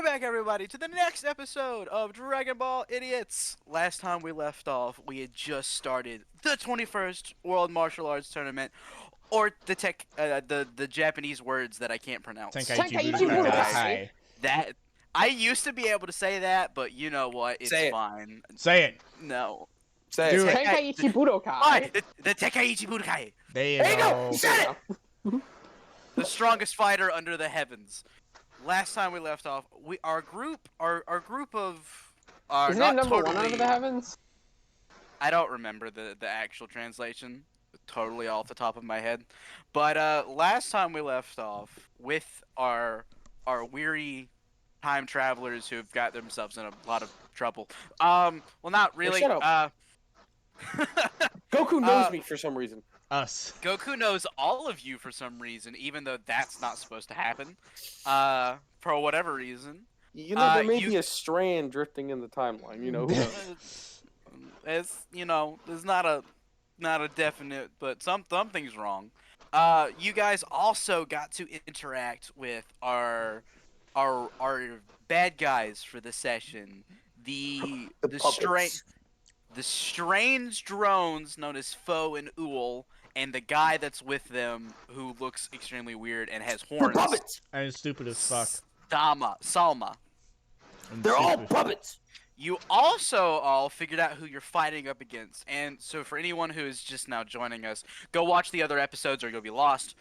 Welcome back, everybody, to the next episode of Dragonball Idiots. Last time we left off, we had just started the 21st World Martial Arts Tournament, or the Japanese words that I can't pronounce. Tenkaichi Tenkaichi Budokai. That I used to be able to say that, but you know what? It's Say it. fine. Say it. No. Say Do it. it. Tenkaichi Budokai. Fine. The Tenkaichi Budokai, There you There you go. go. You said it. the strongest fighter under the heavens. Last time we left off, our group of Isn't not it number totally, one over the heavens? I don't remember the actual translation totally off the top of my head, but last time we left off with our weary time travelers who've got themselves in a lot of trouble. Well, not really. shut up. Goku knows me for some reason. Us. Goku knows all of you for some reason, even though that's not supposed to happen. For whatever reason. You know, there may you- be a strand drifting in the timeline. You know, who knows? It's there's not a definite, but something's wrong. You guys also got to interact with our bad guys for the session. The puppets. strange drones known as Foe and Uul, and the guy that's with them who looks extremely weird and has They're horns. puppets. And stupid as fuck. Salma. And They're all stupid. puppets. You also all figured out who you're fighting up against, and so for anyone who is just now joining us, go watch the other episodes or you'll be lost.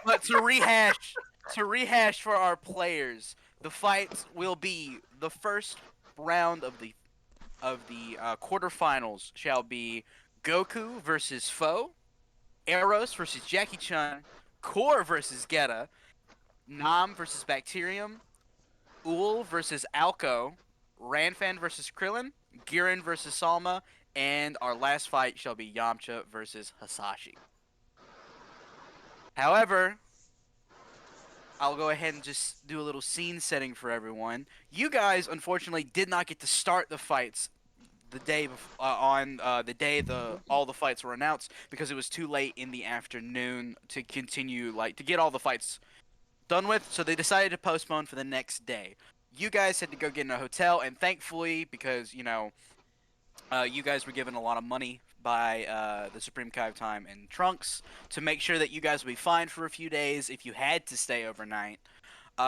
But to rehash for our players, the fights will be the first round of the quarterfinals shall be Goku versus Foe, Eros versus Jackie Chun, Core versus Gheata, Nam versus Bacterium, Uul versus Alco, Ranfan versus Krillin, Girin versus Salma, and our last fight shall be Yamcha versus Hisashi. However, I'll go ahead and just do a little scene setting for everyone. You guys, unfortunately, did not get to start the fights the day all the fights were announced because it was too late in the afternoon to continue to get all the fights done with, so they decided to postpone for the next day. You guys had to go get in a hotel, and thankfully, because you guys were given a lot of money by the Supreme Kai of Time and Trunks to make sure that you guys would be fine for a few days if you had to stay overnight.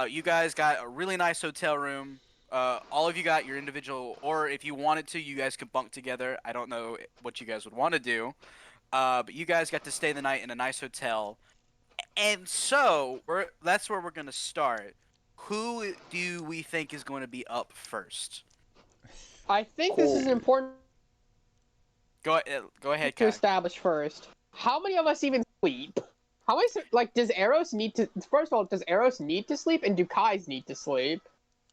You guys got a really nice hotel room. All of you got your individual, or if you wanted to, you guys could bunk together. I don't know what you guys would want to do, but you guys got to stay the night in a nice hotel. And so, that's where we're going to start. Who do we think is going to be up first? I think this is important Go ahead, to Kai. establish first. How many of us even sleep? How many? Does Eros need to? First of all, does Eros need to sleep, and do Kais need to sleep?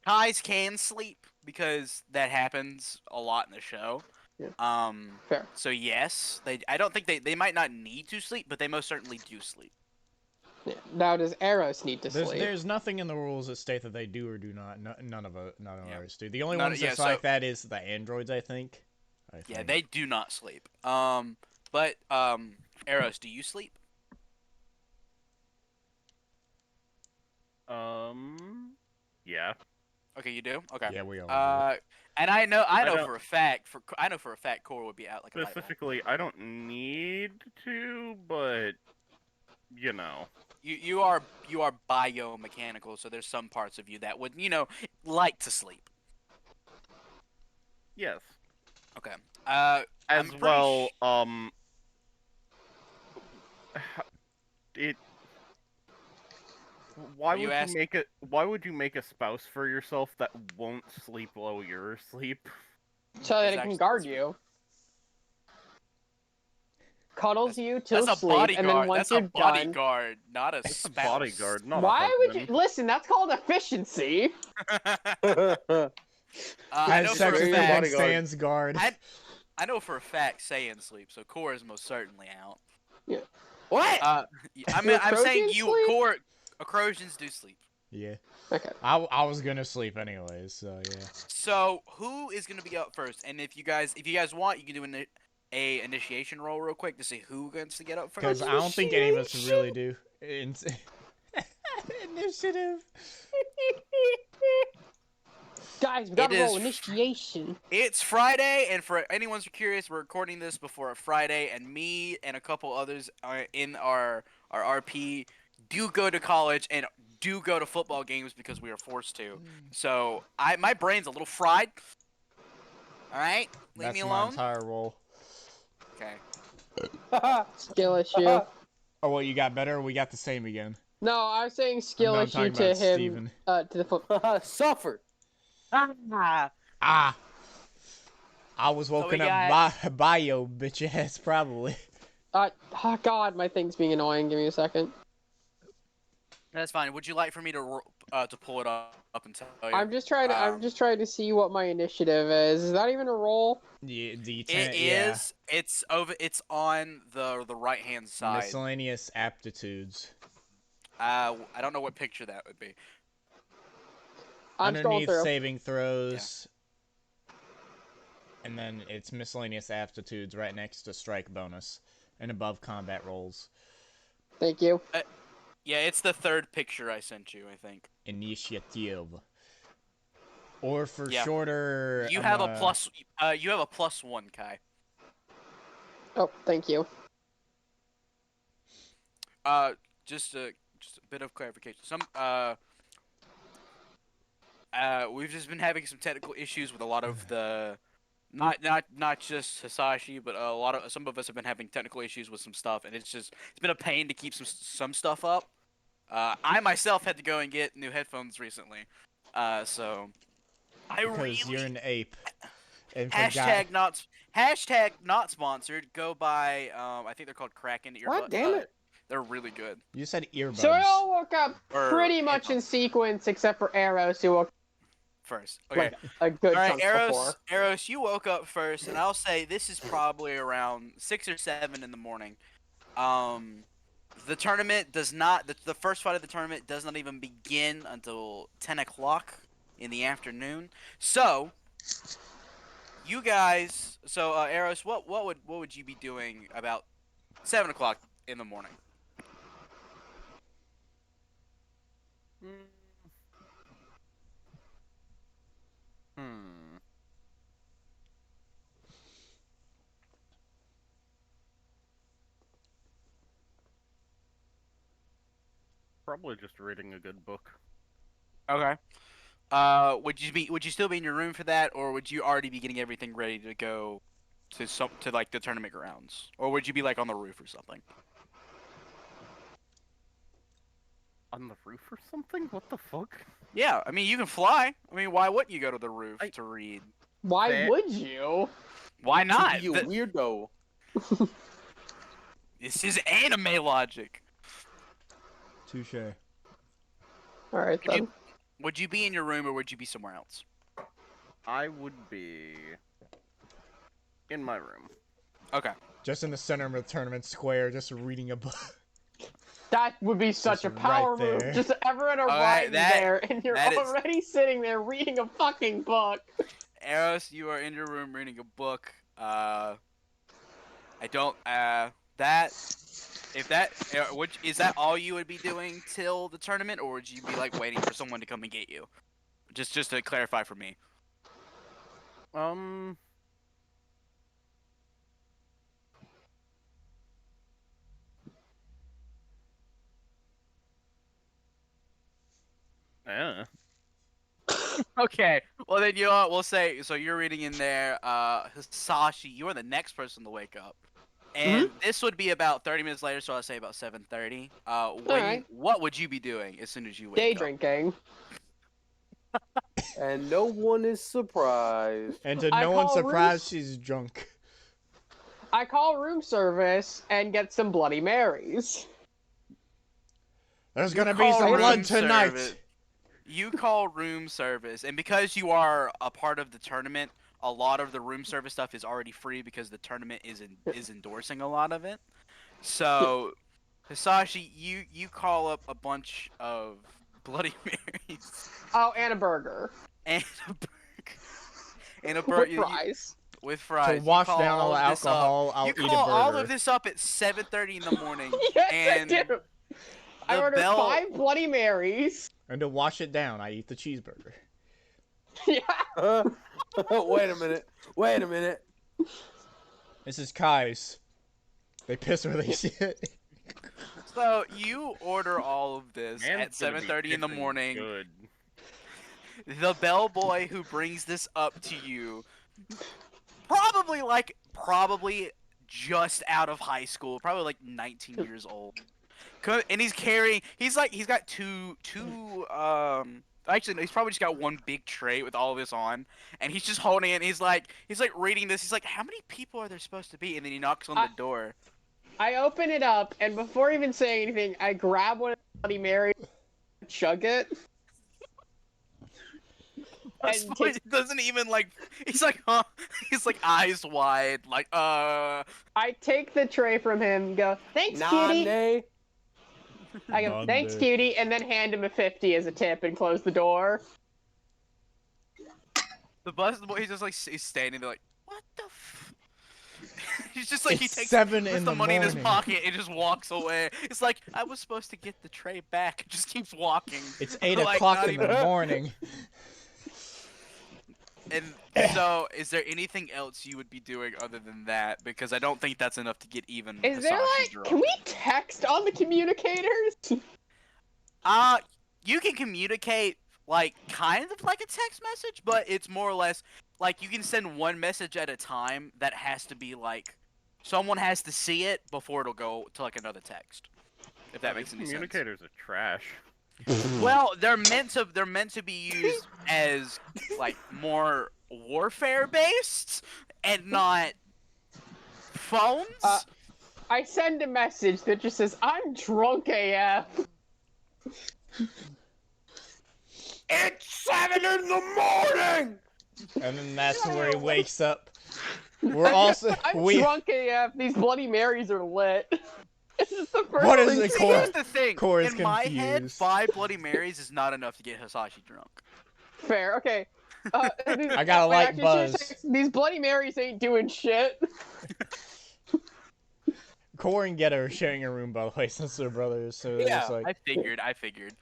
Kais can sleep because that happens a lot in the show. Yeah. Fair. So yes, I don't think they might not need to sleep, but they most certainly do sleep. Yeah. Now, does Eros need to sleep? There's nothing in the rules that state that they do or do not. None of Yeah. ours do. The only None- ones yeah, that's so- like that is the androids, I think. Yeah, they do not sleep. But Eros, do you sleep? Yeah. Okay, you do. Okay. Yeah, we all. And I know don't- for a fact Core would be out like a light bulb. Specifically, I don't need to, but you know. You are biomechanical, so there's some parts of you that would like to sleep. Yes. Okay. As I'm pretty well, it. Why You would ask- you make it? Why would you make a spouse for yourself that won't sleep while you're asleep? So that it Exactly, can guard that's you. Cuddles you till That's a sleep, bodyguard. and then once That's a you're done. bodyguard, not a It's a spouse. bodyguard, not Why a would you husband. listen? That's called efficiency. I know As for a Very sex fact. bodyguard. stands guard. I know for a fact Saiyan sleep, so Core is most certainly out. What? I'm saying Trojans you sleep? Core. Acrosians do sleep. Yeah. Okay. I was gonna sleep anyways, so yeah. So who is gonna be up first? And if you guys want, you can do a initiation roll real quick to see who gets to get up Because first. I don't think any of us really do. Initiative. Guys, we gotta It roll is- initiation. It's Friday, and for anyone who's curious, we're recording this before a Friday, and me and a couple others are in our RP do go to college and do go to football games because we are forced to. So my brain's a little fried. All right, leave me That's my alone. entire roll. Okay. Skill issue. Oh, what, you got better? Or we got the same again? No, I was saying skill I'm issue talking to about him. Steven. To the foot. Suffer. Ah. Ah! I was So we woken got- up by your bitch ass, probably. Oh God, my thing's being annoying. Give me a second. That's fine. Would you like for me to pull it up and tell you? I'm just trying to. I'm just trying to see what my initiative is. Is that even a roll? Yeah, the It is. It's over. It's on the right hand side. Miscellaneous aptitudes. I don't know what picture that would be. I'm scrolling Underneath through. saving throws. And then it's miscellaneous aptitudes right next to strike bonus. And above combat rolls. Thank you. Yeah, it's the third picture I sent you, I think. Initiative. Or for Yeah. shorter... You have a plus. You have a +1, Kai. Oh, thank you. Just a bit of clarification. We've just been having some technical issues with a lot of the, not just Hisashi, but some of us have been having technical issues with some stuff, and it's been a pain to keep some stuff up. I myself had to go and get new headphones recently, so Because you're an ape. And hashtag not sponsored. Go buy I think they're called Kraken earbuds. God damn it. They're really good. You said earbuds. So we all woke up Or pretty much in headphones. sequence, except for Eros, who woke First, okay. like a good All right, chunk before. Eros, you woke up first, and I'll say this is probably around 6 or 7 in the morning. The tournament does not. The first fight of the tournament does not even begin until 10 o'clock in the afternoon. So, you guys. So, Eros, what would you be doing about 7 o'clock in the morning? Probably just reading a good book. Okay. Would you still be in your room for that, or would you already be getting everything ready to go to like the tournament grounds, or would you be like on the roof or something? On the roof or something? What the fuck? Yeah, I mean you can fly. I mean, why wouldn't you go to the roof to read? Why Fair. would you? Why not? You weirdo. This is anime logic. Touche. All right Would you- then. Would you be in your room or would you be somewhere else? I would be in my room. Okay. Just in the center of the tournament square, just reading a book. That would be such a Just power right move. there. Just everyone Alright, arrives that- there, and you're that is- already sitting there reading a fucking book. Eros, you are in your room reading a book. Is that all you would be doing till the tournament, or would you be like waiting for someone to come and get you? Just to clarify for me. Yeah. Okay. Well then we'll say so you're reading in there. Hisashi, you are the next person to wake up. And this would be about 30 minutes later, so I'll say about 7:30. Alright. What would you be doing as soon as you wake Day up? drinking. And no one is surprised. And to I no one's call surprise, Rees. she's drunk. I call room service and get some Bloody Marys. There's You gonna be call some room blood tonight. service. You call room service, and because you are a part of the tournament, a lot of the room service stuff is already free because the tournament is endorsing a lot of it. So, Hisashi, you call up a bunch of Bloody Marys Oh, and a burger. and a burger. And a With burger fries. with fries. To You wash call down all the of this up. alcohol, I'll You eat a call all burger. of this up at 7:30 in the morning. Yes, And I do. I the ordered bell- 5 Bloody Marys. And to wash it down, I eat the cheeseburger. Yeah. Wait a minute. Wait a minute. This is Kai's. They piss where they see it. So you order all of this Man's at gonna be 7:30 in the pissing morning. Good. The bellboy who brings this up to you, probably just out of high school, probably like 19 years old. And he's got actually no, he's probably just got one big tray with all this on, and he's just holding it. And he's like reading this. He's like, how many people are there supposed to be? And then he knocks on the door. I open it up, and before even saying anything, I grab one of the Bloody Marys, chug it. And he doesn't even like. He's like, huh? He's like eyes wide, like I take the tray from him, go, thanks, cutie. Nane. I go, thanks, cutie, and then hand him a 50 as a tip and close the door. The bus boy, he's just like he's standing there like, what the? He's just like It's he takes 7 puts in the the money in his morning. pocket and just walks away. It's like I was supposed to get the tray back. Just keeps walking. It's 8 Like, o'clock not in even- the morning. And so, is there anything else you would be doing other than that? Because I don't think that's enough to get even. Is there Hisashi like, drunk. can we text on the communicators? You can communicate like kind of like a text message, but it's more or less like you can send one message at a time that has to be like someone has to see it before it'll go to like another text. If that makes any sense. Communicators are trash. Well, they're meant to be used as like more warfare based and not phones. I send a message that just says, I'm drunk AF. It's 7 in the morning. And then that's where he wakes up. We're also I'm drunk AF. These Bloody Marys are lit. This is the first What is thing- it, See, Core? here's the thing. Core is In my head, confused. 5 Bloody Marys is not enough to get Hisashi drunk. Fair, okay. I got a wait, light actually, buzz. seriously, these Bloody Marys ain't doing shit. Core and Gheata are sharing a room, by the way, since they're brothers. So they're just Yeah. like, I figured.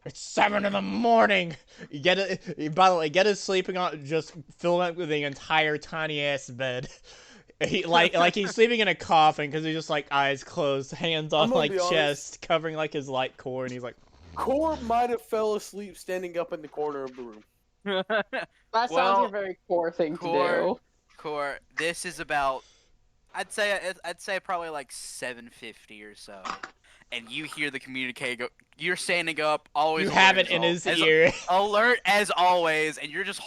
it's 7 in the morning. By the way, Gheata's sleeping on just filling up with the entire tiny ass bed. He like he's sleeping in a coffin because he's just like eyes closed, hands on gonna like be honest. chest, covering like his light core, and he's like, Core might have fell asleep standing up in the corner of the room. That sounds Well, like a very core thing to do. Core, this is about I'd say probably like 7:50 or so. And you hear the communique go, you're standing up, always you have alert it in as his al- ear. alert as always, and you're just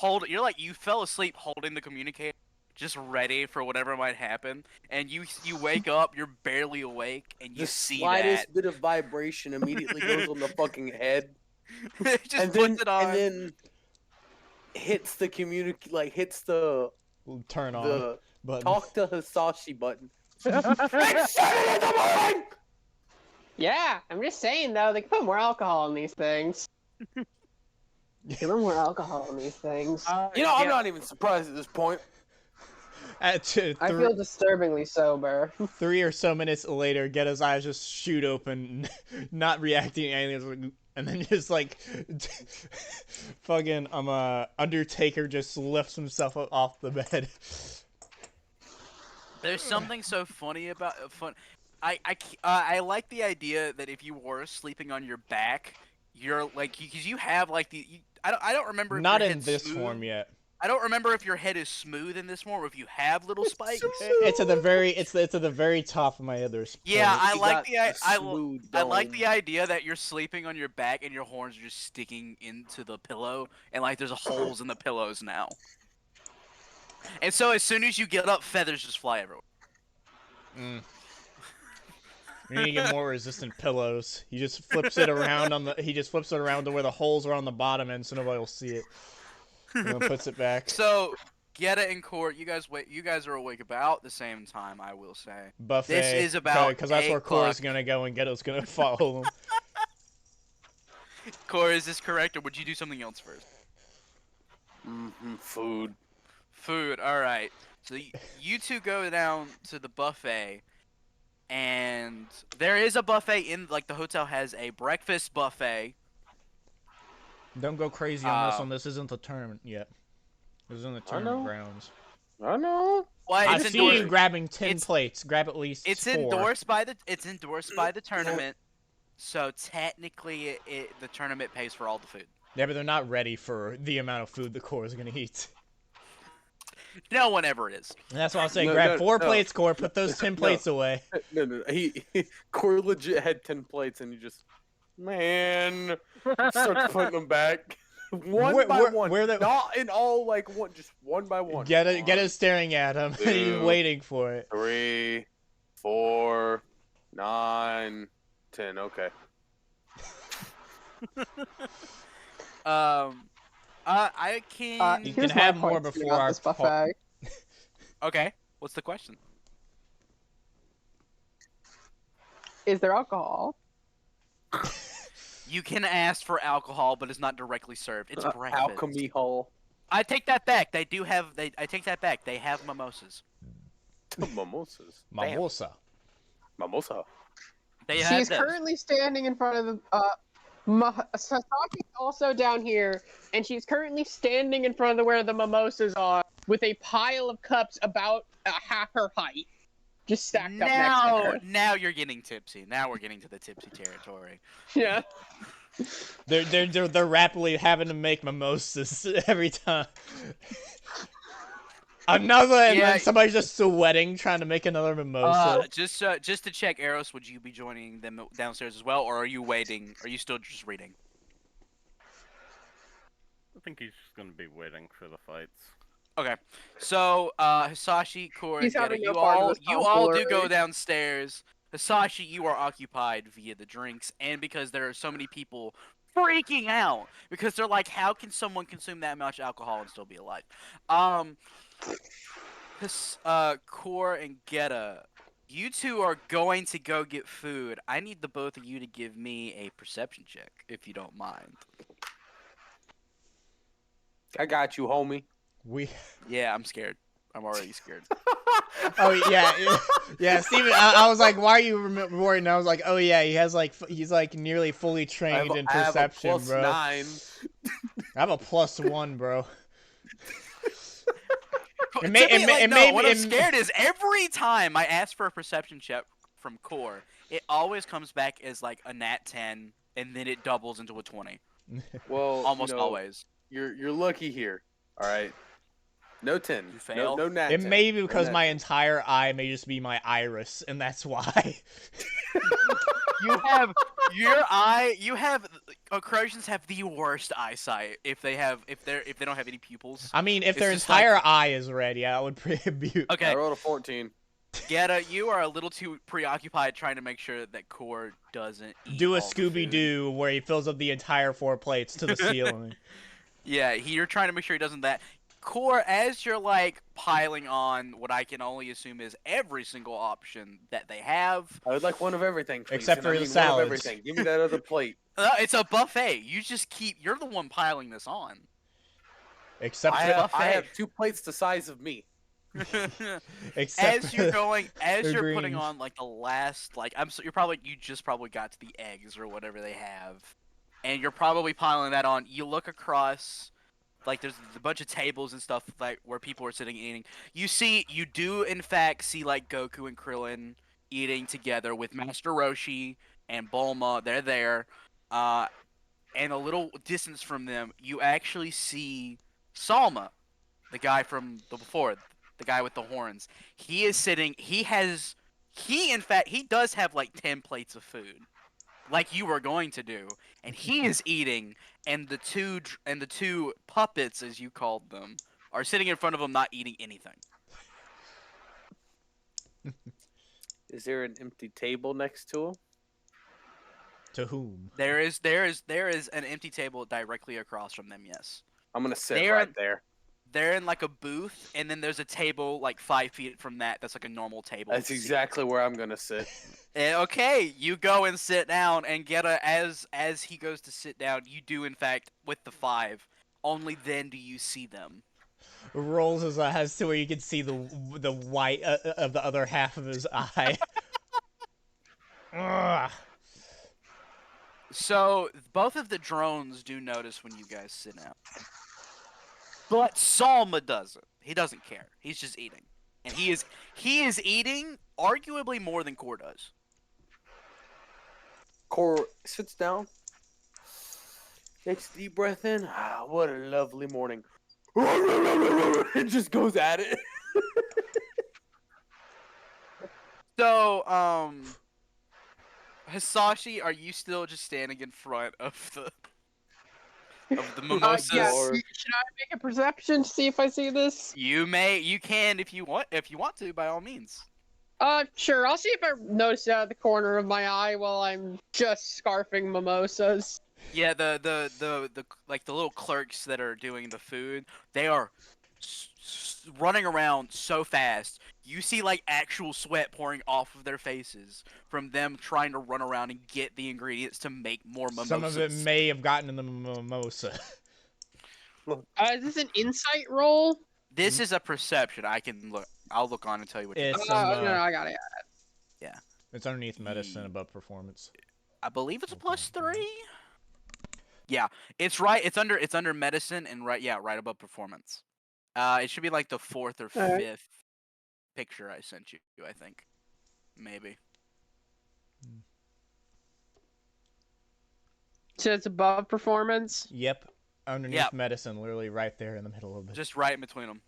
you fell asleep holding the communicator, just ready for whatever might happen. And you wake up, you're barely awake, and you The see slightest bit of vibration immediately goes on the fucking head, that. It just and puts then it on. and then hits the hits the Turn on the button. talk to Hisashi button. It's 7 in the morning. Yeah, I'm just saying though, they can put more alcohol in these things. Give them more alcohol in these things. You know, I'm Yeah. not even surprised at this point. At I feel disturbingly sober. 3 or so minutes later, Ghetta's eyes just shoot open, not reacting to anything, and then just like, fucking Undertaker just lifts himself up off the bed. There's something so funny about I like the idea that if you were sleeping on your back, you're like because you have like I don't remember if Not your in head's this smooth. form yet. I don't remember if your head is smooth in this form or if you have little spikes. It's at the very top of my other. Yeah, I You like got the I smooth like dome. the idea that you're sleeping on your back and your horns are just sticking into the pillow and like there's holes in the pillows now. And so as soon as you get up, feathers just fly everywhere. We need to get more resistant pillows. He just flips it around to where the holes are on the bottom end, so nobody will see it. And then puts it back. So, Gheata and Court, you guys are awake about the same time, I will say. Buffet. This is about because that's 8 where Cora's o'clock. gonna go and Ghetto's gonna follow him. Core, is this correct, or would you do something else first? Food. Food, alright. So, you two go down to the buffet, and there is a buffet in, like, the hotel has a breakfast buffet, Don't go crazy on this one. This isn't the tournament yet. This isn't the tournament grounds. I know. Well, I it's see you endorsed. grabbing 10 plates. Grab at least It's 4. endorsed by the tournament. So technically, the tournament pays for all the food. Yeah, but they're not ready for the amount of food the core is gonna eat. No one ever is. And that's why I'm saying No, grab no, 4 no. plates, core. Put those 10 plates away. No. Core legit had 10 plates, and you just, man, starts putting them back one by one. Not in all, like one, just one by one. Get it staring at him. He's waiting for it. 3, 4, 9, 10. Okay. I can. You Here's can my have more point before about our this buffet. Okay, what's the question? Is there alcohol? You can ask for alcohol, but it's not directly served. It's breakfast. Alchemy Hall. I take that back. They do have. I take that back. They have mimosas. Mimosas. Mimosa. Mimosa. They have She's this. currently standing in front of the. Sasaki's also down here, and she's currently standing in front of where the mimosas are, with a pile of cups about half her height, just stacked up next to her. Now you're getting tipsy. Now we're getting to the tipsy territory. Yeah. They're rapidly having to make mimosas every time. Another, and then somebody's just sweating trying to make another mimosa. Just to check, Eros, would you be joining them downstairs as well, or are you waiting? Are you still just reading? I think he's just gonna be waiting for the fights. Okay, so Hisashi, Core, He's Gheata, having no you part of all this you all do tomfoolery. go downstairs. Hisashi, you are occupied via the drinks, and because there are so many people freaking out because they're like, how can someone consume that much alcohol and still be alive? Core and Gheata, you two are going to go get food. I need the both of you to give me a perception check, if you don't mind. I got you, homie. Yeah, I'm scared. I'm already scared. Oh yeah. Steven, I was like, why are you worried? And I was like, oh yeah, he's like nearly fully trained in perception, I have a bro. +9. I have a +1, bro. What I'm scared is every time I ask for a perception check from Core, it always comes back as like a nat 10, and then it doubles into a 20. Well, Almost always. You're lucky here. All right. No 10. You failed. No nat 10. It may be because No my nat 10. entire eye may just be my iris, and that's why. You have your eye. You have Croatians have the worst eyesight if they don't have any pupils. I mean, if It's their just entire eye is red, yeah, I would be. Okay, I rolled a 14. Gheata, you are a little too preoccupied trying to make sure that Core doesn't eat Do a all the food. Scooby-Doo where he fills up the entire 4 plates to the ceiling. Yeah, you're trying to make sure he doesn't that. Core, as you're like piling on what I can only assume is every single option that they have. I would like one of everything, please. Except And I for the mean one salads. of everything. Give me that other plate. It's a buffet. You're the one piling this on. Except I for have 2 plates the size of me. except As for you're going, as the you're putting greens. on like the last, like you just probably got to the eggs or whatever they have, and you're probably piling that on. You look across, like there's a bunch of tables and stuff like where people are sitting and eating. You do in fact see like Goku and Krillin eating together with Master Roshi and Bulma. They're there, and a little distance from them, you actually see Salma, the guy from before. The guy with the horns. He is sitting. He in fact does have like 10 plates of food, like you were going to do, and he is eating. And the two puppets, as you called them, are sitting in front of him, not eating anything. Is there an empty table next to him? To whom? There is an empty table directly across from them. Yes. I'm gonna sit They're- right there. They're in like a booth, and then there's a table like 5 feet from that. That's like a normal table. That's exactly where I'm gonna sit. Okay, you go and sit down, and Gheata, as he goes to sit down, you do in fact with the 5. Only then do you see them. Rolls his eyes to where you can see the white of the other half of his eye. Ugh. So both of the drones do notice when you guys sit down, but Salma doesn't. He doesn't care. He's just eating, and he is eating arguably more than Core does. Core sits down, takes a deep breath in. Ah, what a lovely morning. It just goes at it. So, Hisashi, are you still just standing in front of the mimosas? Yeah. Lord. Should I make a perception to see if I see this? You can if you want to, by all means. Sure. I'll see if I notice it out of the corner of my eye while I'm just scarfing mimosas. Yeah, the like the little clerks that are doing the food, they are running around so fast. You see like actual sweat pouring off of their faces from them trying to run around and get the ingredients to make more mimosas. Some of it may have gotten in the mimosa. Is this an insight roll? This is a perception. I'll look on and tell you what. It's No, I got it. It's underneath medicine above performance. I believe it's a +3. Yeah, it's right. It's under medicine and right above performance. It should be like the 4th or 5th picture I sent you. I think, maybe. So it's above performance. Yep, underneath medicine, literally right there in the middle of it. Just right in between them.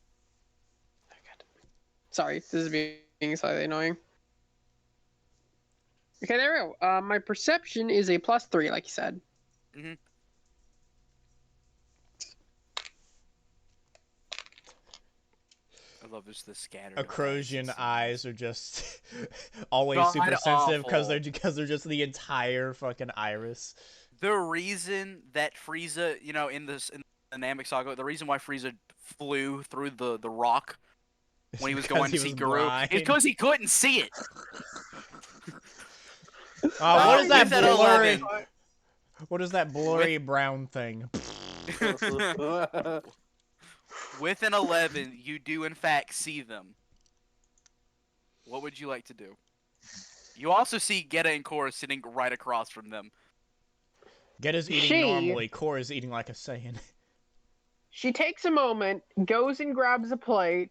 Sorry, this is being slightly annoying. Okay, there we go. My perception is a +3, like you said. Mm-hmm. I love this. The scattered. Acrosian eyes are just always God super sensitive because awful. they're just the entire fucking iris. The reason that Frieza, in the Namek Saga, the reason why Frieza flew through the rock when he was going to see Guru is because he couldn't see it. What is that With an blurry? 11. What is that blurry brown thing? With an 11, you do in fact see them. What would you like to do? You also see Gheata and Korra sitting right across from them. Gheata's eating normally. Korra's eating like a Saiyan. She takes a moment, goes and grabs a plate,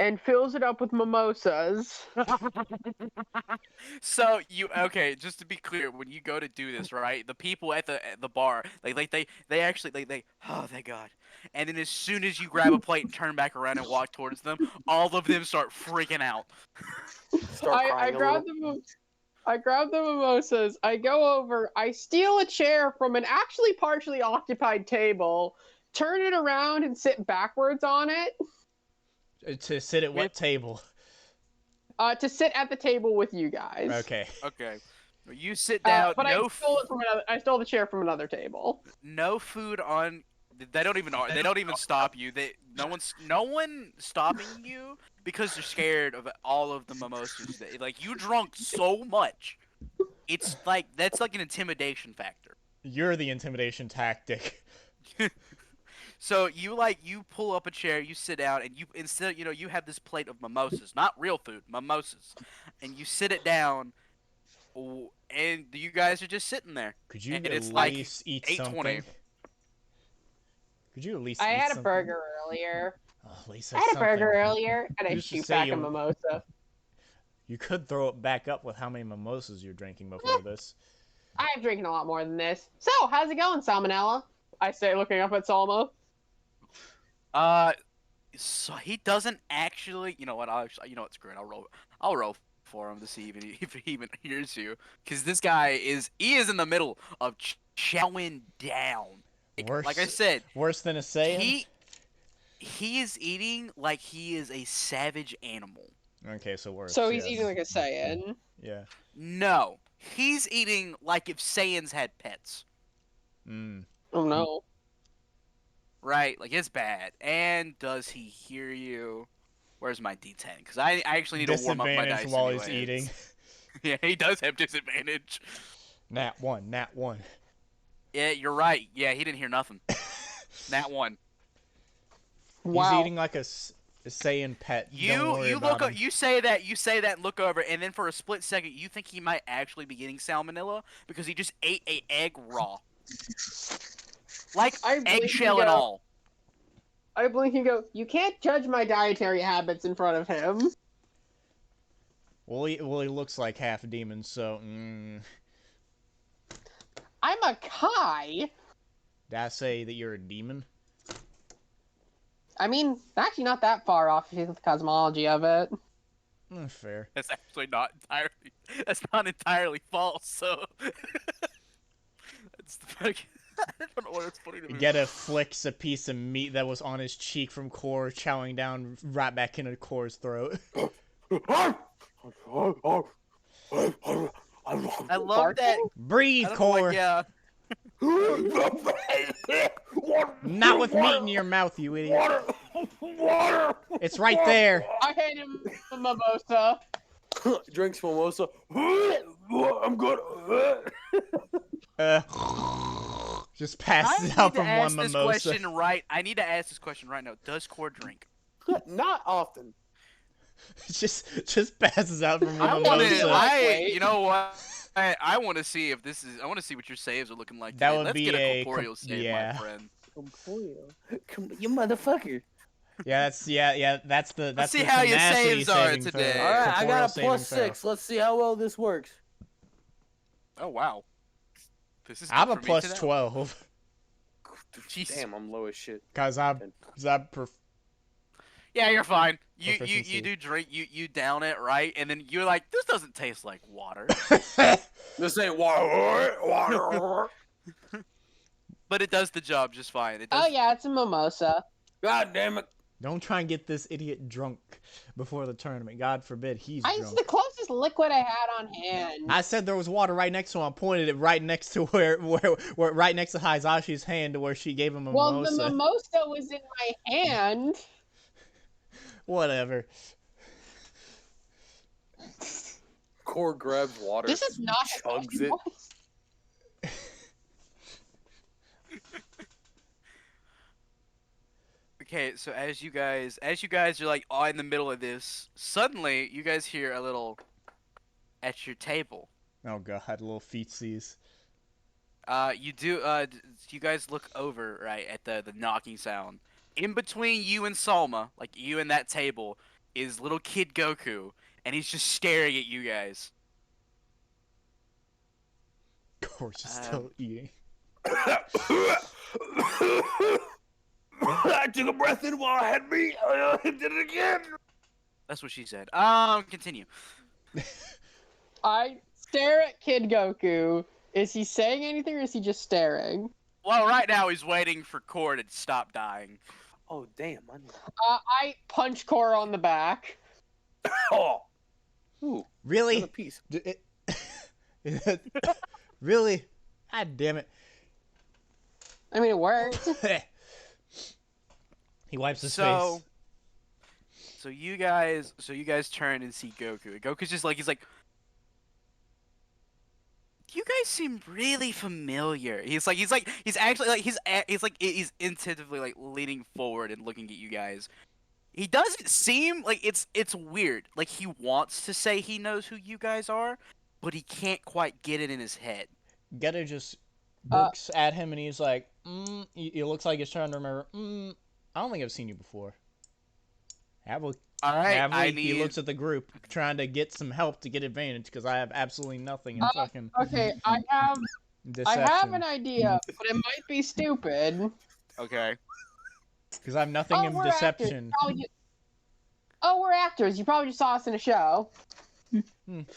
and fills it up with mimosas. So okay? Just to be clear, when you go to do this, right? The people at the bar, they actually oh thank God. And then as soon as you grab a plate and turn back around and walk towards them, all of them start freaking out. I grab the mimosas. I go over. I steal a chair from an actually partially occupied table, turn it around, and sit backwards on it. To sit at what table? To sit at the table with you guys. Okay. Okay. You sit down. But I stole the chair from another table. No food on. They don't even stop you. No one stopping you because they're scared of all of the mimosas. Like you drunk so much, it's like that's like an intimidation factor. You're the intimidation tactic. So you pull up a chair, you sit down, and you have this plate of mimosas, not real food, mimosas, and you sit it down, and you guys are just sitting there. Could you and at it's least eat 8:20. something? Could you at least? I eat had something? a burger earlier. Oh, at least I had a burger earlier, and I You should shoot say back you- a mimosa. You could throw it back up with how many mimosas you're drinking before this. I'm drinking a lot more than this. So, how's it going, Salmonella? I say, looking up at Salmo. So he doesn't actually. You know what? Screw it. I'll roll for him to see if he even hears you, because this guy is in the middle of chowing down. Like I said, worse than a Saiyan. He is eating like he is a savage animal. Okay, so worse. So he's eating like a Saiyan. Yeah. No, he's eating like if Saiyans had pets. Oh no. Right, like it's bad. And does he hear you? Where's my D10? Because I actually need to warm up my dice while anyways. he's eating. Yeah, he does have disadvantage. Nat 1. Yeah, you're right. Yeah, he didn't hear nothing. Nat 1. Wow. He's eating like a. saying pet. Don't You worry you about look him. you say that and look over, and then for a split second you think he might actually be getting salmonella because he just ate a egg raw, like I blink and eggshell and go. all. I blink and go. You can't judge my dietary habits in front of him. Well, he looks like half demon, so. I'm a Kai. Did I say that you're a demon? I mean, actually not that far off if you look at the cosmology of it. Fair. That's actually not entirely. That's not entirely false. So that's the fucking. I don't know why that's funny to me. Gheata flicks a piece of meat that was on his cheek from Core, chowing down right back into Core's throat. I love that. Breathe, I don't know, Core. like, yeah. Not with meat in your mouth, you idiot. Water. It's right there. I hate him, mimosa. Drinks mimosa. I'm good. Just passes out from one mimosa. I need to ask this question right now. Does Core drink? Not often. just passes out from one I want mimosa. to. You know what? I want to see if this is. I want to see what your saves are looking like. That today. would Let's be get a a corporeal save, yeah. my friend. Come, you motherfucker. Yeah, that's the Let's see the how your tenacity saves are saving today. throw. All right, I Corporeal got a saving plus throw. 6. Let's see how well this works. Oh wow. This is. I'm good a for me plus today. 12. Jeez. Damn, I'm low as shit. Cause Yeah, you're fine. You Proficiency. do drink. You down it right, and then you're like, this doesn't taste like water. This ain't water. But it does the job just fine. It Oh does. yeah, it's a mimosa. God damn it. Don't try and get this idiot drunk before the tournament. God forbid he's It's drunk. the closest liquid I had on hand. I said there was water right next to him. I pointed it right next to where right next to Hisashi's hand to where she gave him a Well, mimosa. the mimosa was in my hand. Whatever. Core grabs water. This is not chugs it. Okay, so as you guys are like all in the middle of this, suddenly you guys hear a little at your table. Oh god, little feetsies. You guys look over right at the knocking sound. In between you and Salma, like you and that table, is little kid Goku, and he's just staring at you guys. Of course, she's still eating. I took a breath in while I had meat. I did it again. That's what she said. Continue. I stare at Kid Goku. Is he saying anything or is he just staring? Well, right now he's waiting for Core to stop dying. Oh damn! I punch Core on the back. Oh. Ooh. Really? Another piece. Really? God damn it. I mean, it worked. He wipes his face. So you guys turn and see Goku. Goku's just like he's like, you guys seem really familiar. He's intentively like leaning forward and looking at you guys. He doesn't seem like it's weird. Like he wants to say he knows who you guys are, but he can't quite get it in his head. Gheata just looks at him and he's like, he looks like he's trying to remember, I don't think I've seen you before. All right, He looks at the group, trying to get some help to get advantage, because I have absolutely nothing in fucking Okay, I have deception. an idea, but it might be stupid. Okay. Because I have nothing in we're deception. Actors. We're actors. You probably just saw us in a show.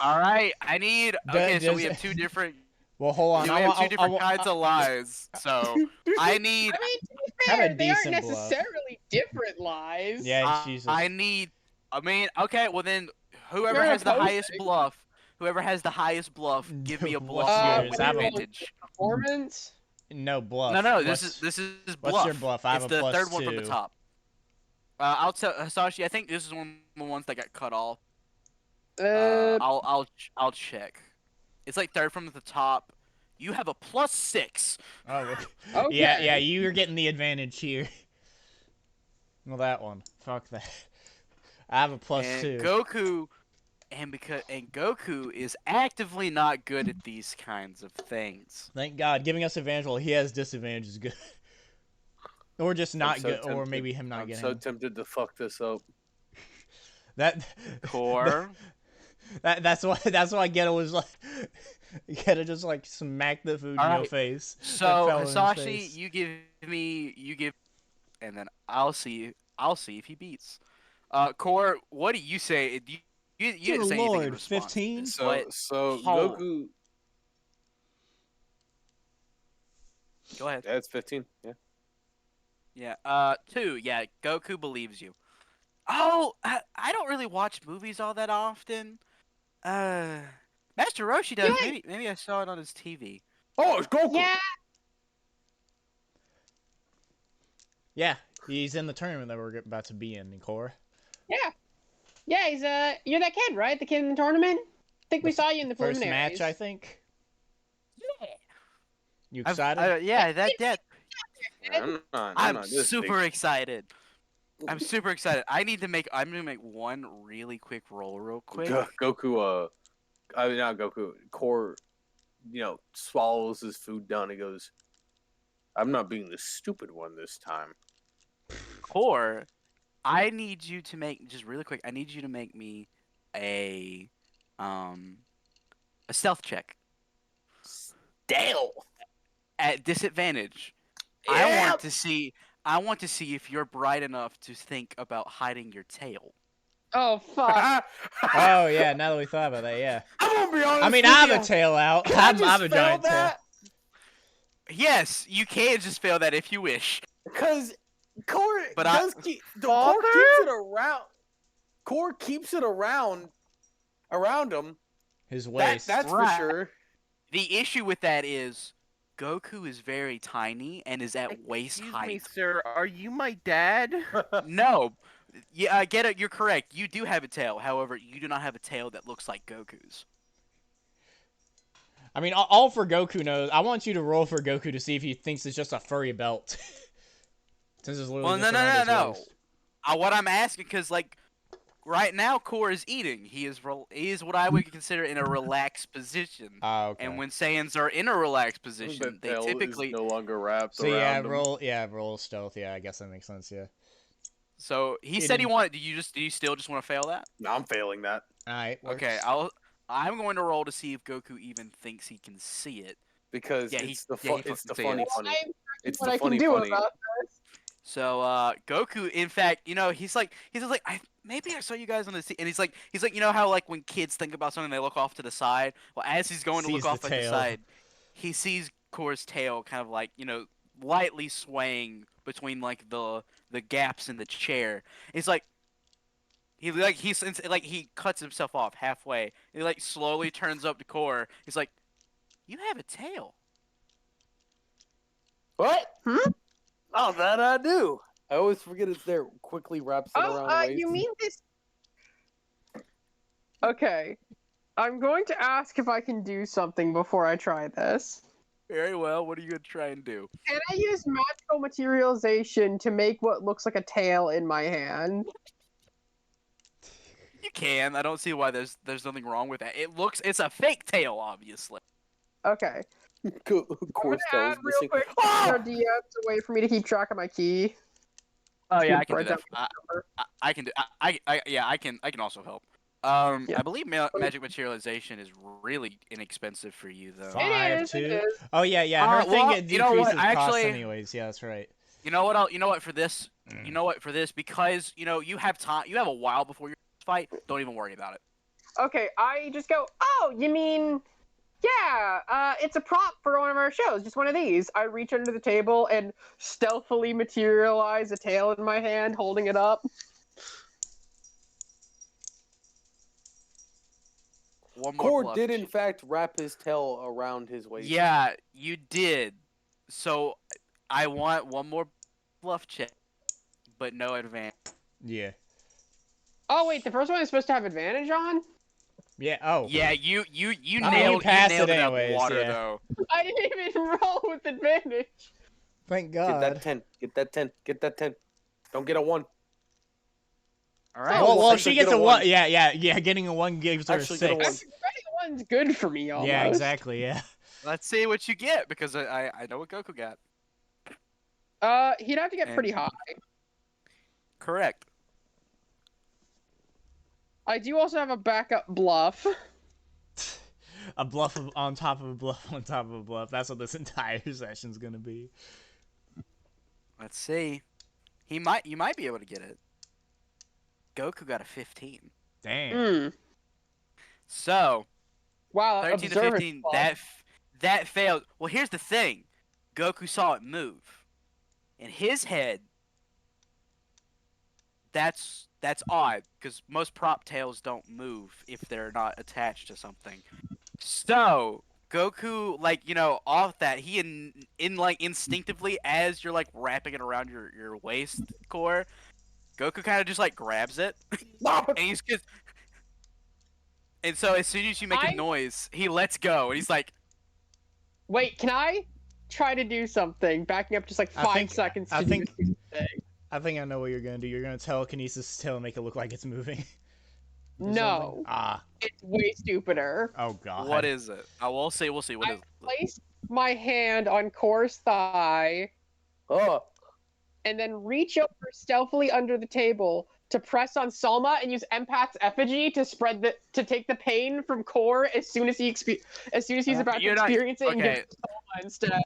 All right, I need. Okay, so we have two different. Well, hold on. We have two different kinds of lies. So I need. I mean, to be Have a fair, they aren't decent bluff. necessarily different lies. Yeah, Jesus. Okay, well then, whoever You're has the opposing. highest bluff, give me a bluff What's roll yours? with I have a- advantage. Performance. No bluff. No, What's- this is bluff. What's your bluff? I have It's a the plus third one from the 2. top. I'll tell Hisashi. I think this is one of the ones that got cut off. I'll check. It's like third from the top. You have a plus 6. Oh, okay. Okay. Yeah, you're getting the advantage here. Well, that one. Fuck that. I have a and +2. Goku is actively not good at these kinds of things. Thank God, giving us advantage while he has disadvantage is good. Or just I'm not so good, or tempted. maybe him not I'm getting so him. tempted to fuck this up. That Core. that's why Gheata was like Gheata just like smacked the food in your Alright, face. That So fell in his Hisashi, face. you give, and then I'll see if he beats. Core, what do you say? You Dear didn't say anything in Lord, response to 15? this. What? So Oh, Goku. go ahead. Yeah, it's 15. Yeah. Yeah. 2. Yeah. Goku believes you. Oh, I don't really watch movies all that often. Master Roshi does. Yeah. Maybe I saw it on his TV. Oh, it's Goku. Yeah. Yeah, he's in the tournament that we're about to be in, Core. Yeah. Yeah, he's you're that kid, right? The kid in the tournament? I think we saw you in the First preliminaries. match, I think. Yeah. You excited? Yeah, that. I'm not this super big. excited. I'm super excited. I'm gonna make one really quick roll, real quick. Goku. I mean, not Goku. Core, swallows his food down. He goes, "I'm not being the stupid one this time." Core, I need you to make just really quick. I need you to make me a a stealth check Dale. at disadvantage. Yeah. I want to see if you're bright enough to think about hiding your tail. Oh fuck. Oh yeah, now that we thought about that, yeah. I'm gonna be honest. I mean, with I have you. a tail out. Can I I'm just a fail giant tail. that? Yes, you can just fail that if you wish. Because Core But Core keeps it around. Core keeps it around him. His waist. That's Right. for sure. The issue with that is Goku is very tiny and is at waist Excuse height. me, sir. Are you my dad? No. Yeah, I get it. You're correct. You do have a tail. However, you do not have a tail that looks like Goku's. I mean, all for Goku knows. I want you to roll for Goku to see if he thinks it's just a furry belt. Since it's literally Well, just around his no. waist. What I'm asking, because like right now, Core is eating. He is what I would consider in a relaxed position. Ah, okay. And when Saiyans are in a relaxed position, The they tail typically. is no longer wrapped So around yeah, roll stealth. Yeah, I guess that makes sense. Yeah. So he He said he didn't- wanted. Do you still just want to fail that? No, I'm failing that All right. Okay, I'm going to roll to see if Goku even thinks he can see it. because Yeah, he- it's the yeah, he it's the fucking funny. It's what the I can funny. do about this. So Goku, in fact, he's like maybe I saw you guys on the and he's like how like when kids think about something they look off to the side. Well, as he's going to Sees look the off at the tail. side, he sees Korra's tail kind of like lightly swaying between like the gaps in the chair. He's like. He cuts himself off halfway. He like slowly turns up to Korra. He's like, "You have a tail." What? Hmm? Oh, that I do. I always forget it's there. Quickly wraps it around waist. You mean this? Okay. I'm going to ask if I can do something before I try this. Very well. What are you gonna try and do? Can I use magical materialization to make what looks like a tail in my hand? You can. I don't see why there's nothing wrong with that. It's a fake tail, obviously. Okay. I'm Course gonna add real quick our DMs a way for me to keep track of my key. Oh yeah, I can do Write that. down my number. I can do. I can also help. Yeah. I believe magic materialization is really inexpensive for you though. Five, It is, two. it is. Oh yeah. Her thing well, it you know decreases what, cost actually- anyways. Yeah, that's right. You know what for this? Because you have time. You have a while before your fight. Don't even worry about it. Okay, I just go, oh, you mean, yeah, it's a prop for one of our shows, just one of these. I reach under the table and stealthily materialize a tail in my hand, holding it up. One more. Core bluff. did in fact wrap his tail around his waist. Yeah, you did. So I want one more bluff check, but no advance. Yeah. Oh, wait, the first one is supposed to have advantage on? Yeah. Oh. Yeah, you I mean, you nailed passed it it out anyways, the water yeah. though. I didn't even roll with advantage. Thank Get God. that 10. Get that 10. Get that 10. Don't get a 1. All right. Well, if actually she gets get a a one, one. yeah, getting a 1 gives her a Actually get a 6. one. Actually, one's good for me almost. Yeah, exactly. Yeah. Let's see what you get because I know what Goku got. He'd have to get And- pretty high. Correct. I do also have a backup bluff. A bluff on top of a bluff on top of a bluff. That's what this entire session's gonna be. Let's see. You might be able to get it. Goku got a 15. Damn. Hmm. So Wow, 13 to observant 15. bluff. That failed. Well, here's the thing. Goku saw it move. In his head, that's odd because most prop tails don't move if they're not attached to something. So Goku, like, you know, off that, he in like instinctively, as you're like wrapping it around your waist core, Goku kind of just like grabs it, and he's just, and so as soon as you make a noise, he lets go, and he's like, Wait, can I try to do something? Backing up just like 5 seconds to do this thing. I think I know what you're gonna do. You're gonna telekinesis his tail and make it look like it's moving. Or No, something. Ah. it's way stupider. Oh god. what is it? We'll see. What is I it? place my hand on Core's thigh Oh, and then reach over stealthily under the table to press on Salma and use Empath's effigy to take the pain from Core as soon as he's about to You're not- experience it and okay. give it to Salma instead.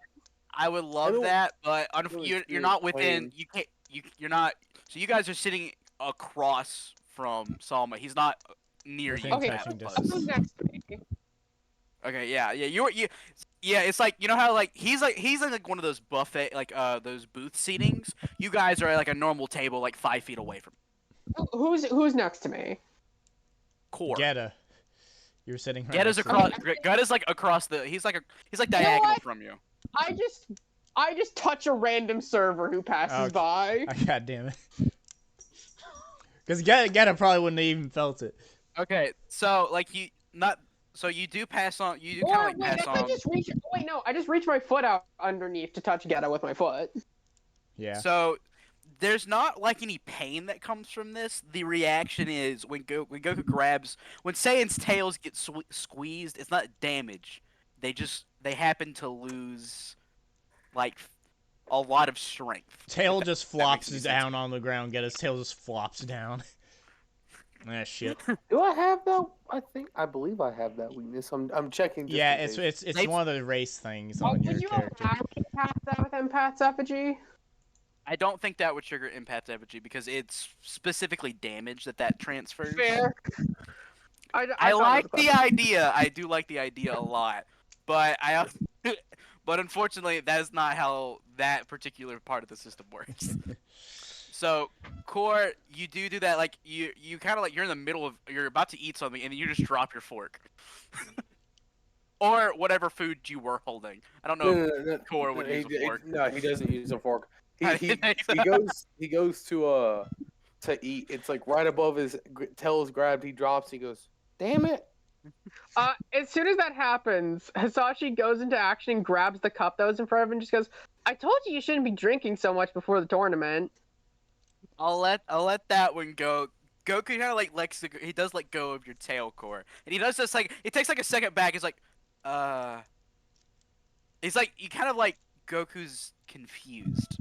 I would love don't that, but really you're not feel within. pain. You can't. You're not. So you guys are sitting across from Salma. He's not near Within you. Okay, touching that distance. close. Who's next to me? Okay, yeah. Yeah, it's like, you know how like he's in like one of those buffet, like those booth seatings. You guys are at like a normal table like 5 feet away from Who's next to me? Core. Gheata. You're sitting right Ghetta's next to across. him. Ghetta's like across the. He's like know diagonal what? from you. I just touch a random server who passes Okay. by. Oh, god damn it. Because Gheata probably wouldn't have even felt it. Okay, so like you not. So you do pass on. You do Or kind of wait, like pass I on. just reach. Oh, wait, no, I just reach my foot out underneath to touch Gheata with my foot. Yeah. So there's not like any pain that comes from this. The reaction is when Goku grabs, when Saiyan's tails get squeezed, it's not damage. They happen to lose like a lot of strength. Tail just that flops makes any sense. down on the ground. Gheata's tail just flops down. Ah, shit. do I have that? I believe I have that weakness. I'm checking. Just Yeah, in case. it's They've- one of the race things Oh, on would your you character. allow me to pass that with Empath's effigy? I don't think that would trigger impact effigy because it's specifically damage that transfers. Fair. I thought it like was the idea. I do like the idea a lot, but but unfortunately, that is not how that particular part of the system works. So, Core, you do that. Like you kind of like you're in the middle of you're about to eat something, and then you just drop your fork, or whatever food you were holding. I don't know. No, Core would use a fork. No, he doesn't use a fork. I He didn't think he goes to eat. It's like right above his tail is grabbed. He drops. He goes, "Damn it!" As soon as that happens, Hisashi goes into action and grabs the cup that was in front of him and just goes, "I told you shouldn't be drinking so much before the tournament." I'll let that one go. Goku kind of like he does let go of your tail, Core, and he does this like it takes like a second back. He's like, he's like you kind of like Goku's confused.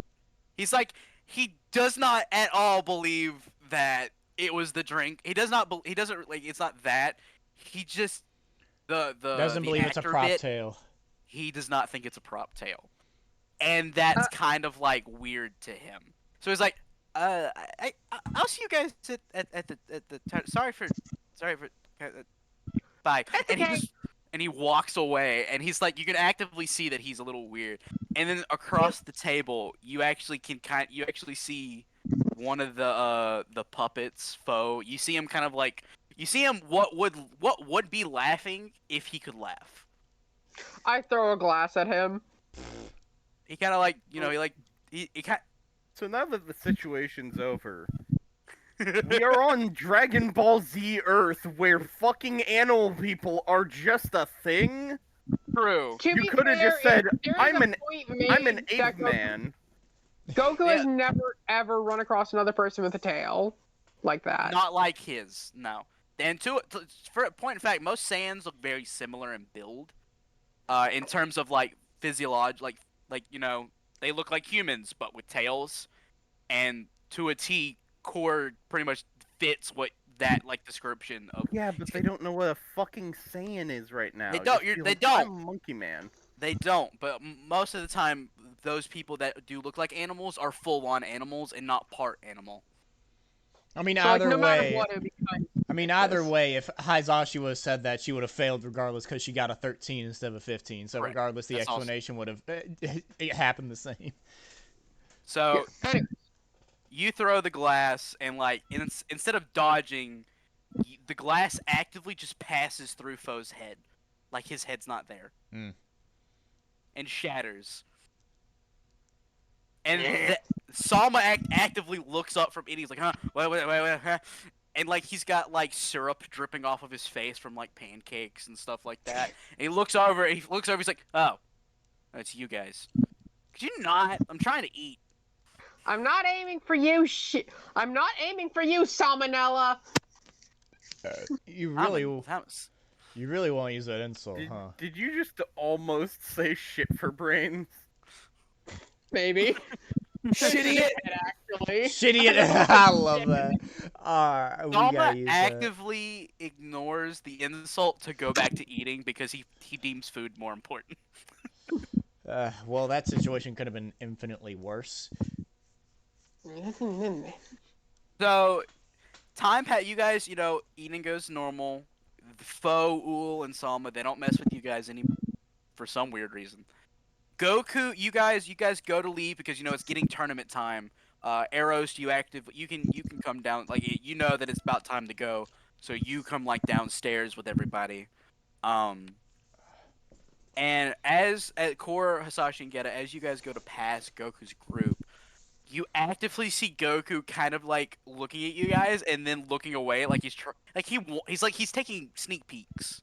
He's like he does not at all believe that it was the drink. He doesn't like it's not that. He just Doesn't the believe it's a actor prop bit, tail. He does not think it's a prop tail, and that's kind of like weird to him. So he's like, I'll see you guys at the sorry for bye. That's And okay. he walks away, and he's like, you can actively see that he's a little weird. And then across the table, you actually see one of the puppets, Foe. You see him kind of like what would be laughing if he could laugh. I throw a glass at him. He kind of like he kind. So now that the situation's over, we are on Dragon Ball Z Earth, where fucking animal people are just a thing. True. To You be could have fair, just said, there is "I'm a an point made I'm an that ape man." Goku Yeah. has never ever run across another person with a tail. like that. Not like his, no. And for a point in fact, most Saiyans look very similar in build. In terms of like they look like humans but with tails, and to a T, Core pretty much fits what that like description of. Yeah, but they don't know what a fucking Saiyan is right now. They don't. Just be They like, don't. I'm Monkey Man. They don't. But most of the time, those people that do look like animals are full-on animals and not part animal. I mean, So, like, either no matter way. what, it would be kind I mean, like either this. way, if Hisashi would have said that, she would have failed regardless because she got a 13 instead of a 15. So Correct. regardless, the That's awesome. explanation would have it happened the same. So Yeah. Anyway, you throw the glass, and like instead of dodging, the glass actively just passes through Foe's head, like his head's not there, and shatters. And Sama actively looks up from it. He's like, huh? Wait, huh? And like he's got like syrup dripping off of his face from like pancakes and stuff like that. And he looks over. He's like, oh, it's you guys. Could you not? I'm trying to eat. I'm not aiming for you. I'm not aiming for you, Salmonella. You really, That was... you really want to use that insult, huh? Did you just almost say shit for brains? Maybe. Shitty it. Actually. Shitty it. I love that. We gotta Sama use actively ignores the insult to go back to eating because he deems food more important. that. Well, that situation could have been infinitely worse. So, you guys, eating goes normal. Foe, Ul, and Salma, they don't mess with you guys any for some weird reason. Goku, you guys go to leave because it's getting tournament time. Eros, you can come down, like you know that it's about time to go, so you come like downstairs with everybody. And at Core, Hisashi, and Gheata, as you guys go to pass Goku's group, you actively see Goku kind of like looking at you guys and then looking away, like he's taking sneak peeks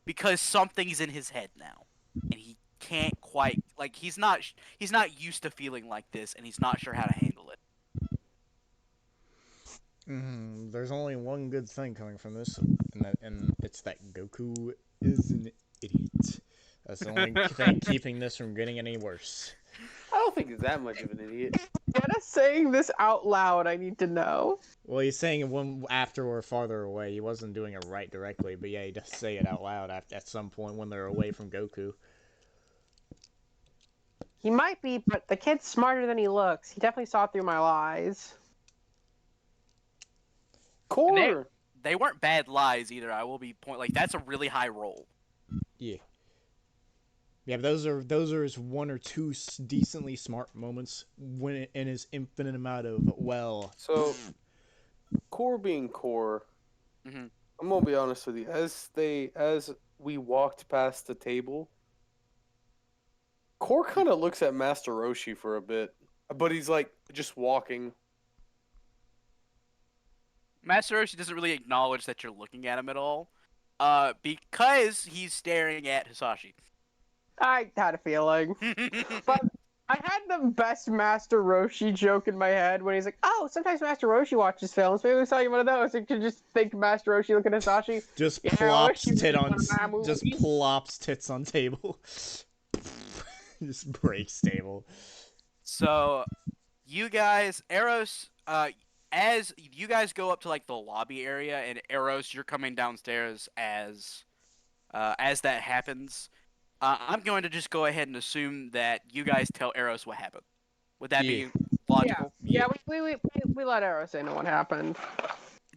because something's in his head now, and he can't quite he's not used to feeling like this, and he's not sure how to handle it. There's only one good thing coming from this, and it's that Goku is an idiot. That's the only thing keeping this from getting any worse. I don't think he's that much of an idiot. Gheata saying this out loud, I need to know. Well, he's saying it one after or farther away. He wasn't doing it right directly, but yeah, he does say it out loud at some point when they're away from Goku. He might be, but the kid's smarter than he looks. He definitely saw through my lies. Core. They weren't bad lies either. I will be that's a really high roll. Yeah. Yeah, but those are his one or two decently smart moments when in his infinite amount of So, Core being Core, Mm-hmm. I'm gonna be honest with you. As we walked past the table, Core kind of looks at Master Roshi for a bit, but he's like just walking. Master Roshi doesn't really acknowledge that you're looking at him at all, because he's staring at Hisashi. I had a feeling. But I had the best Master Roshi joke in my head when he's like, oh, sometimes Master Roshi watches films. Maybe we saw you one of those. You could just think Master Roshi looking at Hisashi. just Yeah, plops Roshi was tit in on one of my movies. just plops tits on table. Just breaks table. So, you guys, Eros, as you guys go up to like the lobby area, and Eros, you're coming downstairs as that happens. I'm going to just go ahead and assume that you guys tell Eros what happened. Would that be logical? Yeah, we let Eros know what happened.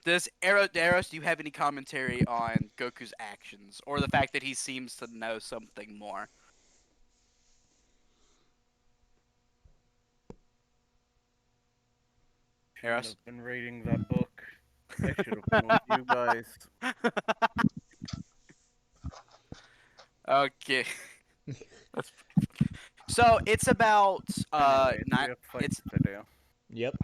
Does Eros, do you have any commentary on Goku's actions, or the fact that he seems to know something more? Eros? I've been reading that book. I should have been with you guys. Okay. So it's about Anyways, we nine. have fights It's to do. Yep.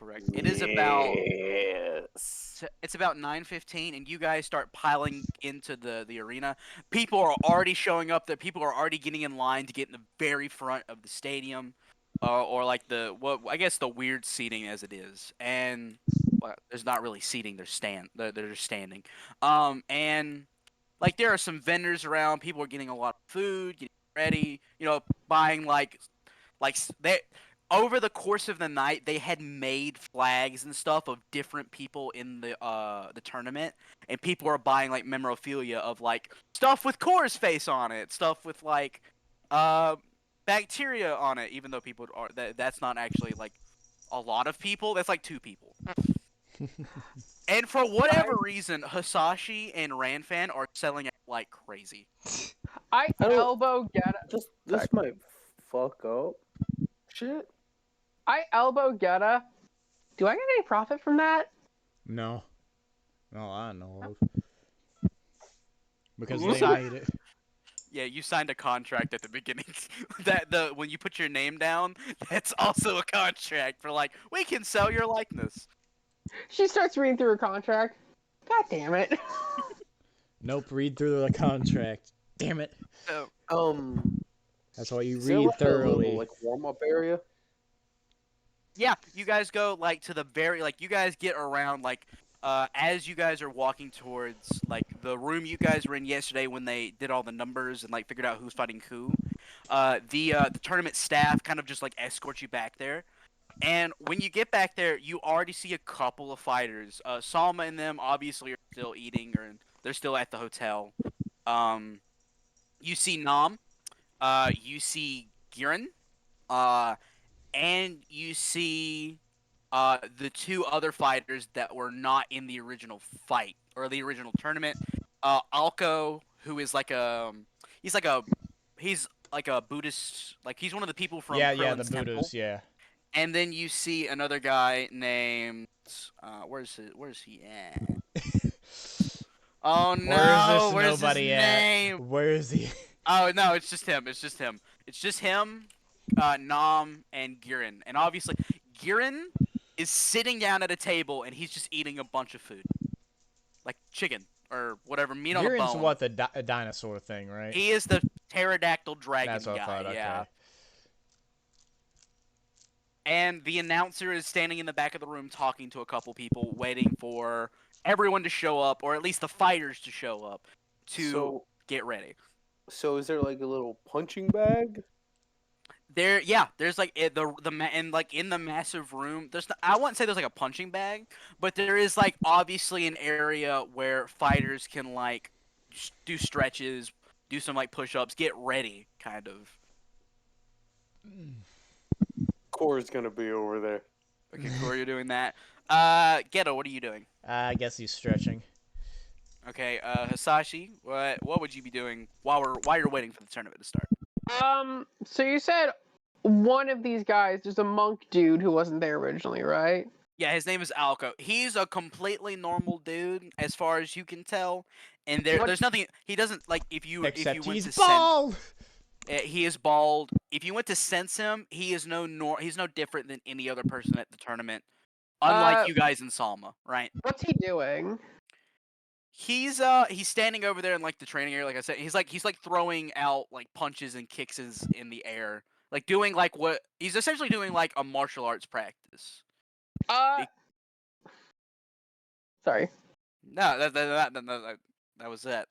correct. It is about. Yes. It's about 9:15, and you guys start piling into the arena. People are already showing up. There, people are already getting in line to get in the very front of the stadium. or like I guess the weird seating as it is, and well, there's not really seating. They're just standing. And like there are some vendors around. People are getting a lot of food, getting ready. Buying they over the course of the night they had made flags and stuff of different people in the tournament, and people are buying like memorabilia of like stuff with Core's face on it, stuff with like uh bacteria on it, even though people are that's not actually like a lot of people. That's like 2 people. And for whatever reason, Hisashi and Ranfan are selling it like crazy. I I don't- elbow Gheata. This might fuck up shit. I elbow Gheata. Do I get any profit from that? No. No, I know of. Because You they signed- made it. Yeah, you signed a contract at the beginning. When you put your name down, that's also a contract for like we can sell your likeness. She starts reading through her contract. God damn it. Nope, read through the contract. Damn it. That's why you Is there read like a thoroughly. little, like warm-up area? Yeah, you guys go like to the you guys get around like as you guys are walking towards like the room you guys were in yesterday when they did all the numbers and like figured out who's fighting who. The tournament staff kind of just like escort you back there. And when you get back there, you already see a couple of fighters. Salma and them obviously are still eating, or they're still at the hotel. Um, you see Nam. You see Giran. Uh, and you see the 2 other fighters that were not in the original fight or the original tournament. Alko, who is like he's like a he's like a Buddhist, like he's one of the people from Yeah, the Krillin's temple. Buddhas, yeah. And then you see another guy named where's he at? Oh no, Where is where's this nobody his at? name? Where is he? Oh no, it's just him. It's just him, Nam, and Giran. And obviously, Giran is sitting down at a table and he's just eating a bunch of food, like chicken or whatever, meat on the Giran's bone. what, the dinosaur thing, right? He is the pterodactyl dragon That's what guy. I thought, Yeah. okay. And the announcer is standing in the back of the room talking to a couple people, waiting for everyone to show up, or at least the fighters to show up to get ready. So is there like a little punching bag? There's like and like in the massive room. I wouldn't say there's like a punching bag, but there is like obviously an area where fighters can like do stretches, do some like push-ups, get ready, kind of. Core's gonna be over there. Okay, Corey, you're doing that. Ghetto, what are you doing? I guess he's stretching. Okay, Hisashi, what would you be doing while you're waiting for the tournament to start? So you said one of these guys, there's a monk dude who wasn't there originally, right? Yeah, his name is Alko. He's a completely normal dude, as far as you can tell. And there's nothing. He doesn't like if you went He's to bald! he is bald. If you went to sense him, he is he's no different than any other person at the tournament. Unlike you guys in Salma, right? What's he doing? He's standing over there in like the training area, like I said. He's like throwing out like punches and kicks in the air. Like doing like what he's essentially doing like a martial arts practice. Sorry. No, that was it.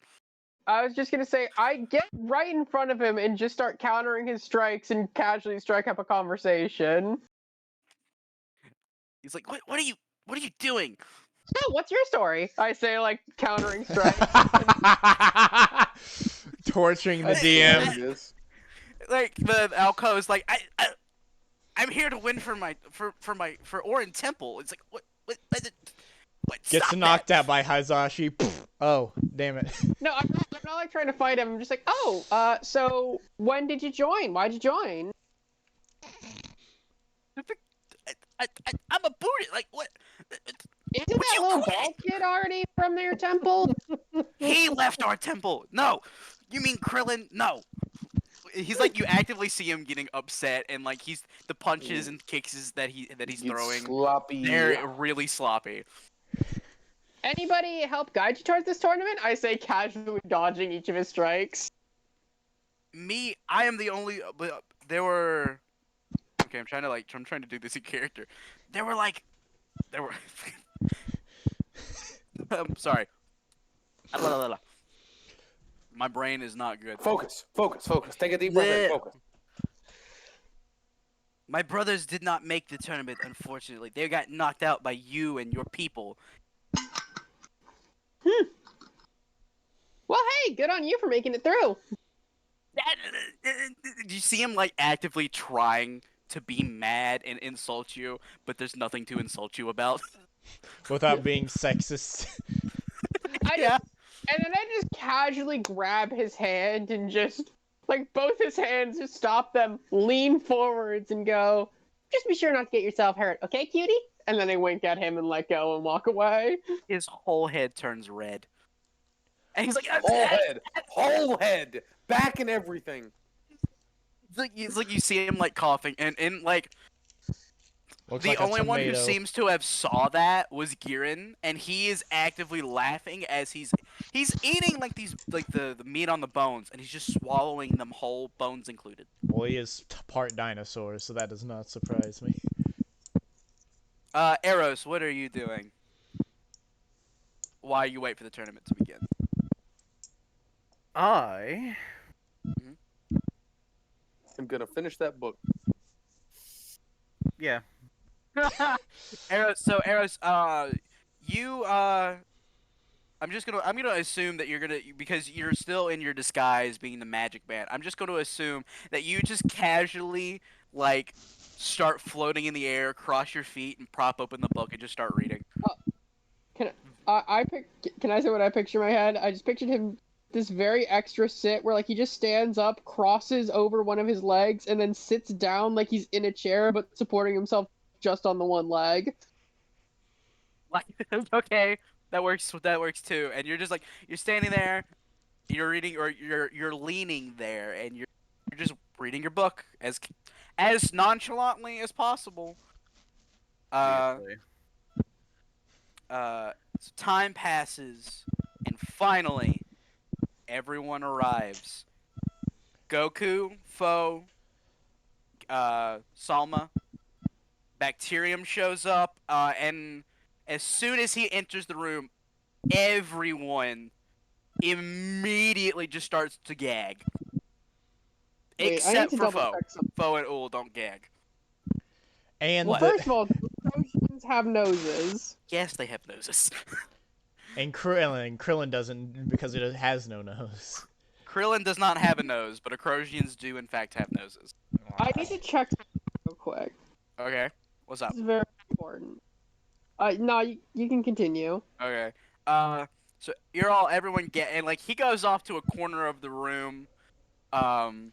I was just gonna say, I get right in front of him and just start countering his strikes and casually strike up a conversation. He's like, what are you doing? So, what's your story? I say, like, countering strikes. Torturing the DM. Like the Alco is like, I'm here to win for Orin Temple. It's like what Gets stop knocked that. out by Hisashi. Oh, damn it. No, I'm not like trying to fight him. I'm just like, so when did you join? Why'd you join? I'm a Buddhist. Like what? Isn't that little bald kid already from their temple? He left our temple. No, you mean Krillin? No. He's like, you actively see him getting upset, and like the punches and kicks that he's throwing. Sloppy. They're really sloppy. Anybody help guide you towards this tournament? I say, casually dodging each of his strikes. I am the only. But there were. Okay, I'm trying to do this in character. There were I'm sorry. My brain is not good. Focus. Take a deep breath in. Bleh. Focus. My brothers did not make the tournament, unfortunately. They got knocked out by you and your people. Well, hey, good on you for making it through. Do you see him like actively trying to be mad and insult you, but there's nothing to insult you about? Without being sexist. Yeah. And then I just casually grab his hand and just, like, both his hands, just stop them, lean forwards, and go, just be sure not to get yourself hurt, okay, cutie? And then I wink at him and let go and walk away. His whole head turns red. And he's like, Whole head, back and everything. it's like you see him like coughing, and like Looks the like a only one who tomato. seems to have saw that was Girin, and he is actively laughing as he's eating like the meat on the bones, and he's just swallowing them whole, bones included. Well, he is part dinosaur, so that does not surprise me. Eros, what are you doing while you wait for the tournament to begin? I I'm gonna finish that book. yeah. Eros, you I'm gonna assume that you're gonna, because you're still in your disguise being the magic man. I'm just gonna assume that you just casually like start floating in the air, cross your feet, and prop open the book and just start reading. Can I say what I picture in my head? I just pictured him this very extra sit where like he just stands up, crosses over one of his legs, and then sits down like he's in a chair but supporting himself just on the one leg. Like, okay, that works. That works too. And you're just like, you're standing there, you're reading, or you're leaning there, and you're just reading your book as nonchalantly as possible. Obviously. So time passes, and finally, everyone arrives. Goku, Foe, Salma, Bacterium shows up, and as soon as he enters the room, everyone immediately just starts to gag. Wait, I need Except to for double Foe. check something. Foe and Ul don't gag. And Well, What? first of all, Trojans have noses. Yes, they have noses. and Krillin doesn't because it has no nose. Krillin does not have a nose, but Acrosians do in fact have noses. I need to check something real quick. Okay, what's up? This is very important. No, you can continue. Okay. So everyone get, and like he goes off to a corner of the room. Um,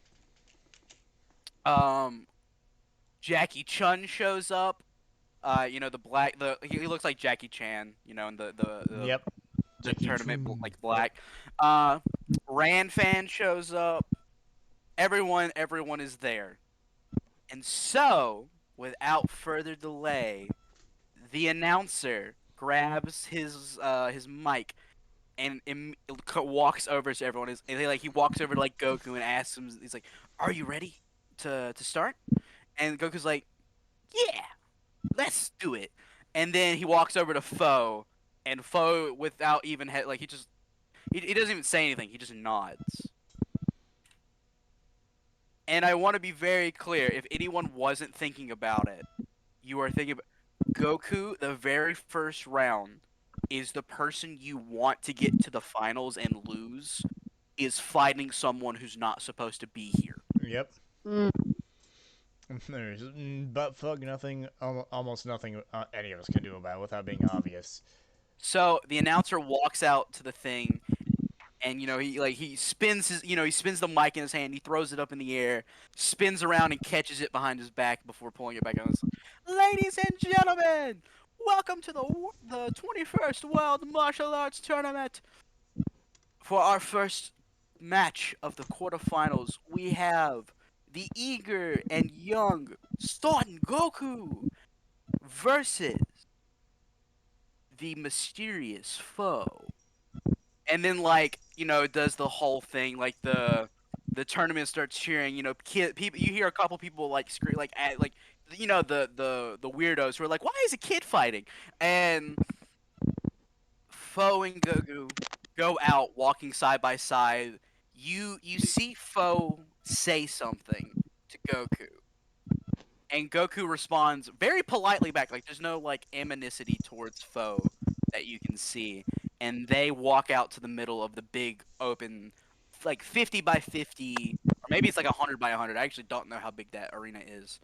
Jackie Chun shows up. You know, he looks like Jackie Chan. You know, in the Yep. the Jackie tournament, Chun. like black. Ran fan shows up. Everyone is there, and so without further delay, the announcer grabs his mic and walks over to everyone. He walks over to like Goku and asks him. He's like, "Are you ready to start?" And Goku's like, "Yeah, let's do it." And then he walks over to Foe, and Foe, without even he doesn't even say anything. He just nods. And I want to be very clear: if anyone wasn't thinking about it, you are thinking about Goku. The very first round is the person you want to get to the finals and lose. Is fighting someone who's not supposed to be here. Yep. Mm. There's but fuck nothing, almost nothing any of us can do about it without being obvious. So the announcer walks out to the thing, and he spins he spins the mic in his hand, he throws it up in the air, spins around and catches it behind his back before pulling it back on. Ladies and gentlemen, welcome to the 21st World Martial Arts Tournament. For our first match of the quarterfinals, we have the eager and young Son Goku versus the mysterious Foe. And then does the whole thing, like the tournament starts cheering, people, you hear a couple people like scream, like the weirdos who are like, why is a kid fighting? And Foe and Goku go out walking side by side. You see Foe say something to Goku, and Goku responds very politely back. Like there's no like aminicity towards Foe that you can see, and they walk out to the middle of the big open, like 50 by 50, or maybe it's like 100 by 100. I actually don't know how big that arena is.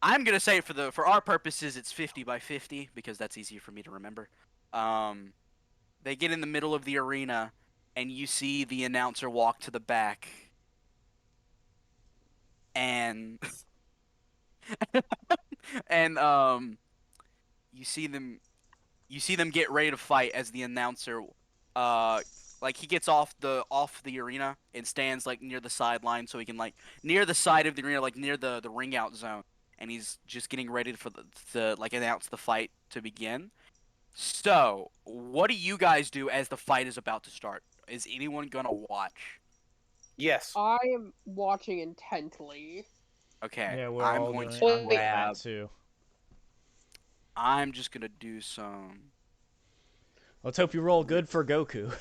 I'm gonna say for our purposes it's 50 by 50 because that's easier for me to remember. Um, they get in the middle of the arena, and you see the announcer walk to the back, and and you see them get ready to fight as the announcer, uh, like he gets off the arena and stands like near the sideline so he can like near the side of the arena, like near the ring out zone, and he's just getting ready for the like announce the fight to begin. So, what do you guys do as the fight is about to start? Is anyone gonna watch? Yes. I am watching intently. Okay, Yeah, we're I'm all going doing. to I'm doing grab. that too. I'm just gonna do some. Let's hope you roll good for Goku.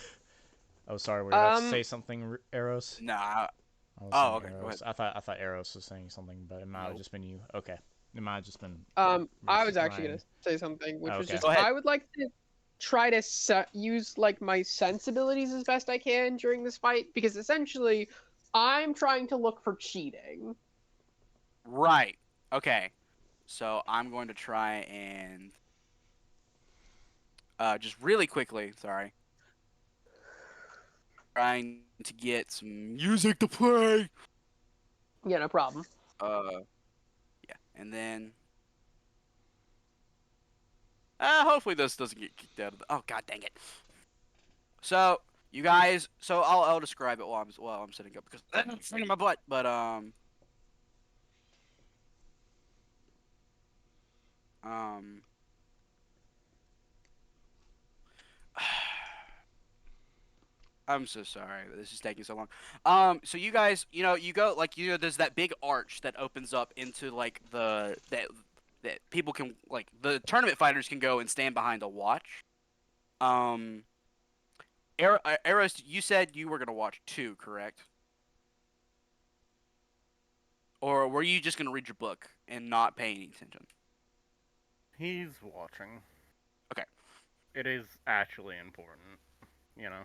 Oh, sorry, were you about to say something, Eros? Nah. I was Oh, saying okay. Go ahead. Eros. I thought Eros was saying something, but it might have Nope. just been you. Okay, it might have just been. I was actually mine. gonna say something, which was Okay. just Go ahead. I would like to try to use like my sensibilities as best I can during this fight because essentially I'm trying to look for cheating. Right. Okay. So I'm going to try and just really quickly. Sorry. Trying to get some music to play. Yeah, no problem. Yeah, and then. Hopefully this doesn't get kicked out of the. Oh god dang it. So you guys, so I'll describe it while I'm sitting up because it's in my butt. But um, I'm so sorry that this is taking so long. So you guys, you go like there's that big arch that opens up into like that people can like the tournament fighters can go and stand behind to watch. Um, Eros, you said you were gonna watch two, correct? Or were you just gonna read your book and not pay any attention? He's watching. Okay. It is actually important, you know.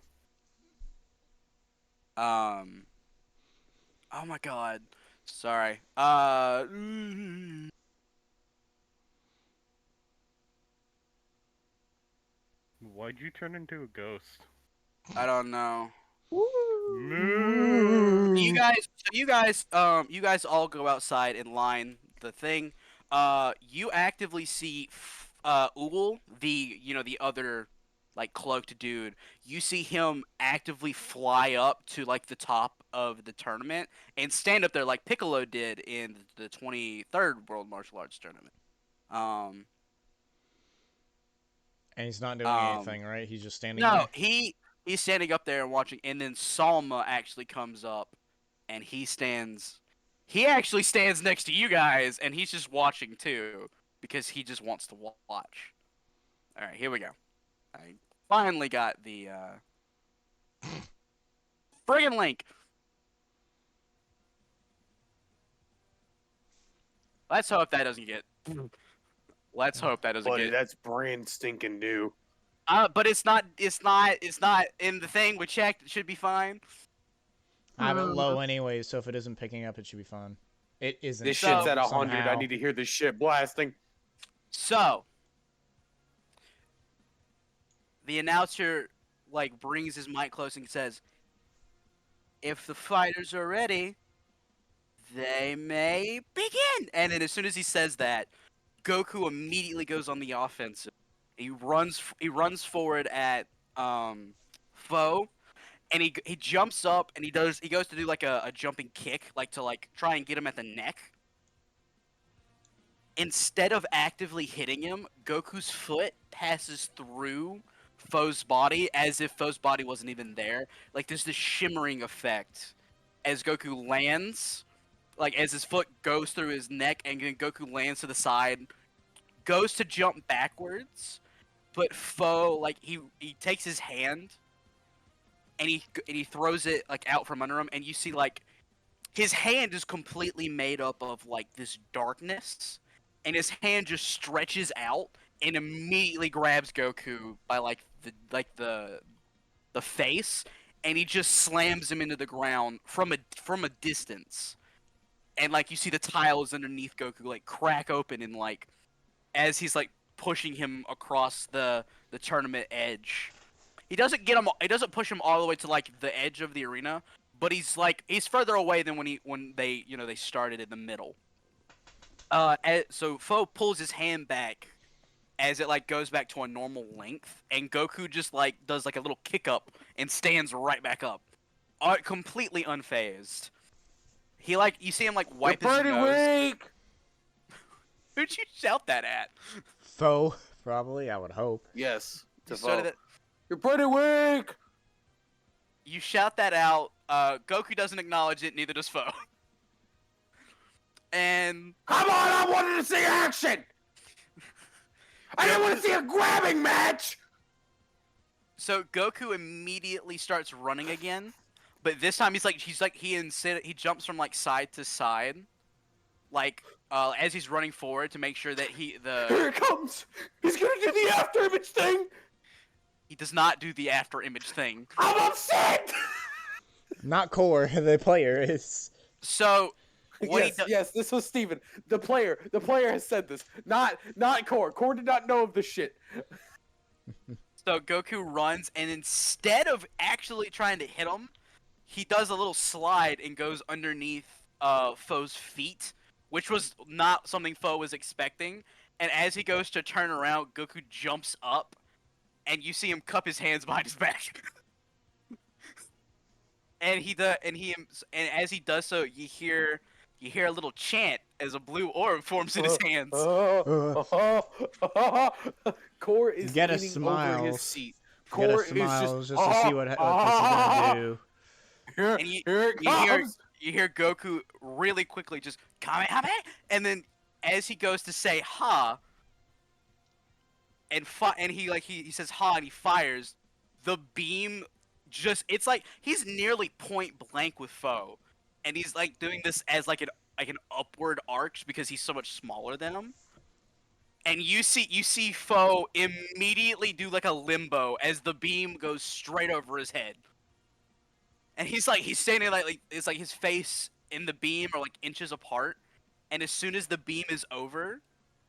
Um. Oh my God. Sorry. Why'd you turn into a ghost? I don't know. Moo. You guys all go outside and line the thing. You actively see, Uul, the other, like cloaked dude. You see him actively fly up to like the top of the tournament and stand up there like Piccolo did in the 23rd World Martial Arts Tournament. Um, And he's not doing um, anything, right? He's just standing no, there. he's standing up there and watching, and then Salma actually comes up, and he actually stands next to you guys, and he's just watching too because he just wants to watch. All right, here we go. I finally got the friggin' link. Let's hope that doesn't get. Let's hope that doesn't Buddy, get. that's brand stinking new. But it's not. It's not in the thing we checked. It should be fine. I have it low anyway, so if it isn't picking up, it should be fine. It isn't. This shit's at 100. somehow. I need to hear this shit blasting. So the announcer like brings his mic close and says, "If the fighters are ready, they may begin." And then as soon as he says that, Goku immediately goes on the offensive. He runs forward at Foe, and he jumps up and he goes to do like a jumping kick, like to like try and get him at the neck. Instead of actively hitting him, Goku's foot passes through Foe's body as if Foe's body wasn't even there. Like there's this shimmering effect as Goku lands like as his foot goes through his neck, and then Goku lands to the side, goes to jump backwards, but Foe like he takes his hand and he throws it like out from under him, and you see like his hand is completely made up of like this darkness, and his hand just stretches out and immediately grabs Goku by like the face, and he just slams him into the ground from a distance, and like you see the tiles underneath Goku like crack open, and like as he's like pushing him across the tournament edge. He doesn't get him. He doesn't push him all the way to like the edge of the arena, but he's further away than when they they started in the middle. So Foe pulls his hand back as it like goes back to a normal length, and Goku just like does like a little kick up and stands right back up, completely unfazed. He like you see him like wipe his You're pretty nose. weak. Who'd you shout that at? Foe, probably. I would hope. Yes. You To started vote. it. You're pretty weak. You shout that out. Goku doesn't acknowledge it. Neither does Foe. And Come on! I wanted to see action. I didn't want to see a grabbing match. so Goku immediately starts running again, but this time he jumps from like side to side, like as he's running forward to make sure that Here it comes. He's gonna do the after image thing. he does not do the after image thing. I'm upset. Not Core, the player is. So what Yes, yes, this was Steven. The player has said this. Not Core. Core did not know of this shit. So Goku runs, and instead of actually trying to hit him, he does a little slide and goes underneath Foe's feet, which was not something Foe was expecting. And as he goes to turn around, Goku jumps up, and you see him cup his hands behind his back. and as he does so, you hear a little chant as a blue orb forms in his hands. Core is Gheata leaning over smiles. his seat. Gheata Core is smiles just to see what this is gonna do. Here, And here it comes. You hear Goku really quickly just Kamehameha, and then as he goes to say ha, and he says ha and he fires, the beam it's like he's nearly point blank with Foe, and he's like doing this as like an upward arch because he's so much smaller than him. And you see Foe immediately do like a limbo as the beam goes straight over his head. And he's standing like it's like his face in the beam are like inches apart. And as soon as the beam is over,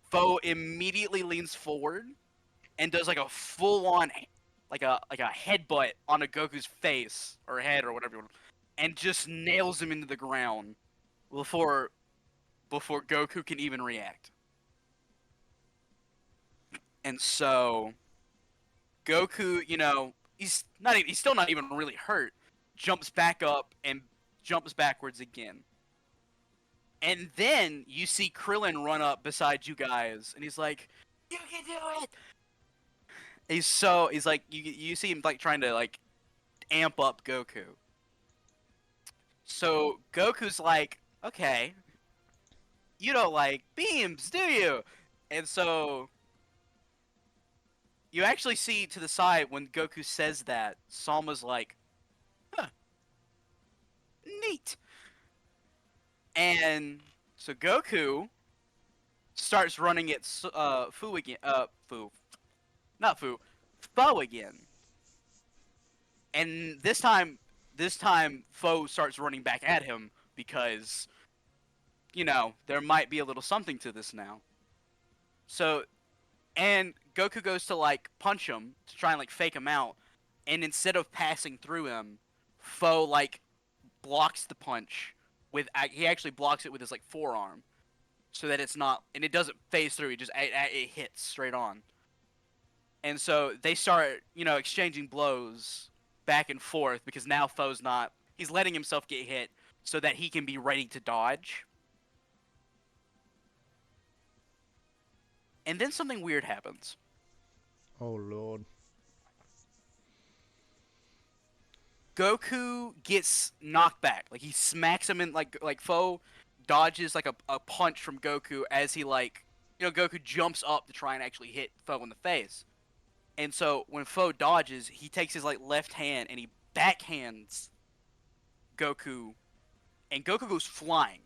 Foe immediately leans forward and does like a full on like a headbutt onto Goku's face or head or whatever you want, and just nails him into the ground before Goku can even react. And so Goku, he's still not even really hurt, jumps back up and jumps backwards again. And then you see Krillin run up beside you guys, and he's like, "You can do it!" He's like, you see him like trying to like amp up Goku. So Goku's like, "Okay, you don't like beams, do you?" And so you actually see to the side when Goku says that, Salma's like, "Huh, neat." And so Goku starts running at Fu again. Not Fu, Foe again. And this time Foe starts running back at him because, there might be a little something to this now. So, and Goku goes to like punch him to try and like fake him out, and instead of passing through him, Foe like blocks the punch he actually blocks it with his like forearm, so that it's not, and it doesn't phase through. It hits straight on. And so they start, exchanging blows back and forth because now he's letting himself get hit so that he can be ready to dodge. And then something weird happens. Oh lord. Goku gets knocked back. Like he smacks him in like Foe dodges like a punch from Goku as he like, Goku jumps up to try and actually hit Foe in the face. And so when Foe dodges, he takes his like left hand and he backhands Goku, and Goku goes flying.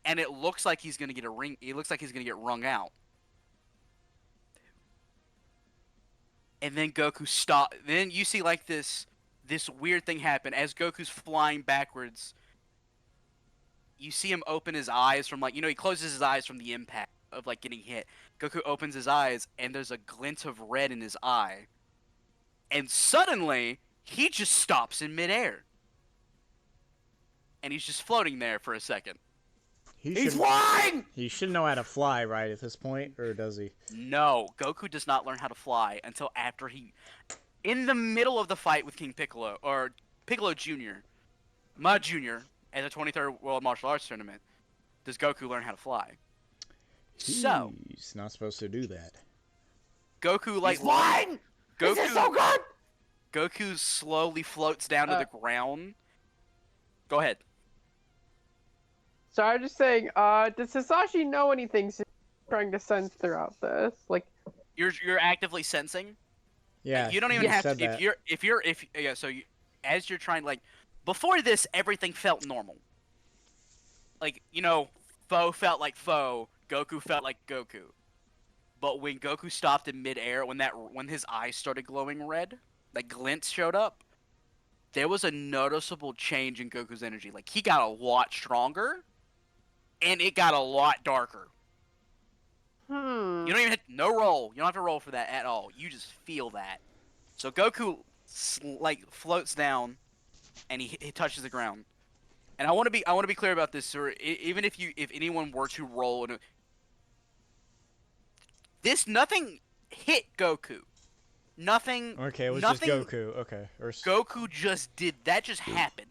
And it looks like he's gonna get a ring. It looks like he's gonna get wrung out. And then Goku stop. Then you see like this weird thing happen as Goku's flying backwards. You see him open his eyes from like, he closes his eyes from the impact of like getting hit. Goku opens his eyes and there's a glint of red in his eye. And suddenly he just stops in midair. And he's just floating there for a second. He's flying! He should know how to fly, right, at this point, or does he? No, Goku does not learn how to fly until after in the middle of the fight with King Piccolo, or Piccolo Jr., Ma Jr., at the 23rd World Martial Arts Tournament, does Goku learn how to fly. So, he's not supposed to do that. Goku, like, He's flying! Goku, This is so good! Goku slowly floats down to the ground. Go ahead. So I'm just saying, does Hisashi know anything he's trying to sense throughout this? Like, You're actively sensing. Yeah, You don't even have to. that. As you're trying, like, before this, everything felt normal. Like, Foe felt like Foe, Goku felt like Goku. But when Goku stopped in midair, when his eyes started glowing red, like glints showed up, there was a noticeable change in Goku's energy. Like, he got a lot stronger, and it got a lot darker. You don't even no roll. You don't have to roll for that at all. You just feel that. So Goku like floats down, and he touches the ground. And I want to be clear about this, sir. Even if anyone were to roll, nothing hit Goku. Nothing. Okay, it was nothing, just Goku. Okay. Goku just did that. Just happened.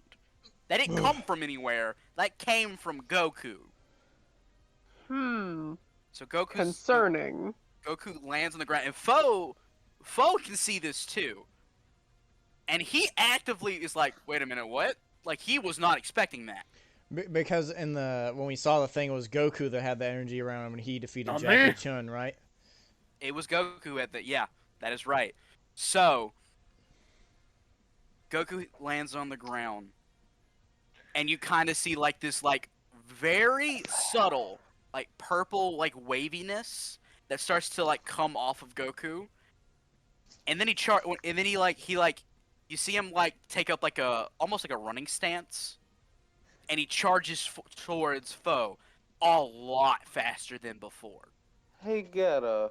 That didn't come from anywhere. That came from Goku. So Goku's concerning. Goku lands on the ground, and Foe can see this too. And he actively is like, wait a minute, what? Like, he was not expecting that. Because when we saw the thing, it was Goku that had the energy around him, and he defeated Not Jackie me. Chun, right? It was Goku yeah, that is right. So, Goku lands on the ground, and you kind of see, like, this, like, very subtle, like, purple, like, waviness that starts to, like, come off of Goku. And then you see him, like, take up, like, almost like a running stance, and he charges towards Foe a lot faster than before. Hey, Gheata,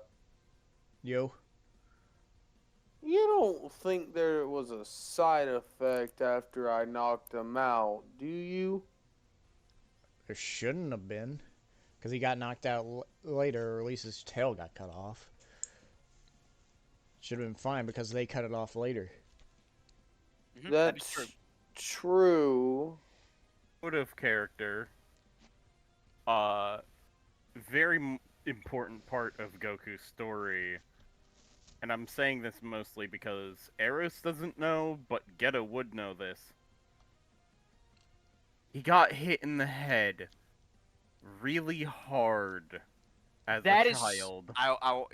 Yo. you don't think there was a side effect after I knocked him out, do you? There shouldn't have been. Because he got knocked out later, or at least his tail got cut off. Should have been fine because they cut it off later. That's true. Out of character. Very important part of Goku's story. And I'm saying this mostly because Eros doesn't know, but Gheata would know this. He got hit in the head really hard as a child. I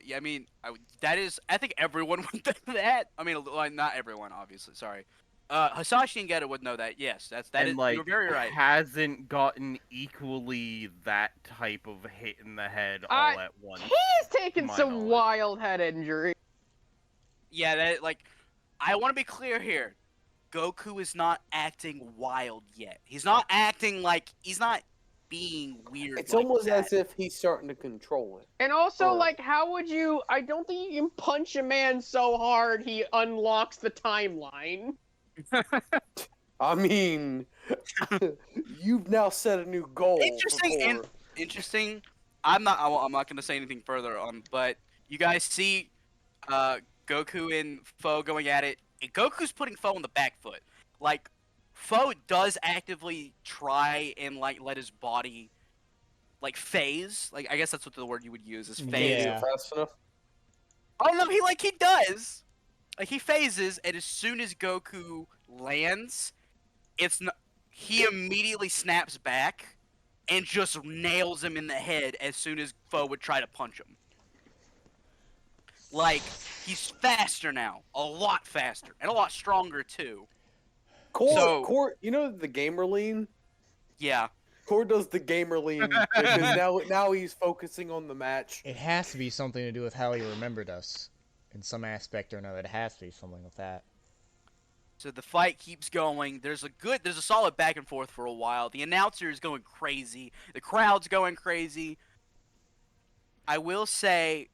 think everyone would know that. I mean, not everyone, obviously. Sorry. Hisashi and Gheata would know that. Yes, you're very right. Hasn't gotten equally that type of hit in the head all at once. He's taken my some knowledge. wild head injury. Yeah, I want to be clear here. Goku is not acting wild yet. He's not acting like he's not being weird. It's like almost that. as if he's starting to control it. And also, Or- like, how would you... I don't think you can punch a man so hard he unlocks the timeline. I mean, you've now set a new goal. Interesting. I'm not going to say anything further on, but you guys see Goku and Foe going at it. And Goku's putting Foe on the back foot. Like, Foe does actively try and, like, let his body, like, phase. Like, I guess that's what the word you would use is phase. Yeah. Fast enough? Oh, no, he does. Like, he phases, and as soon as Goku lands, he immediately snaps back, and just nails him in the head as soon as foe would try to punch him. Like, he's faster now, a lot faster, and a lot stronger too. Core, you know the gamer lean? Yeah. Core does the gamer lean because now he's focusing on the match. It has to be something to do with how he remembered us, in some aspect or another. It has to be something with that. So the fight keeps going. There's a solid back and forth for a while. The announcer is going crazy. The crowd's going crazy. I will say,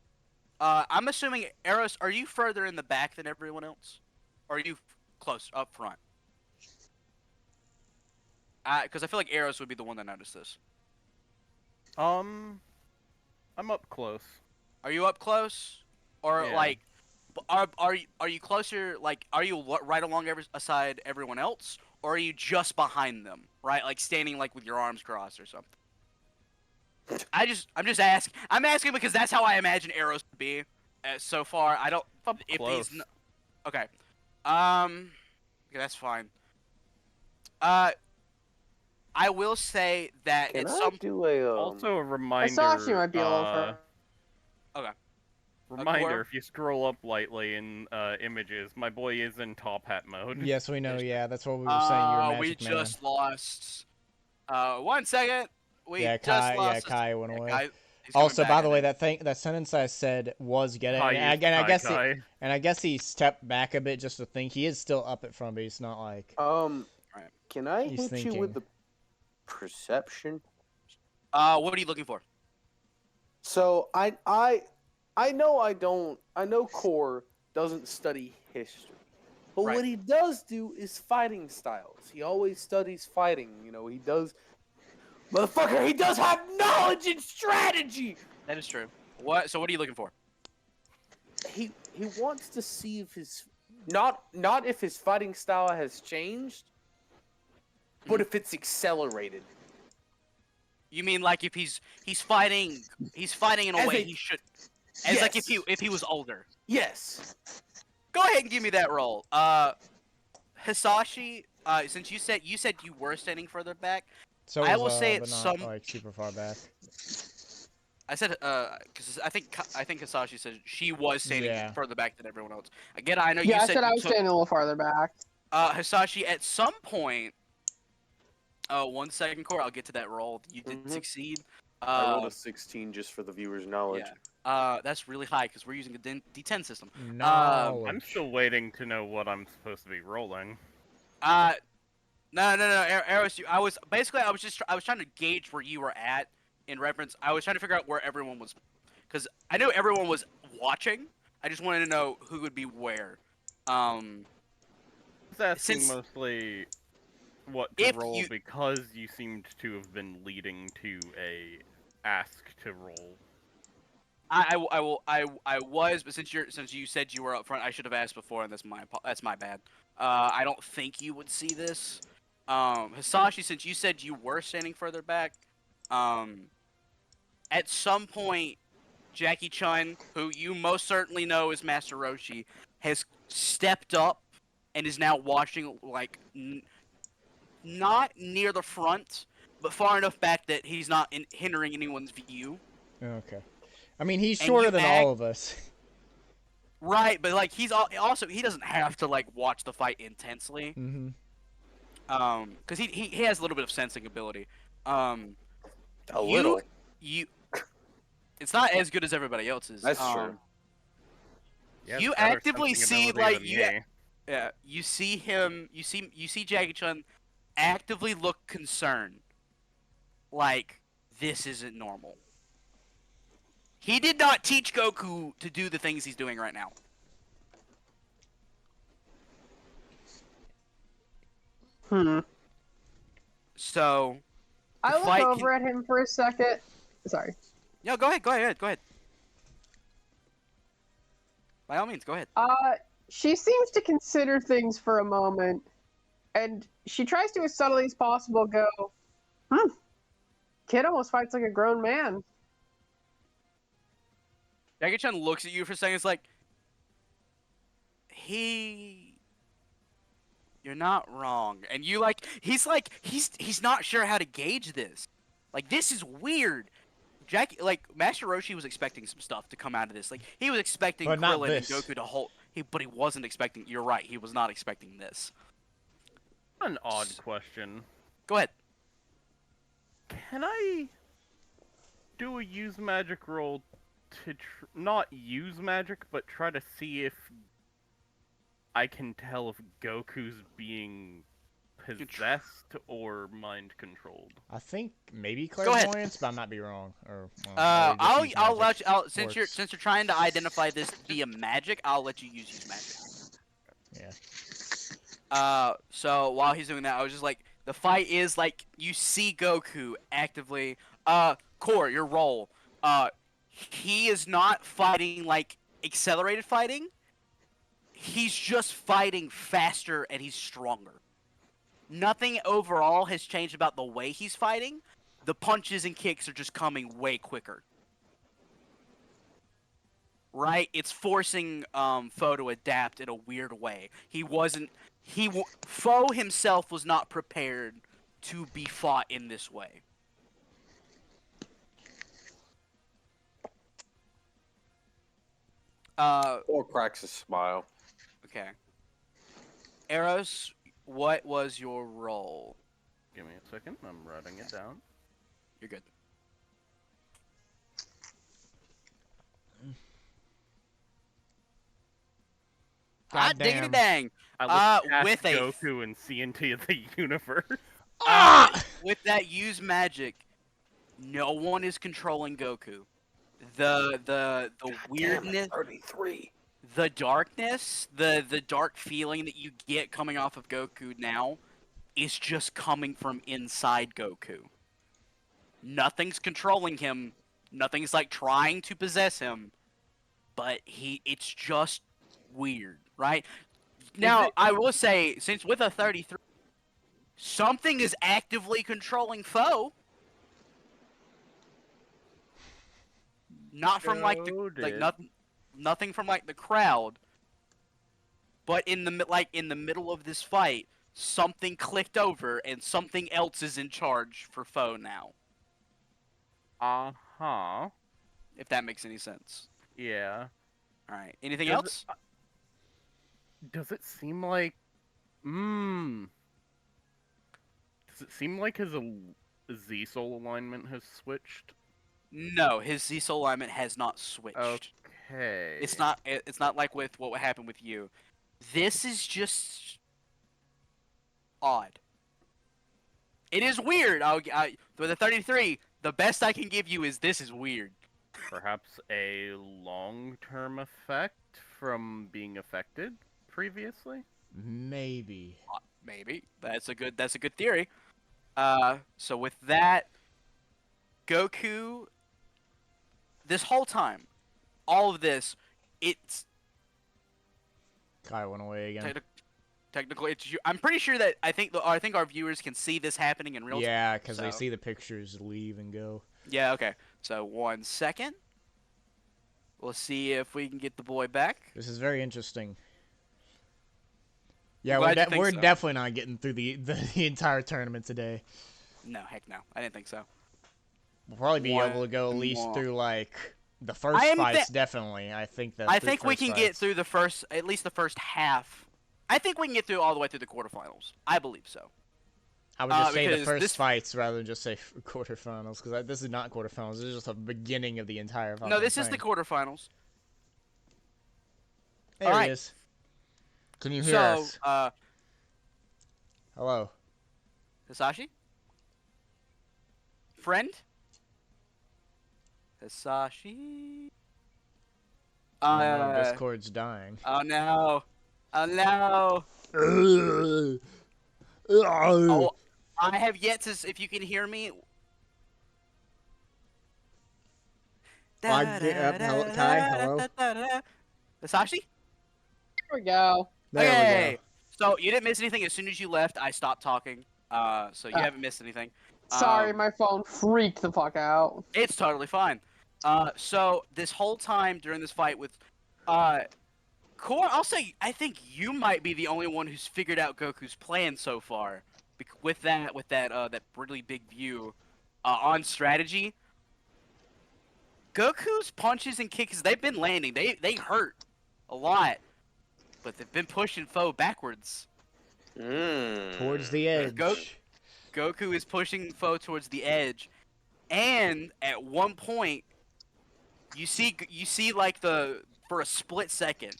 I'm assuming Eros, are you further in the back than everyone else? Or are you close up front? Because I feel like Eros would be the one that noticed this. I'm up close. Are you up close, or Yeah. like, are you closer? Like, are you right along aside everyone else, or are you just behind them? Right, like standing like with your arms crossed or something. I'm just asking. I'm asking because that's how I imagine Eros to be. So far, I don't. Up If close. he's okay, okay, that's fine. Uh, I will say that Can at I some do a Also a reminder. Hisashi might be a little far. Reminder: Core? if you scroll up lightly in images, my boy is in top hat mode. Yes, we know. Yeah, that's what we were saying. You're a we magic man. just lost. 1 second. We Yeah, just Kai. Yeah, lost. Kai went away. Kai, he's coming Also, back, by I the way, think. that sentence I said was Gheata, Kai and, is and I Kai guess Kai. I guess he stepped back a bit just to think. He is still up at front, but he's not like can I he's hit you with thinking. the perception? What are you looking for? So I know Core doesn't study history. But Right. what he does do is fighting styles. He always studies fighting, he does motherfucker, he does have knowledge and strategy. That is true. What? So what are you looking for? He wants to see if his not if his fighting style has changed, but if it's accelerated. You mean like if he's fighting in a As way a- he should, as like Yes. if he was older. Yes. Go ahead and give me that roll. Hisashi, since you said you were standing further back, So I was, will say but it's not some. like super far back. I said because I think Hisashi said she was standing Yeah. further back than everyone else. Again, I know Yeah, you I said said I you was took standing a little farther back. Hisashi at some point. 1 second, Core. I'll get to that roll. You did succeed. I rolled a 16 just for the viewers' knowledge. Yeah. That's really high because we're using a D10 system. Knowledge. I'm still waiting to know what I'm supposed to be rolling. No, Eros. I was trying to gauge where you were at in reference. I was trying to figure out where everyone was, because I knew everyone was watching. I just wanted to know who would be where. I was asking Since- mostly what to If roll you- because you seemed to have been leading to a ask to roll. I was, but since you said you were up front, I should have asked before, and that's my bad. I don't think you would see this. Hisashi, since you said you were standing further back, at some point, Jackie Chun, who you most certainly know is Master Roshi, has stepped up and is now watching, like, not near the front, but far enough back that he's not hindering anyone's view. Okay. I mean, he's And shorter you than all of us. Right, but like he's also he doesn't have to like watch the fight intensely. Mm-hmm. Because he has a little bit of sensing ability. A little. You. It's not as good as everybody else's. That's true. He has You better actively sensing see ability like than you. me. Yeah, you see him. You see Jackie Chun actively look concerned. Like this isn't normal. He did not teach Goku to do the things he's doing right now. So I look fight over at him for a second. Sorry. No, go ahead. By all means, go ahead. She seems to consider things for a moment, and she tries to, as subtly as possible, go, kid almost fights like a grown man. Jackie Chan looks at you for a second. It's like, you're not wrong. And you he's not sure how to gauge this. Like, this is weird. Master Roshi was expecting some stuff to come out of this. Like, he was expecting But not Krillin and this. Goku to hold. But he wasn't expecting. You're right. He was not expecting this. An odd question. Go ahead. Can I do a use magic roll to not use magic, but try to see if I can tell if Goku's being possessed or mind controlled? I think maybe Go ahead. clairvoyance, but I might be wrong. Or well, I'll let you. Since Works. you're trying to identify this via magic, I'll let you use magic. Yeah. So while he's doing that, I was just like, the fight is like you see Goku actively. Core, your role. He is not fighting like accelerated fighting. He's just fighting faster and he's stronger. Nothing overall has changed about the way he's fighting. The punches and kicks are just coming way quicker. Right? It's forcing Foe to adapt in a weird way. Foe himself was not prepared to be fought in this way. Or cracks a smile. Okay. Eros, what was your role? Give me a second. I'm writing it down. You're good. God diggity damn. dang. I look past With a Goku and see into the universe. with that use magic, no one is controlling Goku. The weirdness, 33. the darkness, the dark feeling that you get coming off of Goku now is just coming from inside Goku. Nothing's controlling him. Nothing's like trying to possess him. But it's just weird, right? Now, I will say, since with a 33, something is actively controlling Foe. Not from like nothing from like the crowd, but in the middle of this fight, something clicked over and something else is in charge for Foe now. Uh-huh. If that makes any sense. Yeah. All right. Anything else? Does it seem like... Does it seem like his Z-Soul alignment has switched? No, his Z Soul alignment has not switched. Okay. It's not like with what happened with you. This is just odd. It is weird. With a 33, the best I can give you is this is weird. Perhaps a long-term effect from being affected previously? Maybe. Maybe. That's a good theory. So with that, Goku, this whole time, all of this, it's Kai went away again. technically it's you. I'm pretty sure that I think our viewers can see this happening in real time. Yeah, because they see the pictures leave and go. Yeah, okay. So 1 second. We'll see if we can get the boy back. This is very interesting. Yeah, we're so. definitely not getting through the entire tournament today. No, heck no. I didn't think so. We'll probably be able to go at least through like the first fights. Definitely, I think that. I think we can get through at least the first half. I think we can get through all the way through the quarterfinals. I believe so. I would just say the because first fights rather than just say quarterfinals, because this is not quarterfinals. This is just the beginning of the entire. No, this is the quarterfinals. There he is. Can you hear us? Hello. Hisashi? Friend? Hisashi? Oh no, Discord's dying. Oh no. Oh no. Oh, I have yet to. If you can hear me. Hello, Kai. Hello. Hisashi? There we go. There we go. So you didn't miss anything. As soon as you left, I stopped talking. So you haven't missed anything. Sorry, my phone freaked the fuck out. It's totally fine. So this whole time during this fight with, Core, I'll say I think you might be the only one who's figured out Goku's plan so far. With that really big view, on strategy. Goku's punches and kicks, they've been landing. They hurt a lot, but they've been pushing foe backwards. Towards the Go- edge. Goku is pushing foe towards the edge, and at one point, you see like for a split second,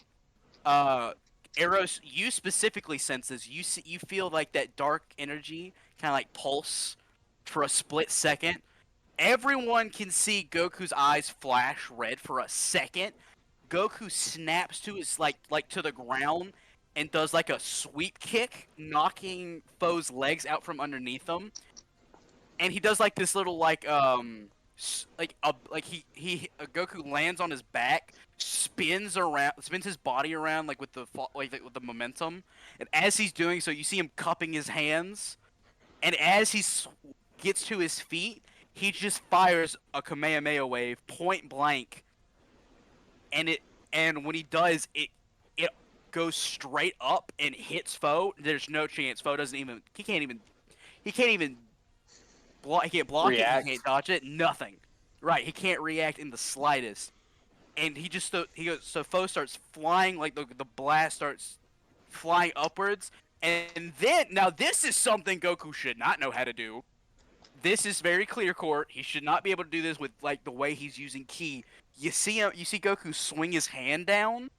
Eros, you specifically sense this. You feel like that dark energy kind of like pulse for a split second. Everyone can see Goku's eyes flash red for a second. Goku snaps to his like to the ground and does like a sweep kick, knocking foe's legs out from underneath him. And he does like this little Goku lands on his back, spins his body around like with the momentum. And as he's doing so, you see him cupping his hands. And as he gets to his feet, he just fires a Kamehameha wave point blank, and when he does, it goes straight up and hits foe. There's no chance. Foe doesn't even. He can't even block. He can't block React. it. He can't dodge it. Nothing. Right. He can't react in the slightest. And he goes. So foe starts flying like the blast starts flying upwards. And then now this is something Goku should not know how to do. This is very clear court. He should not be able to do this with like the way he's using ki. You see Goku swing his hand down,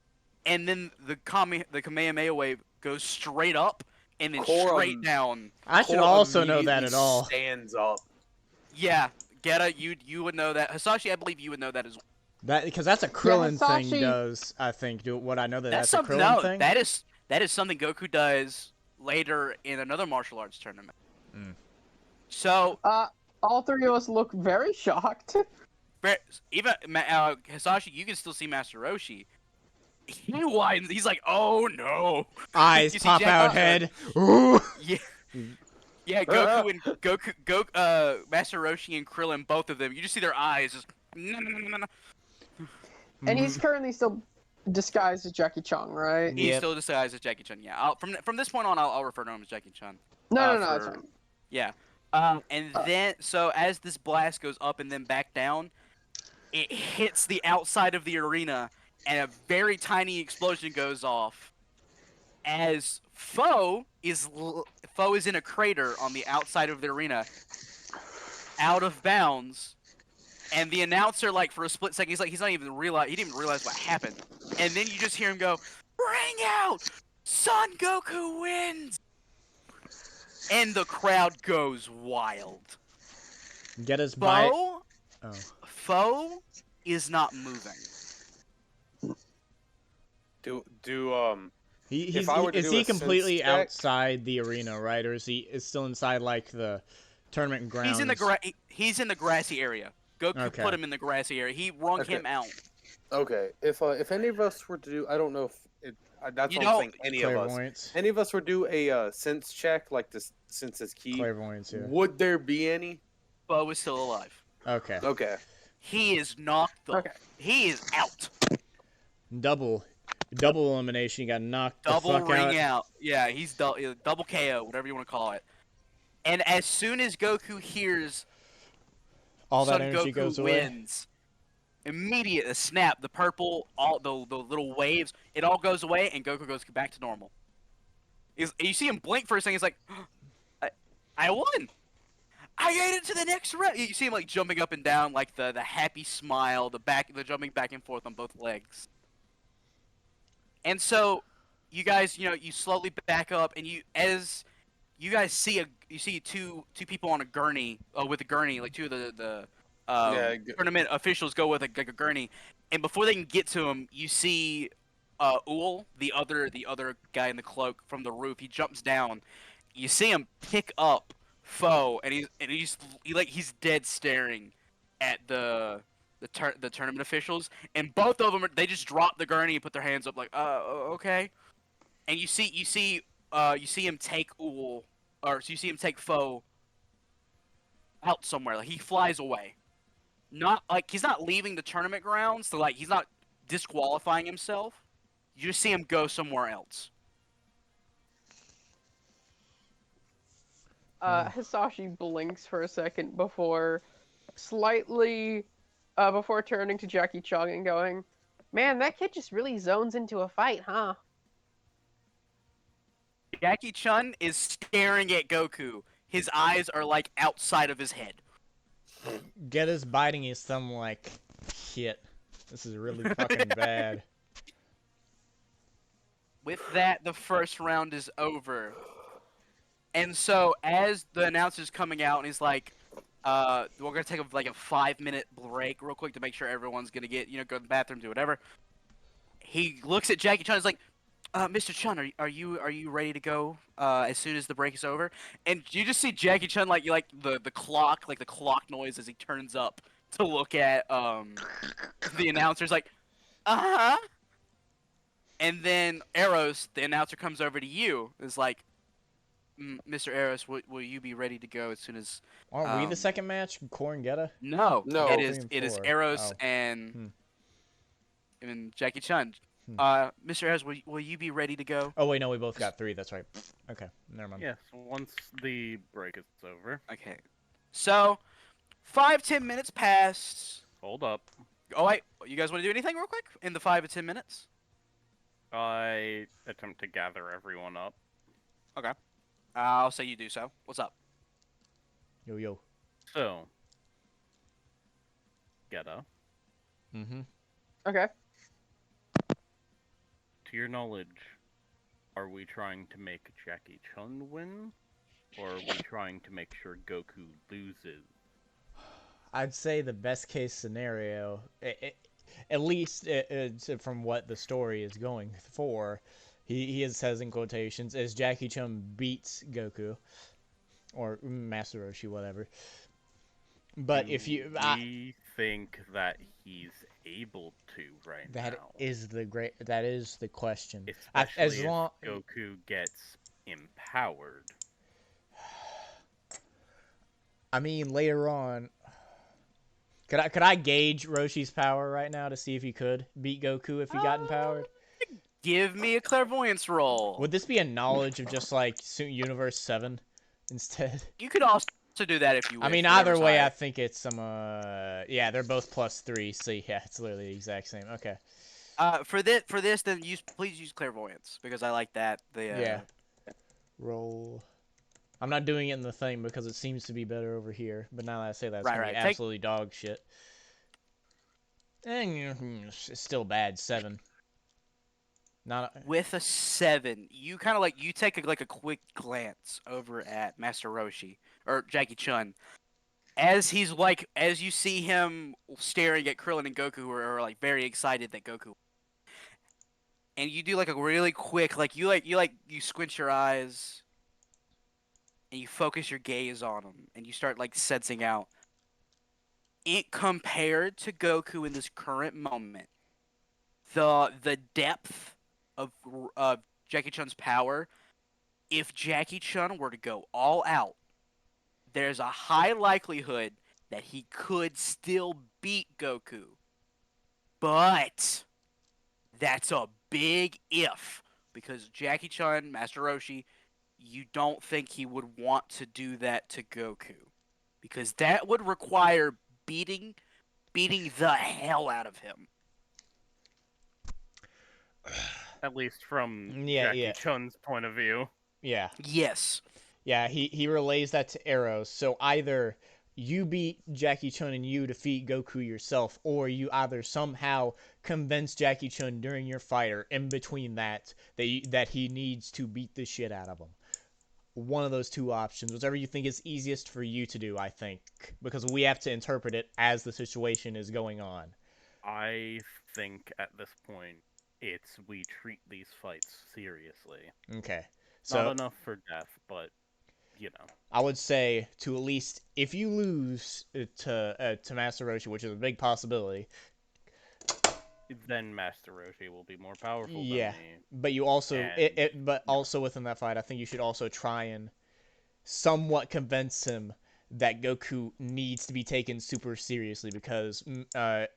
and then the Kamehameha wave goes straight up and then straight down. I should Core also know that immediately at all. Stands up. Yeah, Gheata, you would know that. Hisashi, I believe you would know that as well. That because that's a Krillin thing. Hisashi- Does I think do what I know that's a something. Krillin No, thing? that is something Goku does later in another martial arts tournament. So All three of us look very shocked. even Hisashi, you can still see Master Roshi. He widens. He's like, "Oh no!" Eyes You see pop Jack- out, head. Ooh. Yeah, yeah. Master Roshi and Krillin, both of them. You just see their eyes just. And he's currently still disguised as Jackie Chung, right? He's Yep. still disguised as Jackie Chan. Yeah. From this point on, I'll refer to him as Jackie Chan. No, for- it's fine. Yeah. And then so as this blast goes up and then back down, it hits the outside of the arena, and a very tiny explosion goes off. As Foe is in a crater on the outside of the arena, out of bounds, and the announcer like for a split second he didn't even realize what happened, and then you just hear him go, "Ring out, Son Goku wins," and the crowd goes wild. Get us by. Foe is not moving. If I were to Is do he a sense completely check- outside the arena, right, or is still inside like the tournament grounds? He's in the grassy area. Goku Okay. put him in the grassy area. He wrung Okay. him out. Okay, if any of us were to do, I don't know if it. That's You what I'm don't- saying. Any of us. Clairvoyance. Any of us would do a sense check like this since it's key. Clairvoyance, yeah. Would there be any? Bo is still alive. Okay. Okay. He is knocked. Okay. He is out. Double elimination. You got knocked Double the fuck ring out. out. Yeah, he's double KO, whatever you want to call it. And as soon as Goku hears All that Son energy Goku goes away. wins, immediate a snap, the purple, all the little waves, it all goes away, and Goku goes back to normal. You see him blink for a second. He's like, I won. I made it to the next round. You see him like jumping up and down, like the happy smile, the jumping back and forth on both legs. And so, you guys, you slowly back up, and you guys see two people on a gurney, with a gurney, like two of the tournament officials go with a gurney, and before they can get to him, you see Uul, the other guy in the cloak from the roof. He jumps down. You see him pick up Foe, and he's dead staring at the tournament officials, and both of them they just drop the gurney and put their hands up like, okay. And you see him take you see him take Foe out somewhere. Like he flies away. Not like he's not leaving the tournament grounds, so like he's not disqualifying himself. You just see him go somewhere else. Hisashi blinks for a second before before turning to Jackie Chung and going, "Man, that kid just really zones into a fight, huh?" Jackie Chun is staring at Goku. His eyes are like outside of his head. Gheata's biting his thumb like, shit. This is really fucking bad. With that, the first round is over. And so, as the announcer's coming out, and he's like, we're gonna take a 5-minute break real quick to make sure everyone's gonna get, go to the bathroom, do whatever. He looks at Jackie Chun. He's like, Mr. Chun, are you ready to go as soon as the break is over? And you just see Jackie Chun like the clock, like the clock noise as he turns up to look at the announcer's like, uh-huh. And then Eros, the announcer, comes over to you. Is like, Mr. Eros, will you be ready to go as soon as? Aren't we the second match? Core and Gheata? No, No. It 3 is and it is 4. Eros Oh. and Jackie Chun. Mr. Eros, will you be ready to go? Oh wait, no, we both got 3. That's right. Okay, never mind. Yes, once the break is over. Okay. So, 5-10 minutes passed. Hold up. Oh wait, you guys want to do anything real quick in the 5 to 10 minutes? I attempt to gather everyone up. Okay. I'll say you do so. What's up? Yo yo. So, Gheata, Mm-hmm. Okay. to your knowledge, are we trying to make Jackie Chun win? Or are we trying to make sure Goku loses? I'd say the best case scenario, at least from what the story is going for, he says in quotations, is Jackie Chun beats Goku, or Master Roshi, whatever. But if you, we think that he's able to right now. that is the question. Especially as if long Goku gets empowered. I mean, later on, could I gauge Roshi's power right now to see if he could beat Goku if he got empowered? Give me a clairvoyance roll. Would this be a knowledge of just like Universe 7 instead? You could also do that if you wish. I mean, either whatever's way, higher. I think it's some. Yeah, they're both +3, so yeah, it's literally the exact same. Okay. For this, then please use clairvoyance because I like that. Yeah. Roll. I'm not doing it in the thing because it seems to be better over here. But now that I say that, it's gonna be absolutely dog shit. And it's still bad. 7. With a 7, you kind of you take a quick glance over at Master Roshi or Jackie Chun, as you see him staring at Krillin and Goku, who are like very excited that Goku. And you do a really quick you squint your eyes, and you focus your gaze on him, and you start sensing out. It compared to Goku in this current moment, the depth of Jackie Chun's power, if Jackie Chun were to go all out, there's a high likelihood that he could still beat Goku. But that's a big if, because Jackie Chun, Master Roshi, you don't think he would want to do that to Goku, because that would require beating the hell out of him. At least from Yeah, Jackie Chun's point of view. Yeah. Yes. Yeah, he relays that to Eros. So either you beat Jackie Chun and you defeat Goku yourself, or you either somehow convince Jackie Chun during your fight or in between that he needs to beat the shit out of him. One of those two options, whichever you think is easiest for you to do, I think, because we have to interpret it as the situation is going on. I think at this point, we treat these fights seriously. Okay. So, not enough for death, but, I would say to at least, if you lose to Master Roshi, which is a big possibility, then Master Roshi will be more powerful than me. But you also, also within that fight, I think you should also try and somewhat convince him that Goku needs to be taken super seriously, because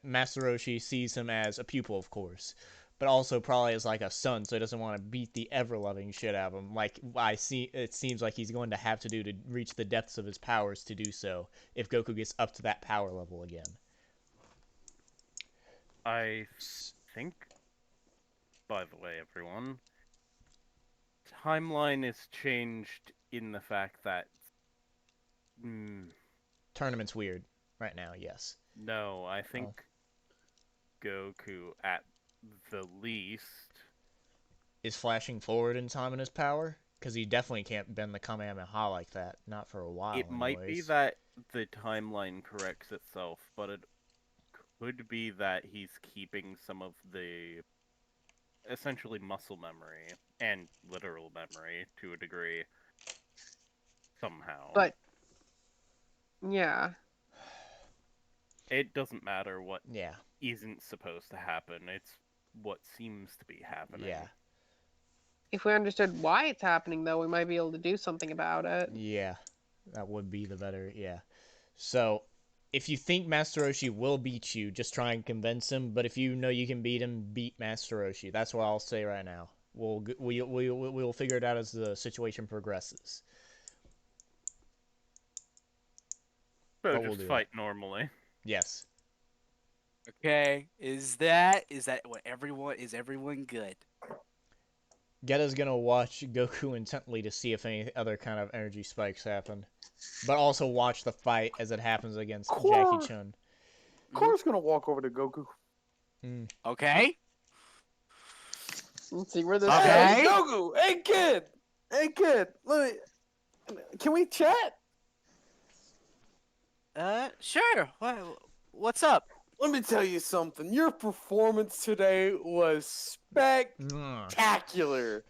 Master Roshi sees him as a pupil, of course, but also probably is like a son, so he doesn't want to beat the ever-loving shit out of him. Like it seems like he's going to have to do to reach the depths of his powers to do so if Goku gets up to that power level again. I think, by the way, everyone, timeline is changed in the fact that Tournament's weird right now, yes. no, I think Goku at the least is flashing forward in time in his power, because he definitely can't bend the Kamehameha like that, not for a while. It might be that the timeline corrects itself, but it could be that he's keeping some of the essentially muscle memory and literal memory to a degree somehow. But yeah, it doesn't matter what yeah isn't supposed to happen. It's what seems to be happening. Yeah. If we understood why it's happening, though, we might be able to do something about it. Yeah, that would be the better. Yeah. So, if you think Master Roshi will beat you, just try and convince him. But if you know you can beat him, beat Master Roshi. That's what I'll say right now. We'll figure it out as the situation progresses. So But just fight normally. Yes. Okay, is that what everyone good? Ghetta's gonna watch Goku intently to see if any other kind of energy spikes happen, but also watch the fight as it happens against Jackie Chun. Korra's gonna walk over to Goku. Okay. Let's see where this Okay. goes. Goku, hey kid, can we chat? Sure. What's up? Let me tell you something. Your performance today was spectacular.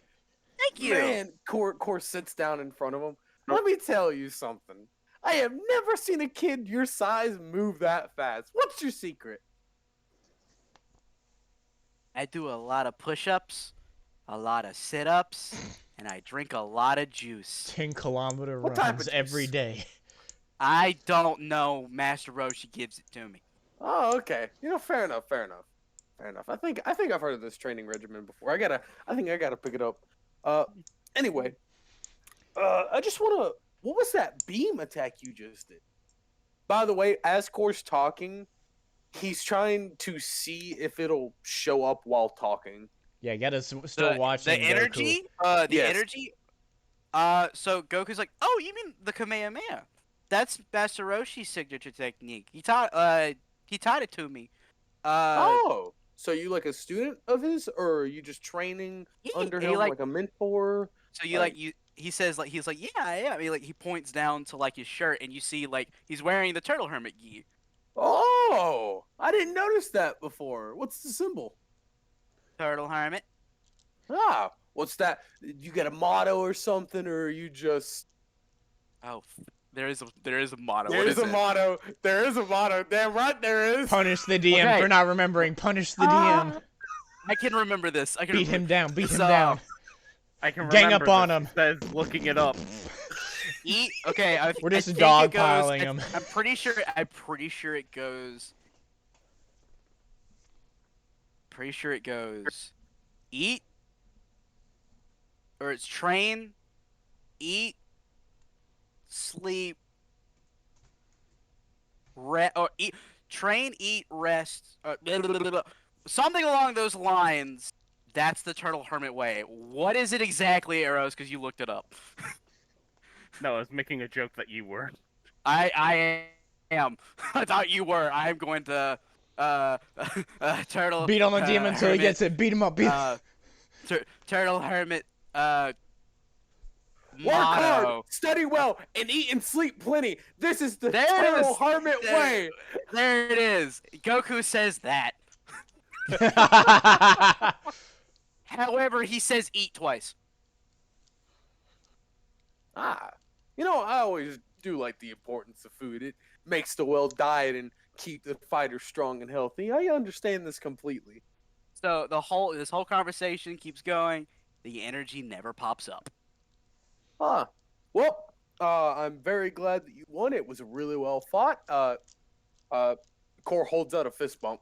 Thank you. Man, Kor sits down in front of him. Let me tell you something. I have never seen a kid your size move that fast. What's your secret? I do a lot of push-ups, a lot of sit-ups, and I drink a lot of juice. 10-kilometer What type runs of every juice? day. I don't know. Master Roshi gives it to me. Oh, okay. Fair enough. I think I've heard of this training regimen before. I think I gotta pick it up. Anyway, I just wanna. What was that beam attack you just did? By the way, as Kor's talking, he's trying to see if it'll show up while talking. Yeah, Ghetta's still watching the energy. Goku. Yes. Energy. So Goku's like, oh, you mean the Kamehameha? That's Master Roshi's signature technique. He taught it to me. Oh, so you like a student of his, or are you just training under him like a mentor? So he says he's like, yeah, I mean, he points down to his shirt, and you see he's wearing the turtle hermit gi. Oh, I didn't notice that before. What's the symbol? Turtle hermit. Ah, what's that? You got a motto or something, or are you just? Oh, there is a motto. There is a motto. There is a motto. Damn right there is. Punish the DM for not remembering. Punish the DM. I can remember this. I can Beat him down. Beat him So- down. I can Gang remember up on this. him. It says looking it up. Eat. Okay, We're just I think it goes- dogpiling him. I'm pretty sure it goes. Pretty sure it goes. Eat. Or it's train. Eat. Sleep. Or eat. Train. Eat. Rest. Something along those lines. That's the Turtle Hermit way. What is it exactly, Eros? Because you looked it up. No, I was making a joke that you were. I am. I thought you were. I'm going to turtle. Beat on the demon until he hermit, gets it. Beat him up. Beat turtle hermit. Work Motto. hard, study well, and eat and sleep plenty. This is the There it Turtle is. Hermit way. There it is. Goku says that. However, he says eat twice. Ah, I always do like the importance of food. It makes the well diet and keep the fighter strong and healthy. I understand this completely. So this whole conversation keeps going. The energy never pops up. Well, I'm very glad that you won. It was really well fought. Kor holds out a fist bump.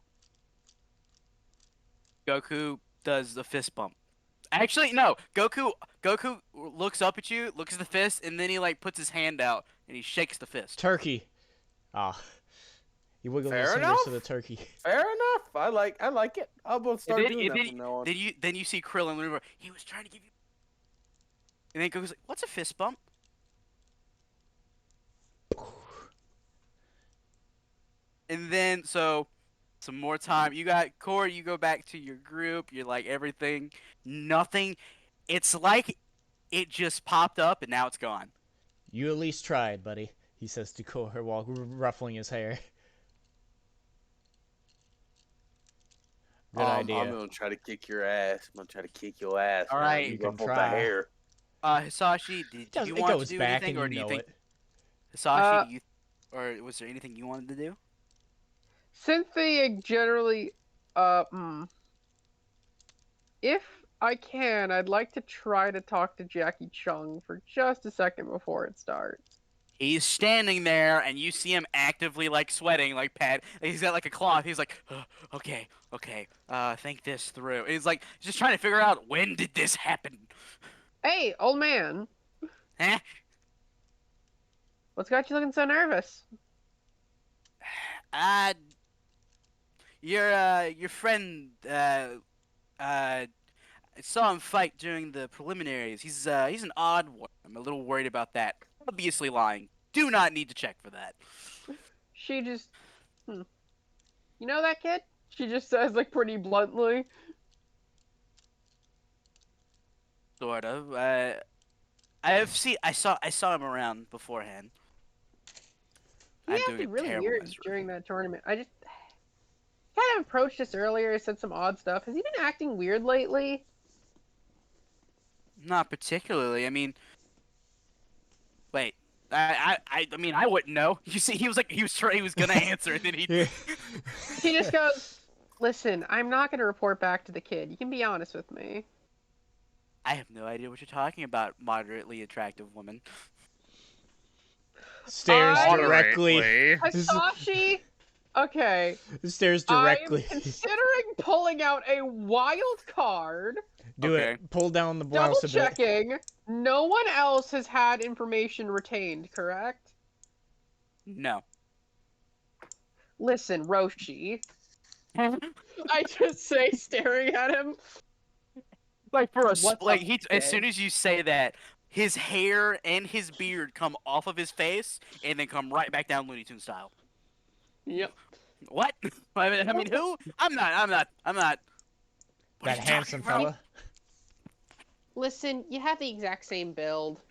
Goku does the fist bump. Actually, no. Goku looks up at you, looks at the fist, and then he like puts his hand out and he shakes the fist. Turkey. Ah, he wiggled his Fair fingers to enough. the turkey. Fair enough. I like it. I'll both And start then, doing that from now on. then you see Krillin remember he was trying to give you. And then Goku's like, "What's a fist bump?" And then so some more time. You got Corey. You go back to your group. You're like everything, nothing. It's like it just popped up and now it's gone. You at least tried, buddy, he says to Kohler while ruffling his hair. Good idea. I'm gonna try to kick your ass. I'm gonna try to kick your ass. All man. right. You You can ruffled the try. hair. Hisashi, did you It want to goes do back anything, and or you do you know think it. Hisashi, do you, or was there anything you wanted to do? Cynthia generally, if I can, I'd like to try to talk to Jackie Chung for just a second before it starts. He's standing there, and you see him actively like sweating, like pad. He's got like a cloth. He's like, okay, think this through. And he's like just trying to figure out when did this happen. Hey, old man, Huh? what's got you looking so nervous? Uh, your friend, I saw him fight during the preliminaries. He's an odd one. I'm a little worried about that. Obviously lying. Do not need to check for that. She just, you know that kid? She just says like pretty bluntly. Sort of. I saw him around beforehand. He I'm doing acted a really terrible weird Ezra. during that tournament. I just kind of approached us earlier, said some odd stuff. Has he been acting weird lately? Not particularly. I mean, wait. I mean, I wouldn't know. You see, he was like, he was gonna answer, and then he. Yeah. He just goes, "Listen, I'm not going to report back to the kid. You can be honest with me." I have no idea what you're talking about, moderately attractive woman. Stares I- directly. Hisashi, okay. Stares I'm directly. considering pulling out a wild card, Do Okay. it. Pull down the double blouse a bit. checking. No one else has had information retained, correct? No. Listen, Roshi. I just say, staring at him. Like for a What's like up, he as kid? soon as you say that, his hair and his beard come off of his face and then come right back down Looney Tunes style. Yep. What? I mean, who? I'm not. What are That you talking handsome about? fella. Listen, you have the exact same build.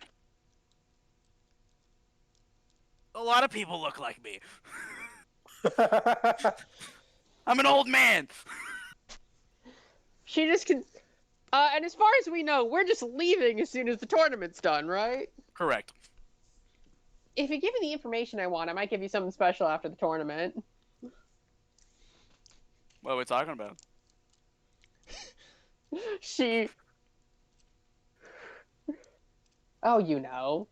A lot of people look like me. I'm an old man. She just can. And as far as we know, we're just leaving as soon as the tournament's done, right? Correct. If you give me the information I want, I might give you something special after the tournament. What are we talking about? She. Oh, you know.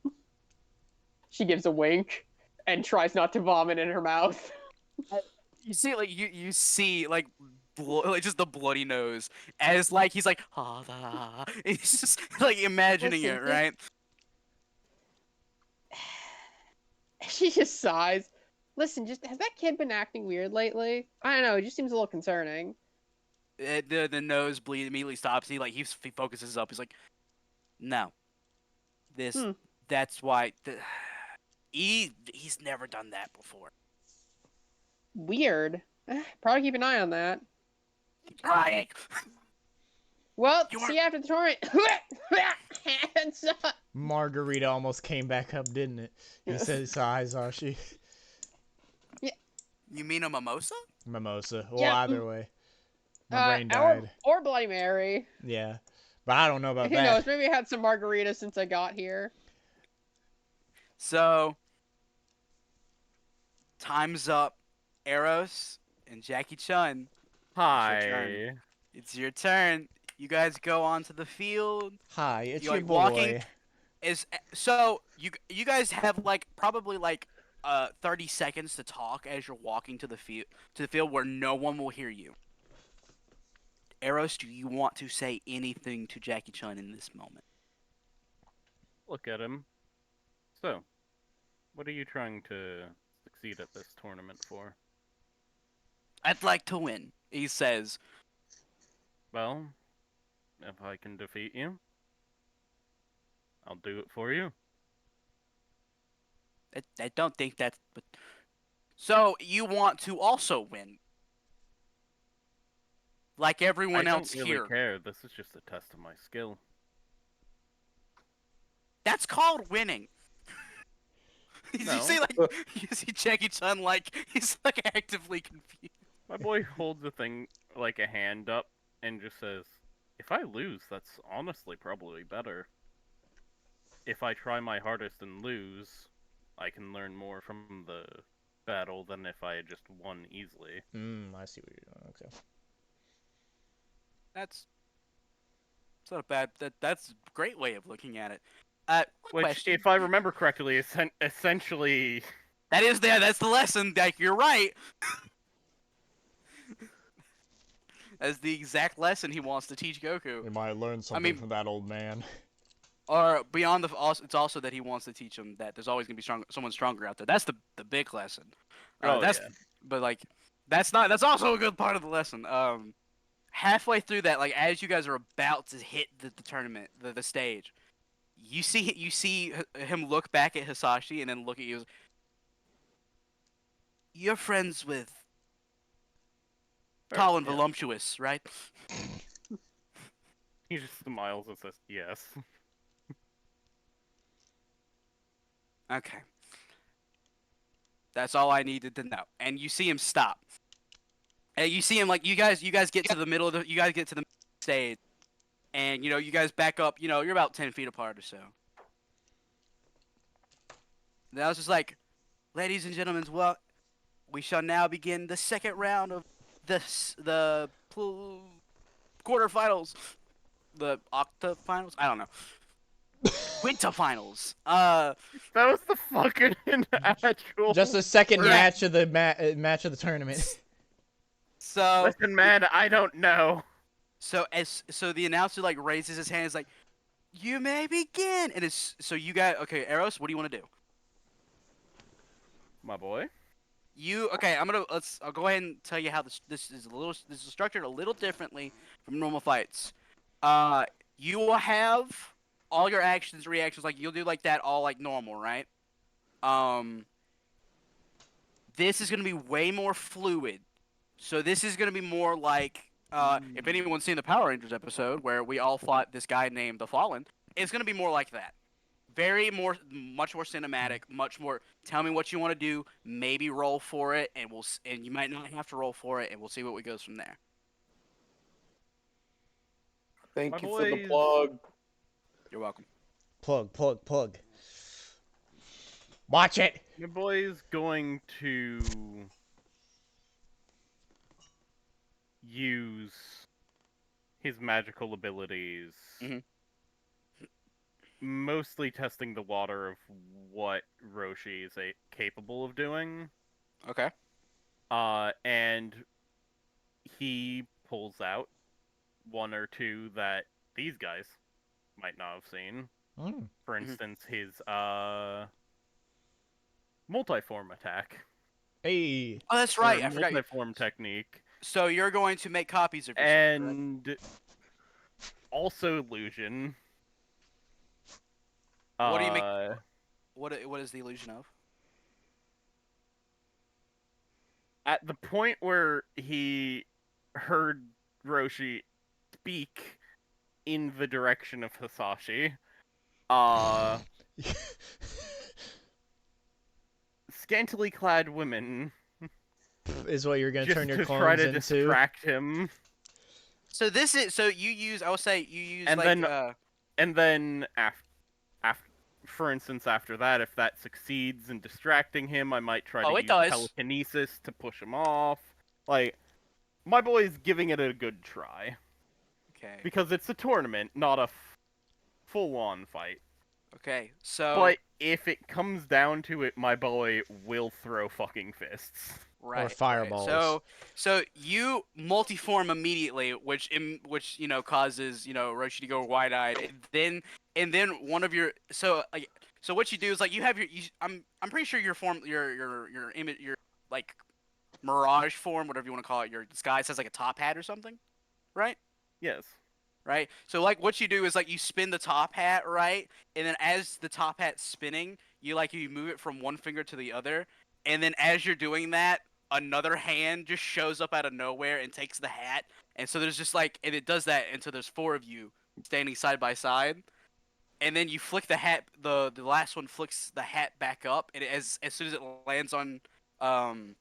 She gives a wink and tries not to vomit in her mouth. You see, like you see, like just the bloody nose as like he's like, he's just like imagining Listen, it, right? She just sighs. Listen, just has that kid been acting weird lately? I don't know. It just seems a little concerning. The nosebleed immediately stops. He focuses up. He's like, no, this that's why he's never done that before. Weird. Probably keep an eye on that. Right. Well, You see you after the tournament. Hands up. Margarita almost came back up, didn't it? He says, Hisashi. You mean a mimosa? Mimosa. Well, Yeah. either way. My brain Or, died. or Bloody Mary. Yeah. But I don't know about Who that. knows? Maybe I had some margaritas since I got here. So time's up. Eros and Jackie Chun. Hi. It's your turn. You guys go onto the field. Hi, it's You your like boy. walking? So you guys have like probably like 30 seconds to talk as you're walking to the field where no one will hear you. Eros, do you want to say anything to Jackie Chun in this moment? Look at him. So, what are you trying to succeed at this tournament for? I'd like to win, he says. Well, if I can defeat you, I'll do it for you. I don't think that's. But... So you want to also win, like I everyone don't else really here. care. This is just a test of my skill. That's called winning. You No. see, like, you see Jackie Chun, like, he's like actively confused. My boy holds a thing, like a hand up, and just says, if I lose, that's honestly probably better. If I try my hardest and lose, I can learn more from the battle than if I had just won easily. I see what you're doing. Okay. That's not a bad. That's a great way of looking at it. Quick Which, question. if I remember correctly, is essentially... That is there. That's the lesson. Like, you're right. That's the exact lesson he wants to teach Goku. We might learn something mean- from that old man. Or beyond the, it's also that he wants to teach him that there's always gonna be someone stronger out there. That's the big lesson. That's, yeah. But like, that's not. That's also a good part of the lesson. Halfway through that, like as you guys are about to hit the tournament, the stage, you see him look back at Hisashi and then look at you. You're friends with tall and Yeah. voluptuous, right? He just smiles and says, yes. Okay. That's all I needed to know. And you see him stop. And you see him like you guys get to the middle of the stage, and you guys back up. You're about 10 feet apart or so. And I was just like, ladies and gentlemen, well, we shall now begin the second round of the quarterfinals, the octafinals. I don't know. Quintafinals. That was the fucking actual... Just the second Yeah. match of the match of the tournament. So Listen, man, I don't know. so the announcer like raises his hand. Is like, you may begin. And it's so you got okay, Eros. What do you want to do? My boy. Okay? I'll go ahead and tell you how this is structured a little differently from normal fights. You will have all your actions, reactions, like you'll do like that all like normal, right? This is gonna be way more fluid. So this is gonna be more like if anyone's seen the Power Rangers episode where we all fought this guy named the Fallen, it's gonna be more like that. Much more cinematic, much more. Tell me what you want to do. Maybe roll for it, and and you might not have to roll for it, and we'll see what goes from there. Thank My you for the boys- plug. You're welcome. Plug. Watch it. My boy's going to use his magical abilities, Mhm. mostly testing the water of what Roshi is capable of doing. Okay. And he pulls out one or two that these guys might not have seen. For instance, his multiform attack. Hey. Oh, that's Or right. I forgot. multiform technique. So you're going to make copies of yourself, correct? And also illusion. What do you make- What is the illusion of? At the point where he heard Roshi speak in the direction of Hisashi, scantily clad women Is what you're gonna just turn your to clones try to into. distract him. So you use. I will say you use And like. then- And then, for instance, after that, if that succeeds in distracting him, I might try Oh, to it use does. telekinesis to push him off. Like, my boy's giving it a good try. Okay. Because it's a tournament, not a full-on fight. Okay. So. But if it comes down to it, my boy will throw fucking fists. Right. fireballs. So you multiform immediately, which causes Roshi to go wide-eyed, and then one of your so what you do is like you have I'm pretty sure your form your image your like mirage form, whatever you want to call it, your disguise has like a top hat or something, right? Yes. Right. So like what you do is like you spin the top hat, right? And then as the top hat's spinning, you move it from one finger to the other, and then as you're doing that, another hand just shows up out of nowhere and takes the hat. And so there's just like and it does that until there's four of you standing side by side. And then you flick the hat the last one flicks the hat back up, and as soon as it lands on um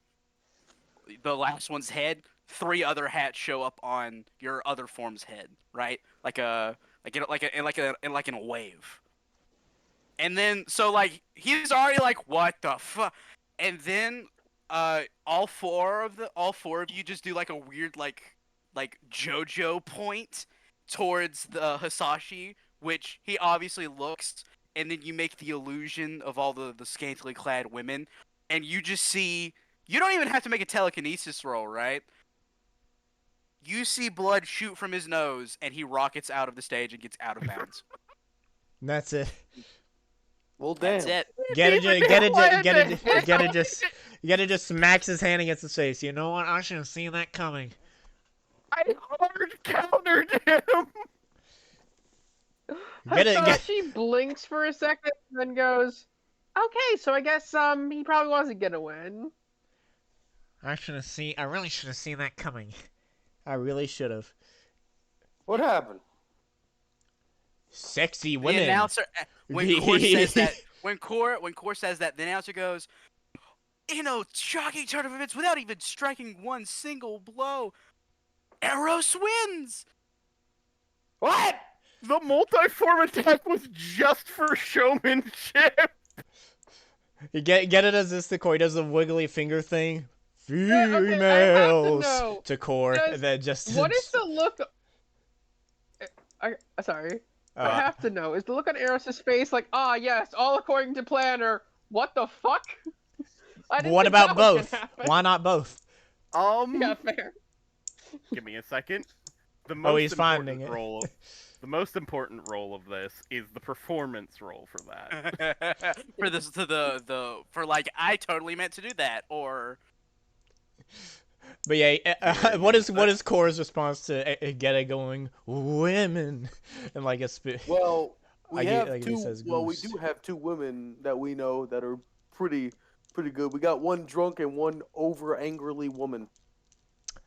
the last one's head, three other hats show up on your other form's head, right? Like in a wave. And then so like he's already like what the fuck, and then all four of you just do like a weird like JoJo point towards the Hisashi, which he obviously looks, and then you make the illusion of all the scantily clad women, and you just see you don't even have to make a telekinesis roll, right? You see blood shoot from his nose, and he rockets out of the stage and gets out of bounds. And that's it. Well, That's damn. it. Geta just smacks his hand against his face. You know what? I should have seen that coming. I hard countered him. Hisashi blinks for a second and then goes, "Okay, so I guess he probably wasn't gonna win." I really should have seen that coming. I really should have. What happened? Sexy The women. announcer when Core says that when Core says that, the announcer goes, shocking turn of events without even striking one single blow. Eros wins. What? The multi-form attack was just for showmanship. Get it as this the Core. He does the wiggly finger thing. Okay, I have to Females know, to Core. does- And then just What is the look? Sorry. I Uh, have to know. Is the look on Eros' face like, yes, all according to plan, or what the fuck? I didn't what think about that was gonna both? happen. Why not both? Yeah, fair. Give me a second. The Oh, most he's finding important it. role. The most important role of this is the performance role for that. For this for like I totally meant to do that, or But yeah, Yeah, what is but- Core's response to Geta going women and like a spit? Well, we Like have he two. says Well, we goose. do have two women that we know that are pretty good. We got one drunk and one over angrily woman.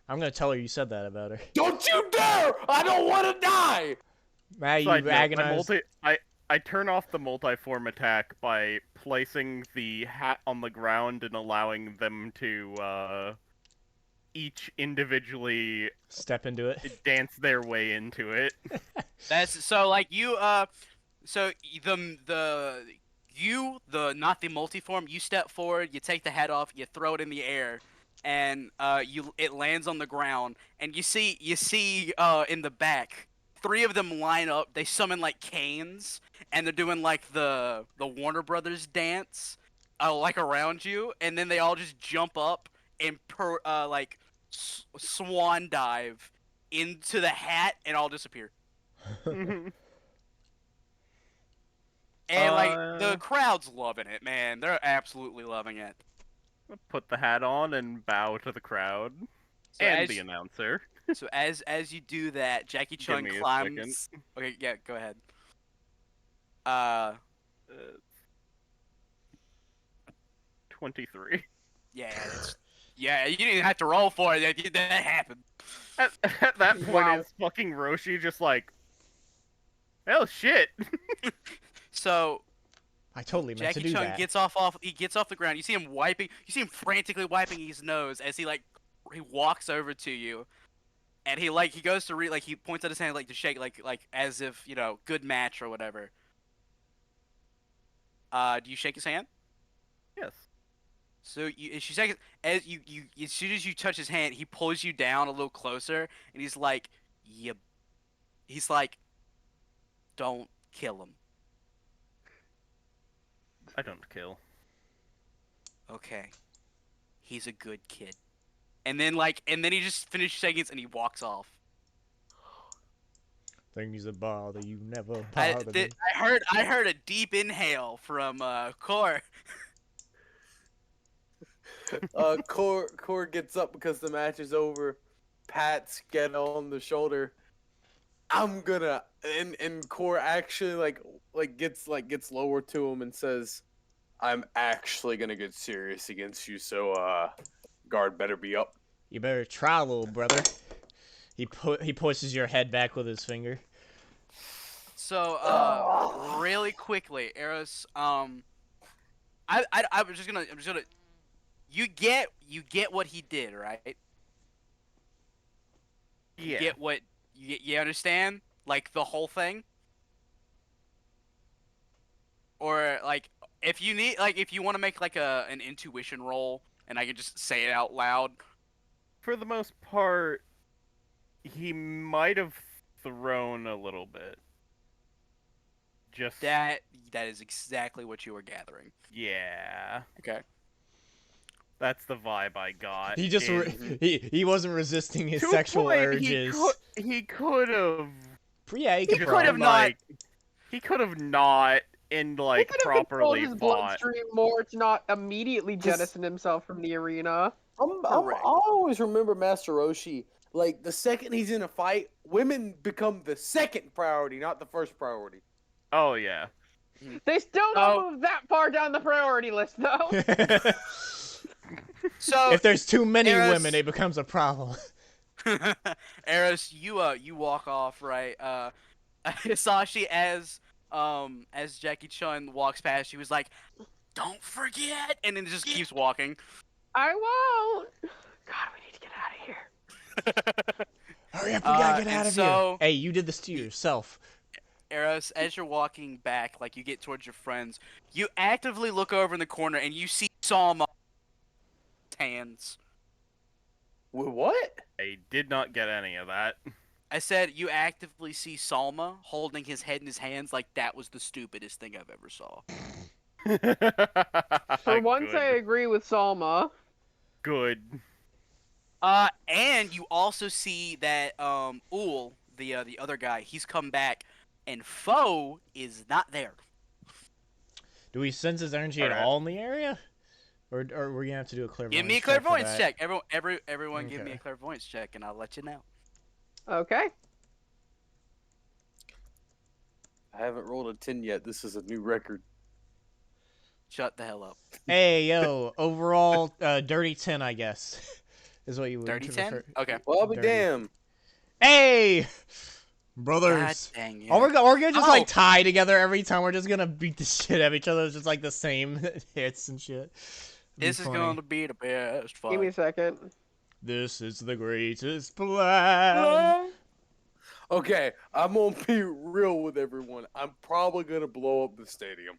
I'm gonna tell her you said that about her. Don't you dare! I don't want to die. Matt, Side you note, agonized. I turn off the multi-form attack by placing the hat on the ground and allowing them to each individually Step into it. dance their way into it. that's so like you so the not the multiform, you step forward, you take the head off, you throw it in the air, and it lands on the ground, and you see in the back three of them line up, they summon like canes, and they're doing like the Warner Brothers dance like around you, and then they all just jump up and swan dive into the hat and all disappear. And like the crowd's loving it, man. They're absolutely loving it. Put the hat on and bow to the crowd So and as, the announcer. so as you do that, Jackie Chun me a climbs. Okay, yeah, go ahead. Uh, 23. yeah, you didn't have to roll for it. That happened. At that point, Wow. is fucking Roshi just like, oh shit. So I totally meant Jackie to do Chun that. gets off the ground. You see him frantically wiping his nose as he walks over to you, and he goes to he points at his hand to shake like as if good match or whatever. Do you shake his hand? Yes. So she shakes as as soon as you touch his hand, he pulls you down a little closer, and he's like, don't kill him. I don't kill. Okay. he's a good kid. And then he just finishes seconds and he walks off. Things that bother you never bother me. I heard a deep inhale from Core. Core gets up because the match is over. Pats Gheata on the shoulder. I'm gonna and Core actually gets lower to him and says, "I'm actually gonna get serious against you. So guard better be up." You better try, little brother. He pushes your head back with his finger. So really quickly, Eros, I'm just gonna you get what he did, right? You Yeah. get what you understand? Like the whole thing? Or like if you need if you want to make like an intuition roll and I can just say it out loud. For the most part, he might have thrown a little bit. Just That is exactly what you were gathering. yeah. Okay. That's the vibe I got. He just he wasn't resisting his To a sexual point, urges. He could have. Yeah, he He could could have probably. not. He could have not and He could have controlled properly his fought. bloodstream more to not immediately jettison himself from the arena. Correct. I always remember Master Roshi. Like the second he's in a fight, women become the second priority, not the first priority. Oh yeah. They still don't move that far down the priority list, though. So If there's too many Eros- women, it becomes a problem. Eros, you walk off, right? Hisashi as Jackie Chun walks past, she was like, "Don't forget," and then just keeps walking. I won't. God, we need to get out of here. Hurry up, we gotta get and out of so- here. Hey, you did this to yourself. Eros, as you're walking back, like you get towards your friends, you actively look over in the corner and you see Salma hands. What? I did not get any of that. I said you actively see Salma holding his head in his hands like that was the stupidest thing I've ever saw. For once, Good. I agree with Salma. Good. And you also see that Ul, the other guy, he's come back, and Foe is not there. Do we sense his energy at Alright. all in the area? Or we're gonna have to do a clairvoyance Give me a check for clairvoyance that? check. Everyone, give me a Okay. clairvoyance check, and I'll let you know. Okay. I haven't rolled a 10 yet. This is a new record. Shut the hell up. Hey, yo, overall, dirty 10, I guess, is what you would Dirty 10? refer- Okay. Well, I'll be Dirty. damned. Hey, God brothers. dang it. We're gonna just Oh. like tie together every time. We're just gonna beat the shit out of each other. It's just like the same hits and shit. Be This is funny. going to be the best fight. Give me a second. This is the greatest plan. Okay, I'm gonna be real with everyone. I'm probably gonna blow up the stadium.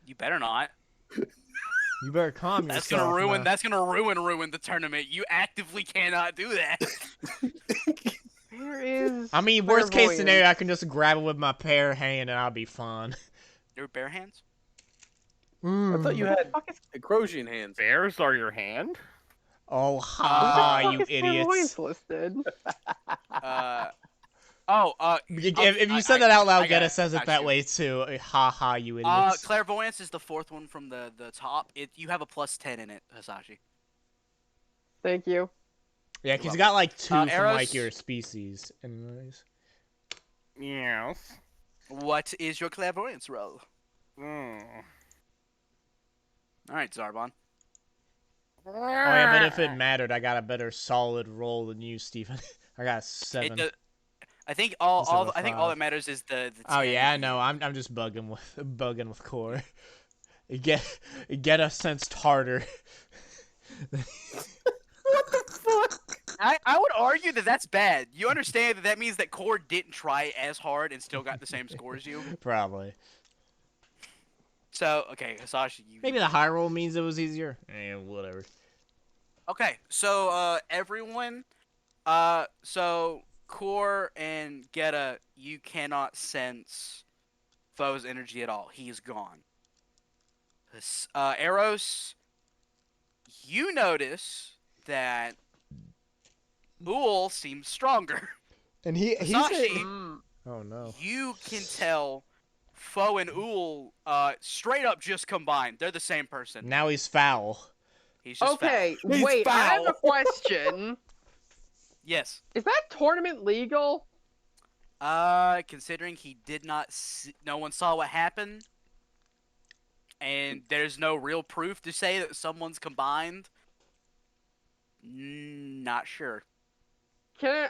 You better not. You better calm That's yourself. gonna ruin. now. That's gonna ruin the tournament. You actively cannot do that. Here is. I mean, worst case clairvoyance. scenario, I can just grab it with my bare hand and I'll be fine. Your bare hands. I thought you had Fuck is, Ecrosian hands. Bears are your hand? Oh, ha ha, fuck you is clairvoyance idiots. listed? If you said that out loud, I got Gheata it. says it Got that you. way too. Ha ha, you idiots. Clairvoyance is the fourth one from the top. You have a +10 in it, Hisashi. Thank you. Yeah, because you got like two from Eros? like your species. Anyways. Yes. What is your clairvoyance roll? Mm. All right, Zarbon. Oh yeah, but if it mattered, I got a better solid roll than you, Stephen. I got a 7. I think Instead of a all 5. that matters is the 10. Oh yeah, I know. I'm just bugging with core. Get a sensed harder. I would argue that that's bad. You understand that means that Core didn't try as hard and still got the same score as you. Probably. So okay, Hisashi, you. Maybe the high roll means it was easier. Whatever. Okay, so everyone, so Core and Gheata, you cannot sense Foe's energy at all. He is gone. Eros, you notice that Uhl seems stronger. And he said, Hisashi, "Oh no." you can tell Foe and Uhl straight up just combined. They're the same person. Now he's foul. He's just Okay, He's wait, I have a foul. question. Yes. Is that tournament legal? Considering he did not see, no one saw what happened, and there's no real proof to say that someone's combined, not sure. Can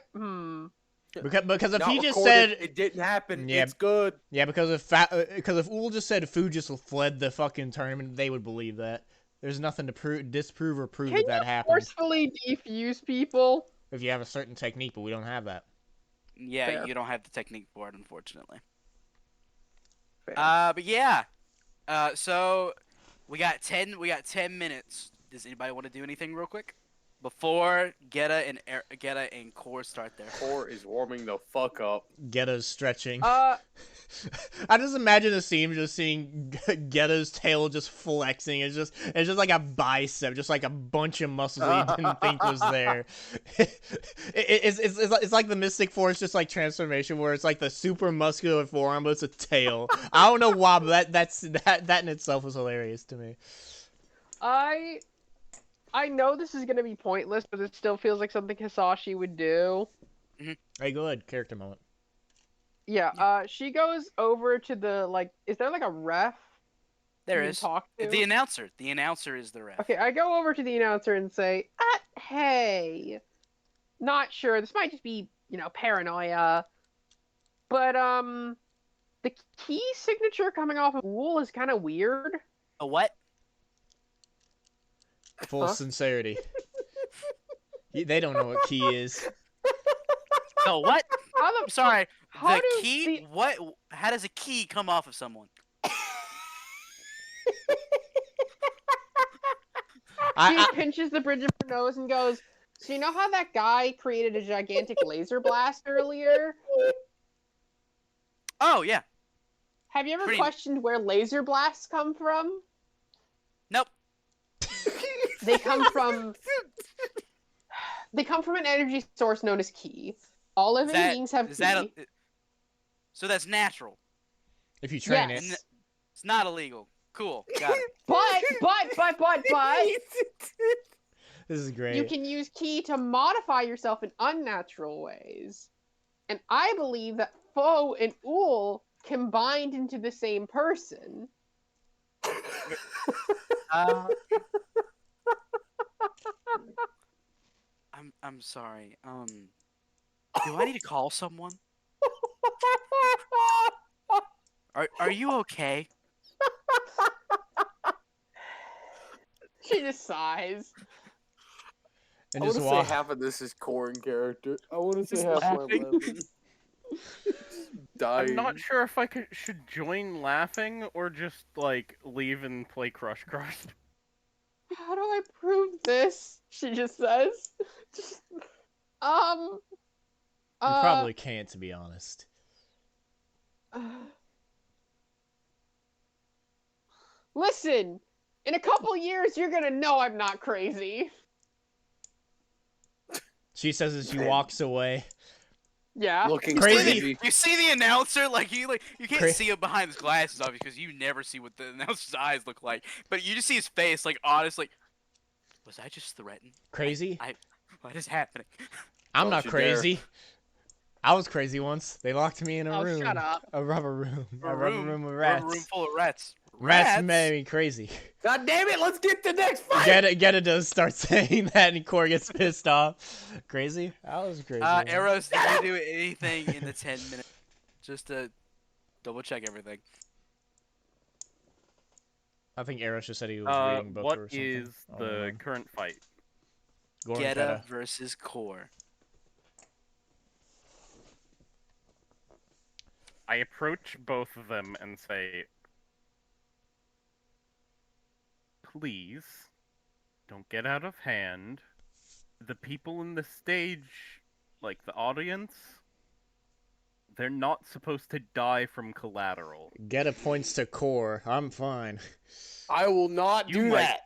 it, Because if Not he just recorded, said it didn't happen. Yeah. It's good. yeah, because if Uhl just said Fu just fled the fucking tournament, they would believe that. There's nothing to disprove or prove Can that you happened. forcefully defuse people? If you have a certain technique, but we don't have that. Yeah, Fair. you don't have the technique for it, unfortunately. Fair. But yeah. So we got 10 minutes. Does anybody want to do anything real quick before Gheata and Core start their Core is warming the fuck up. Ghetta's stretching. Uh, I just imagine a scene just seeing Ghetta's tail just flexing. It's just like a bicep, just like a bunch of muscles that you didn't think was there. It's like the Mystic Force, just like transformation, where it's like the super muscular forearm, but it's a tail. I don't know why, but that in itself was hilarious to me. I know this is gonna be pointless, but it still feels like something Hisashi would do. Hey, go ahead, character moment. Yeah, she goes over to the, like, is there like a ref There you can is talk to? the announcer. The announcer is the ref. Okay, I go over to the announcer and say, hey, not sure, this might just be, paranoia, but, the key signature coming off of Uhl is kind of weird. A what? Full Huh? sincerity. They don't know what key is. No, what? How I'm the sorry. How The do key? the- What? How does a key come off of someone? She pinches the bridge of her nose and goes, so you know how that guy created a gigantic laser blast earlier? Oh yeah. Have you ever Pretty- questioned where laser blasts come from? Nope. They come from an energy source known as ki. All living beings have Is ki. that so that's natural. If you train Yes. it. It's not illegal. Cool. Got it. But This is great. you can use ki to modify yourself in unnatural ways. And I believe that Foe and Uhl combined into the same person. I'm sorry. Do I need to call someone? Are you okay? She just sighs. And I want just to say walk. half of this is core in character. I want to say Just half laughing. my laughing. Dying. I'm not sure if I should join laughing or just like leave and play Crush Crush. How do I prove this? She just says. You probably can't, to be honest. Listen, in a couple years, you're gonna know I'm not crazy. She says as she Man. walks away. Yeah. Looking Crazy. crazy. You see the announcer, you can't Cra- see him behind his glasses, obviously, because you never see what the announcer's eyes look like. But you just see his face, like honest, like, was I just threatened? Crazy? What is happening? I'm Don't not you dare. crazy. I was crazy once. They locked me in a Oh, room. shut up. A rubber room. A room with rats. A room full of rats. Rats made me crazy. God damn it! Let's get the next fight. Gheata does start saying that, and Core gets pissed off. Crazy? I was crazy. man. Eros, did you do anything in the 10 minutes? Just to double check everything. I think Eros just said he was reading books What or something. is I don't the know. current fight? Gore and Gheata Gheata. versus Core. I approach both of them and say, please, don't get out of hand. The people in the stage, like the audience, they're not supposed to die from collateral. Gheata points to Core. I'm fine. I will not You do might- that.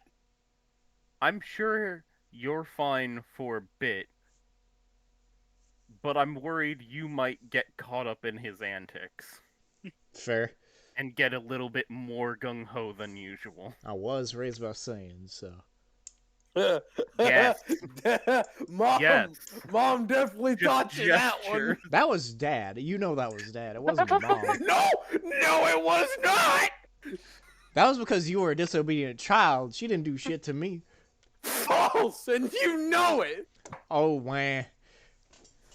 I'm sure you're fine for a bit, but I'm worried you might get caught up in his antics Fair. and get a little bit more gung ho than usual. I was raised by Saiyans, so. Yes. Mom, Yes. Mom definitely Just taught you that gesture. one. That was Dad. You know that was Dad. It wasn't Mom. No, no, it was not. That was because you were a disobedient child. She didn't do shit to me. False, and you know it. Oh, man.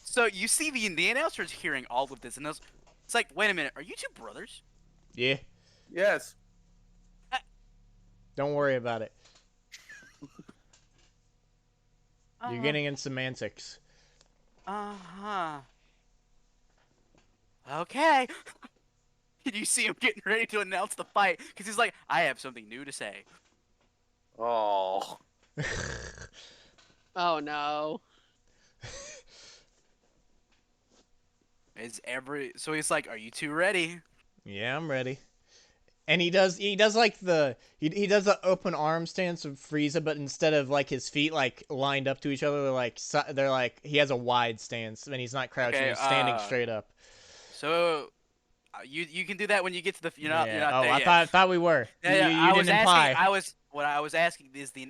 So you see the announcer's hearing all of this, and it's like, wait a minute, are you two brothers? Yeah. Yes. Don't worry about it. You're Uh-huh. getting in semantics. Uh-huh. Okay. You see him getting ready to announce the fight, because he's like, I have something new to say. Oh. Oh no. So he's like, are you two ready? Yeah, I'm ready. And he does like he does the open arm stance of Frieza, but instead of like his feet like lined up to each other, they're like he has a wide stance and he's not crouching, Okay, he's standing straight up. So you can do that when you get to the you're not Oh, there I yet. thought we were. Yeah, You I was didn't imply. asking. What I was asking is Oh,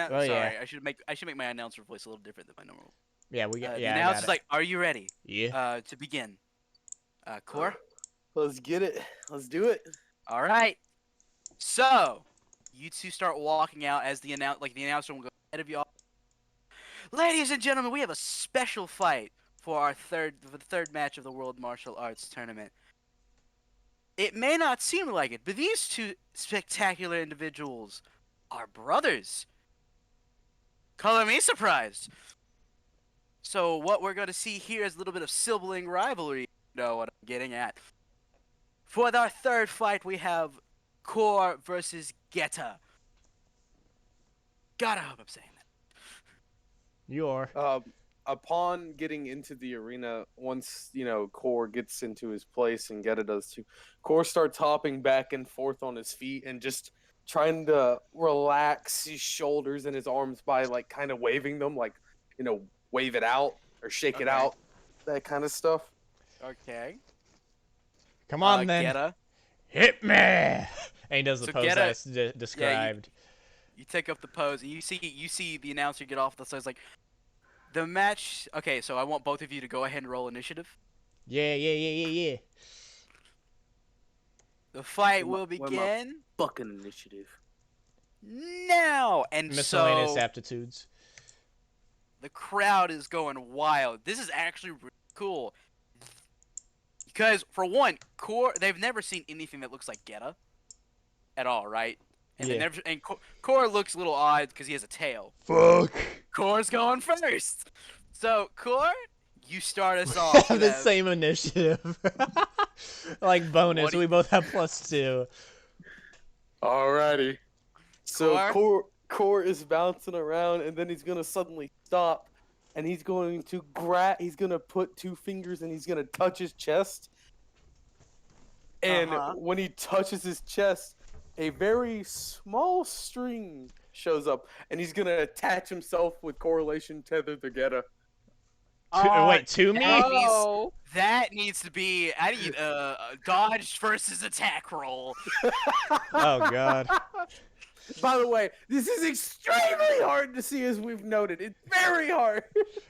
sorry, yeah. I should make my announcer voice a little different than my normal. Yeah, we got. The Yeah, I got announcer's it. like, "Are you ready? Yeah. To begin." Core. Let's get it. Let's do it. All right. So, you two start walking out as the announcer will go ahead of you all. Ladies and gentlemen, we have a special fight for the third match of the World Martial Arts Tournament. It may not seem like it, but these two spectacular individuals are brothers. Color me surprised. So what we're going to see here is a little bit of sibling rivalry. You know what I'm getting at. For our third fight, we have Core versus Gheata. God, I hope I'm saying that. You are. Upon getting into the arena, once Core gets into his place and Geta does too, Core starts hopping back and forth on his feet and just trying to relax his shoulders and his arms by like kind of waving them, like wave it out or shake it Okay. out, that kind of stuff. Okay. Come on then. Gheata, Hit me. And he does the So pose Gheata- I described. you take up the pose, and you see the announcer get off the side. It's like, the match. Okay, so I want both of you to go ahead and roll initiative. Yeah. The fight Where will my- where my- begin Fucking initiative. now. And Miscellaneous so aptitudes. the crowd is going wild. This is actually really cool. Because, for one, they've never seen anything that looks like Gheata at all, right? And Yeah. Core looks a little odd because he has a tail. Fuck. Core's going first. So, Core, you start us off. Have You the have- same initiative. Like bonus, What do we both have +2. Alrighty. So Core? Core is bouncing around, and then he's gonna suddenly stop, and he's going to He's gonna put two fingers, and he's gonna touch his chest. And Uh-huh. when he touches his chest, a very small string shows up, and he's gonna attach himself with correlation tether together. Wait, to me? Oh. That needs to be. I need a dodge versus attack roll. Oh god. By the way, this is extremely hard to see, as we've noted. It's very hard.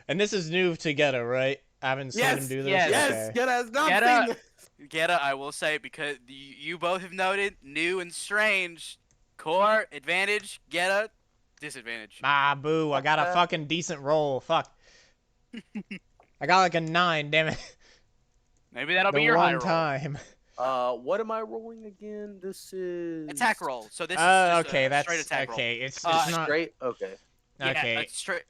And this is new to Geta, right? I haven't seen him do this. yes. Yes, Okay. Geta has not Geta- seen this. Gheata, I will say, because you both have noted, new and strange. Core, advantage. Gheata, disadvantage. Ah, boo! I got a fucking decent roll. Fuck. I got like a 9. Damn it. Maybe that'll The be your high one roll. time. What am I rolling again? This is Attack roll. So this is Oh, just okay. a That's straight attack roll. okay. It's It's not straight. Okay. Yeah, okay. straight.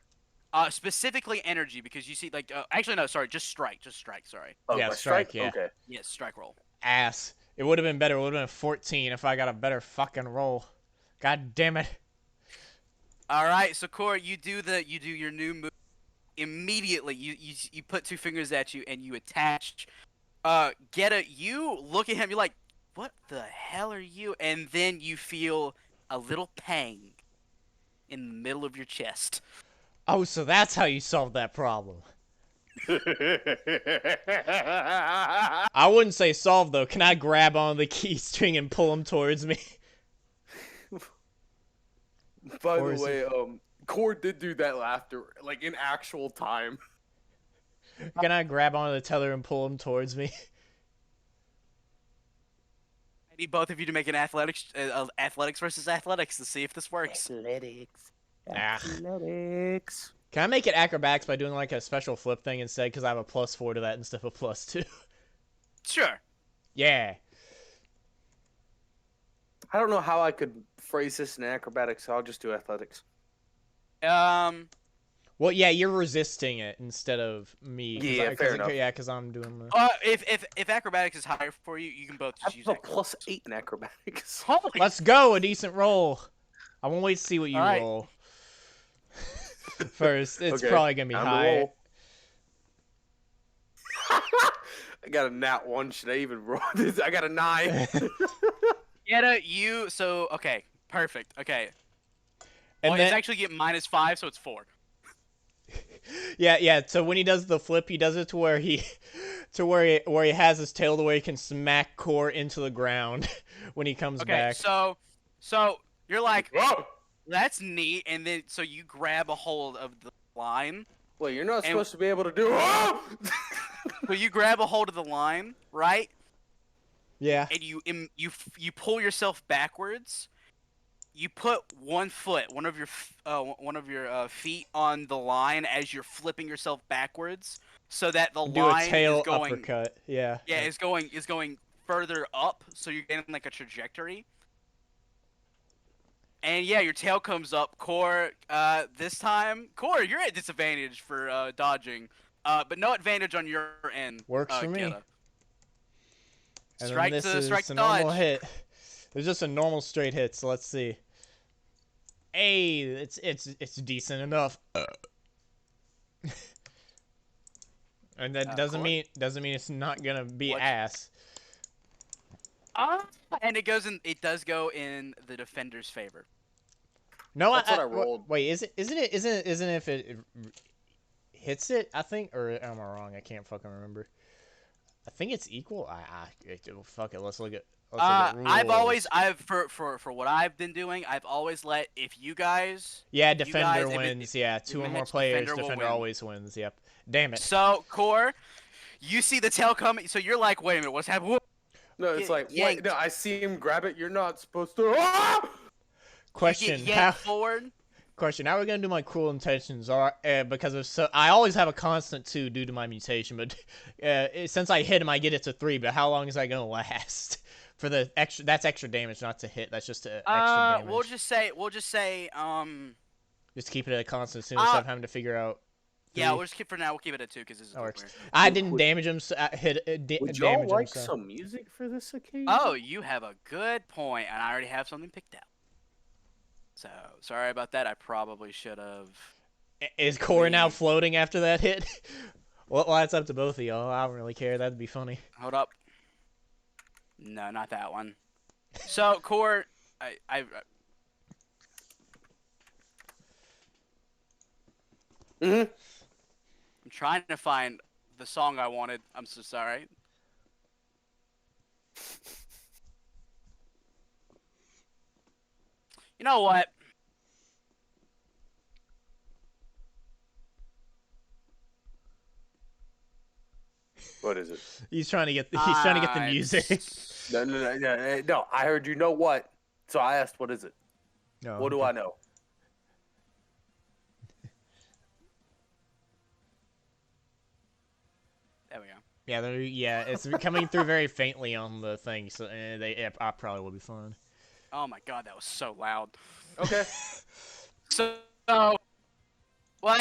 Specifically energy, because you see, like, actually no, sorry, just strike, sorry. Oh, Yeah, my strike, yeah. Okay. Yes, strike roll. Ass. It would have been better. It would have been 14 if I got a better fucking roll. God damn it. All right, so Core, you do your new move. Immediately, you put two fingers at you and you attach. Geta, you look at him. You're like, what the hell are you? And then you feel a little pang in the middle of your chest. Oh, so that's how you solved that problem. I wouldn't say solve though. Can I grab on the key string and pull him towards me? By Or the is way, Core did do that laughter, like in actual time. Can I grab onto the tether and pull him towards me? I need both of you to make an athletics versus athletics to see if this works. Athletics. Ah. Athletics. Can I make it acrobatics by doing like a special flip thing instead? Because I have a +4 to that instead of a +2. Sure. Yeah. I don't know how I could phrase this in acrobatics, so I'll just do athletics. Well, yeah, you're resisting it instead of me. Yeah, fair enough. Yeah, because I'm doing the. If acrobatics is higher for you, you can both I just use have a acrobatics. +8 in acrobatics. Holy Let's go, a decent roll. I won't wait to see what you Alright. roll. First, it's Okay, probably gonna be time to high. roll. I got a nat 1. Should I even roll this? I got a 9. Gheata, okay, perfect. Okay. And Well, then, it's actually get -5, so it's 4. yeah. So when he does the flip, he does it to where he has his tail to where he can smack Core into the ground when he comes Okay, back. so you're like, Whoa! that's neat, and then so you grab a hold of the line. Wait, you're not And- supposed to be able to do. Oh! So you grab a hold of the line, right? Yeah. And you pull yourself backwards. You put one of your feet on the line as you're flipping yourself backwards, so that the Do a line tail is going. uppercut. Yeah. Yeah, is going further up, so you're getting like a trajectory. And yeah, your tail comes up. Core, this time, Core, you're at disadvantage for dodging, but no advantage on your end. Works for me. Gheata. And Strike then this to is strike a to normal dodge. hit. There's just a normal straight hit, so let's see. Hey, it's decent enough. And that doesn't Core? mean it's not gonna be What? ass. And it does go in the defender's favor. No, That's what I rolled. Wait, isn't it if it hits it? I think, or am I wrong? I can't fucking remember. I think it's equal. Fuck it. Let's look at. Let's look at rules. For what I've been doing, I've always let if you guys. Yeah, you defender guys, if it- wins. Yeah, two or more match, players. defender will Defender win. always wins. Yep. Damn it. So Core, you see the tail coming, so you're like, wait a minute, what's happening? No, it's Get like, wait, yanked. no, I see him grab it. You're not supposed to. Ah! Question. You get How? yanked forward. Question. How are we gonna do my cruel intentions? Or because of I always have a constant 2 due to my mutation, but since I hit him, I get it to 3. But how long is that gonna last? For the extra, that's extra damage, not to hit. That's just extra damage. We'll just say, Just keep it at a constant soon instead of having to figure out. yeah, 3. we'll just keep for now. We'll keep it at 2 because this is That works. weird. I didn't damage him. So Would y'all damage like him. So. some music for this occasion? Oh, you have a good point, and I already have something picked out. So sorry about that. I probably should have. Is Core now floating after that hit? Well, that's up to both of y'all. I don't really care. That'd be funny. Hold up. No, not that one. So Core, Mm-hmm. I'm trying to find the song I wanted. I'm so sorry. You know what? What is it? He's trying to get. He's trying to get the music. No. I heard you know what, so I asked, what is it? No. What do I know? There we go. Yeah, it's coming through very faintly on the thing, so I probably will be fine. Oh my god, that was so loud. Okay. So, well,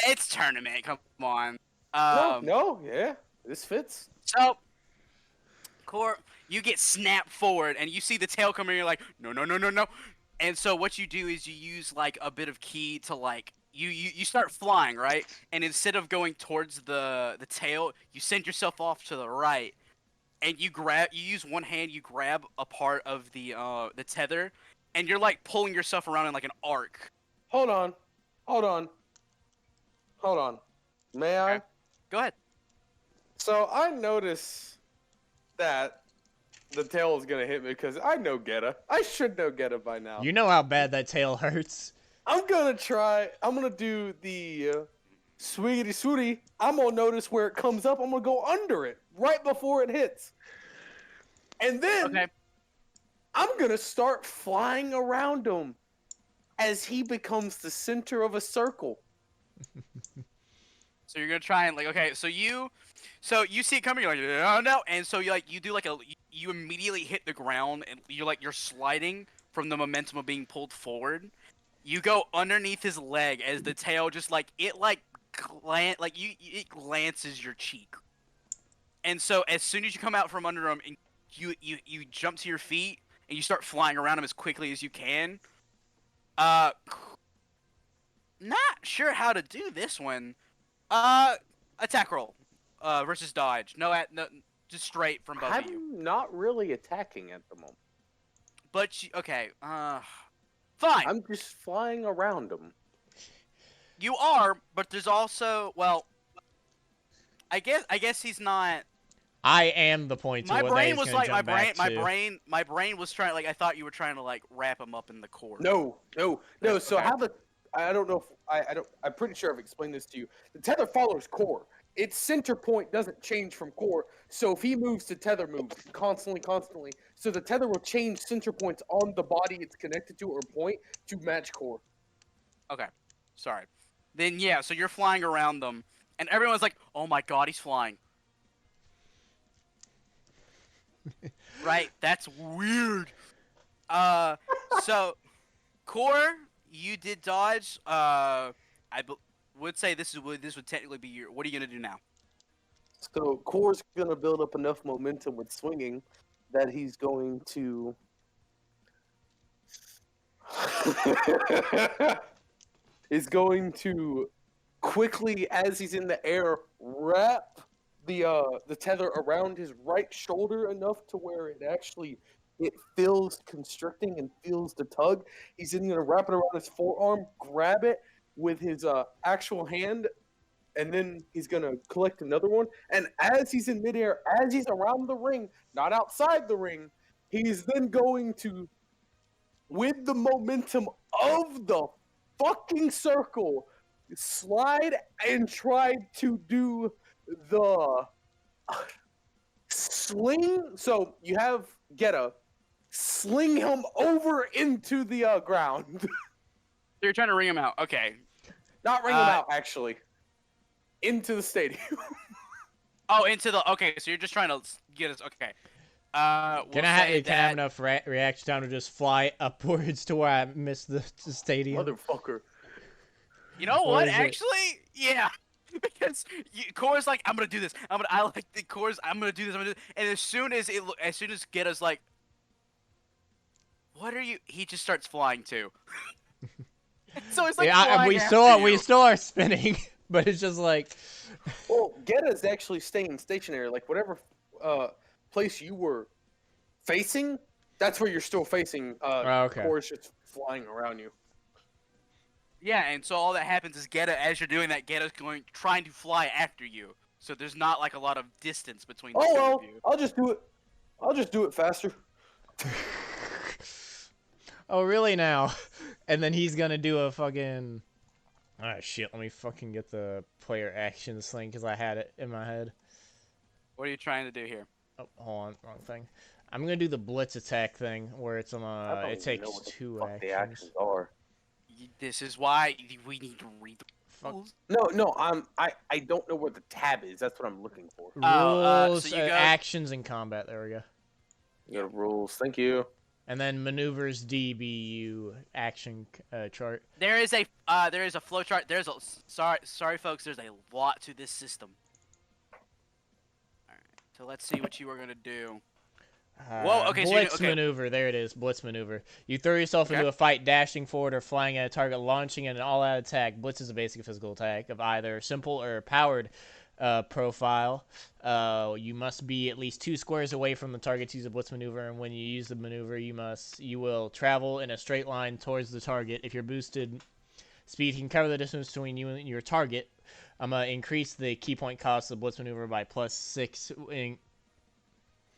it's tournament. Come on. Yeah, this fits. So, Core, you get snapped forward, and you see the tail coming, and you're like, no, no, no, no, no. And so what you do is you use, like, a bit of ki to, like, you start flying, right? And instead of going towards the tail, you send yourself off to the right. And you use one hand, you grab a part of the tether, and you're, like, pulling yourself around in, like, an arc. hold on, hold on, hold on. May I? Okay. Go ahead. So I notice that the tail is gonna hit me because I know Gheata. I should know Gheata by now. You know how bad that tail hurts. I'm gonna try. I'm gonna do the sweetie sweetie. I'm gonna notice where it comes up. I'm gonna go under it right before it hits, and then Okay. I'm gonna start flying around him as he becomes the center of a circle. So you're gonna try and like, okay, so you see it coming, you're like, oh no, and so you do like you immediately hit the ground, and you're sliding from the momentum of being pulled forward. You go underneath his leg as the tail just like it like it glances your cheek, and so as soon as you come out from under him, and you jump to your feet and you start flying around him as quickly as you can. Uh, not sure how to do this one. Attack roll. Versus dodge. No, just straight from both of you. I'm not really attacking at the moment. But okay. Fine. I'm just flying around him. You are, but there's also I guess he's not. I am the point to My what brain he's was gonna like jump back to. my brain was trying like I thought you were trying to like wrap him up in the core. No. So Okay. how I don't know if I don't. I'm pretty sure I've explained this to you. The tether follows core. Its center point doesn't change from core. So if he moves, the tether moves constantly. So the tether will change center points on the body it's connected to or point to match core. Okay. Sorry. Then yeah, so you're flying around them, and everyone's like, "Oh my god, he's flying." Right? That's weird. So core, you did dodge. Would say this would technically be your. What are you gonna do now? So core's gonna build up enough momentum with swinging that he's going to. is going to quickly, as he's in the air, wrap the tether around his right shoulder enough to where it feels constricting and feels the tug. He's then gonna wrap it around his forearm, grab it with his actual hand, and then he's gonna collect another one. And as he's in midair, as he's around the ring, not outside the ring, he's then going to, with the momentum of the fucking circle, slide and try to do the sling. So you have Gheata sling him over into the ground. So you're trying to ring him out. Okay. Not ring him out, actually. Into the stadium. Oh, into the. Okay, so you're just trying to get us. Okay. Can I have enough reaction time to just fly upwards to where I miss the stadium? Motherfucker. You know Or what? is it- Actually, yeah. Because Core's like, I'm gonna do this. I like the Core's. I'm gonna do this. I'm gonna do this. And as soon as Ghetta's like, what are you? He just starts flying too. So it's like yeah, flying we after still are spinning, but it's just like. Well, Ghetta's actually staying stationary. Like whatever place you were facing, that's where you're still facing. Okay. Core's just flying around you. Yeah, and so all that happens is as you're doing that, Ghetta's trying to fly after you. So there's not like a lot of distance between the Oh two well, of you. I'll just do it. I'll just do it faster. Oh, really now? And then he's gonna do a fucking. Ah, shit, let me fucking get the player actions thing because I had it in my head. What are you trying to do here? Oh, hold on, wrong thing. I'm gonna do the blitz attack thing where it's I don't it even takes know what the 2 fuck the actions are. This is why we need to read the Fuck. rules. No, I don't know where the tab is. That's what I'm looking for. Rules, so you go- actions, and combat. There we go. You got rules. Thank you. And then maneuvers DBU action chart. There is a flow chart. Sorry folks, there's a lot to this system. Alright, so let's see what you are gonna do. Whoa, okay, so Blitz maneuver. There it is. Blitz maneuver. You throw yourself into a fight, dashing forward or flying at a target, launching an all-out attack. Blitz is a basic physical attack of either simple or powered profile. You must be at least 2 squares away from the target to use a blitz maneuver, and when you use the maneuver, you will travel in a straight line towards the target. If you're boosted Speed can cover the distance between you and your target. I'm gonna increase the key point cost of blitz maneuver by +6.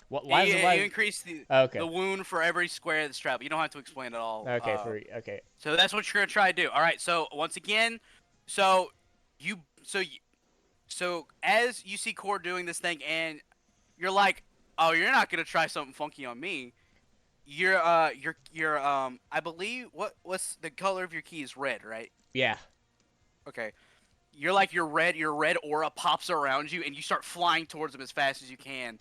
What? Why is it? You Why? increase Okay. the wound for every square that's traveled. You don't have to explain it all. Okay. Okay. So that's what you're gonna try to do. All right. So once again, so you so as you see Core doing this thing, and you're like, oh, you're not gonna try something funky on me. You're I believe what's the color of your key is red, right? Yeah. Okay. You're like your red aura pops around you, and you start flying towards them as fast as you can.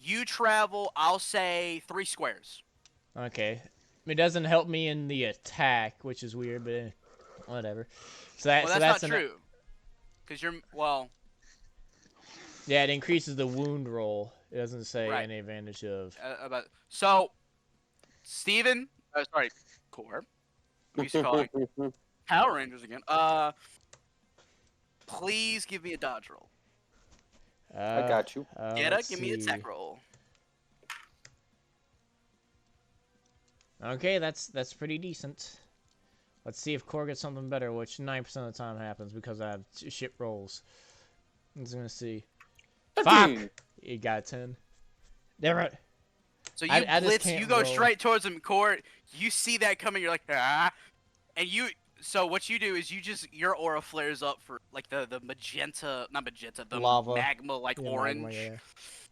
You travel, I'll say 3 squares. Okay. It doesn't help me in the attack, which is weird, but whatever. So Well, that's that's not true. Because yeah, it increases the wound roll. It doesn't say Right. any advantage of. So, Steven, sorry, Core. I'm used to calling Power Rangers again. Please give me a dodge roll. I got you. Gheata, give me an attack roll. Okay, that's pretty decent. Let's see if Core gets something better, which 9% of the time happens because I have shit rolls. I'm just gonna see. 15. Fuck! You got 10. Damn it. So you I just blitz, can't you go roll. straight towards him, Core. You see that coming, you're like, ah. And so what you do is your aura flares up for like the magenta, not magenta, the Lava. magma like Yeah, orange magma, yeah.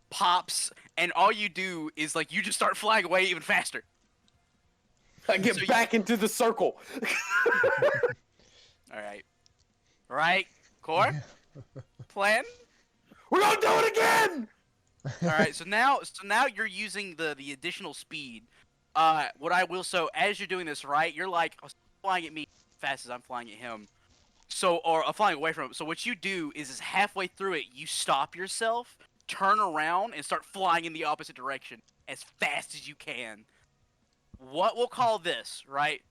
pops, and all you do is like you just start flying away even faster. I get back into the circle. All right, Core. Plan. We're gonna do it again. All right, so now you're using the additional speed. What I will as you're doing this, right? You're like flying at me as fast as I'm flying at him. So or flying away from him. So what you do is halfway through it, you stop yourself, turn around, and start flying in the opposite direction as fast as you can. What we'll call this, right?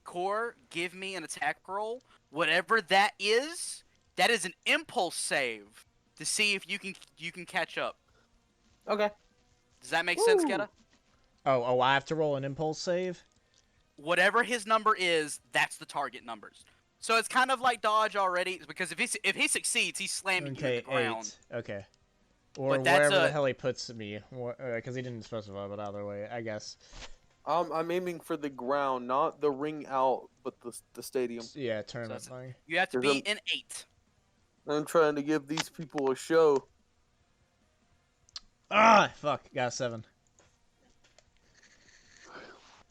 Core, give me an attack roll. Whatever that is an impulse save to see if you can catch up. Okay. Does that make sense, Woo. Gheata? Oh, I have to roll an impulse save? Whatever his number is, that's the target numbers. So it's kind of like dodge already, because if he succeeds, he's slamming you in the ground. 8. Okay. Or But that's wherever the hell he puts me, because he didn't specify, but either way, I guess. I'm aiming for the ground, not the ring out, but the stadium. Yeah, tournament So thing. you have to be an 8. I'm trying to give these people a show. Ah, fuck, got 7.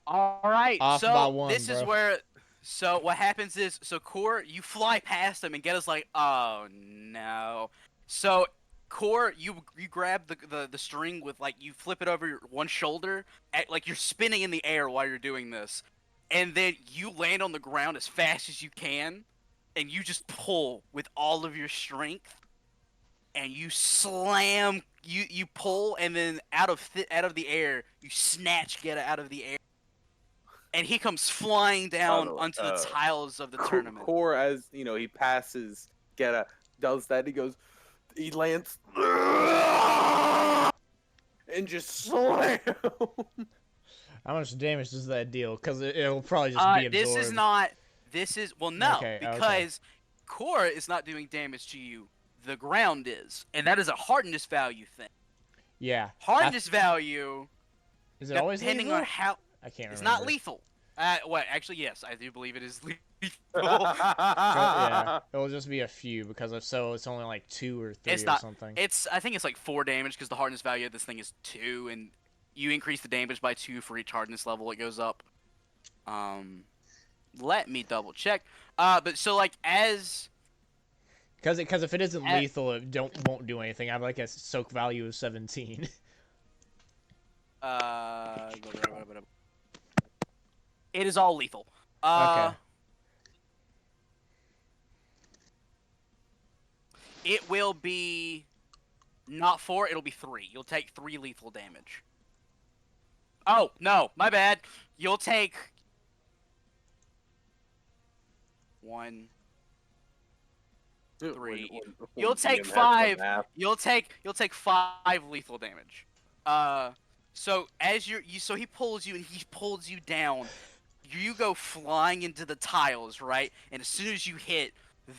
All right. Off so by 1, this is bro. where. So what happens is, Core, you fly past him, and Ghetta's like, oh no. So Core, you grab the string with like you flip it over your one shoulder, like you're spinning in the air while you're doing this, and then you land on the ground as fast as you can, and you just pull with all of your strength, and you slam. You pull, and then out of the air, you snatch Gheata out of the air. And he comes flying down onto the tiles of the tournament. Core, as you know, he passes. Gheata does that. He lands and just slam. How much damage does that deal? Because it'll probably just be absorbed. This is no, Okay, because Core is not doing damage to you. The ground is, and that is a hardness value thing. Yeah. Hardness value. Is it always depending lethal? on how I can't remember. It's not lethal. What? Actually, yes, I do believe it is lethal. Yeah, it'll just be a few because if so, it's only like 2 or 3 It's or not. something. I think it's like 4 damage because the hardness value of this thing is 2, and you increase the damage by 2 for each hardness level it goes up. Let me double check. But so like as. Because if it isn't lethal, it won't do anything. I have like a soak value of 17. It is all lethal. Okay. It will be not 4, it'll be 3. You'll take 3 lethal damage. Oh, no, my bad. You'll take 1 3. You'll take 5. You'll take 5 lethal damage. So as so he pulls you and he pulls you down. you go flying into the tiles, right? And as soon as you hit,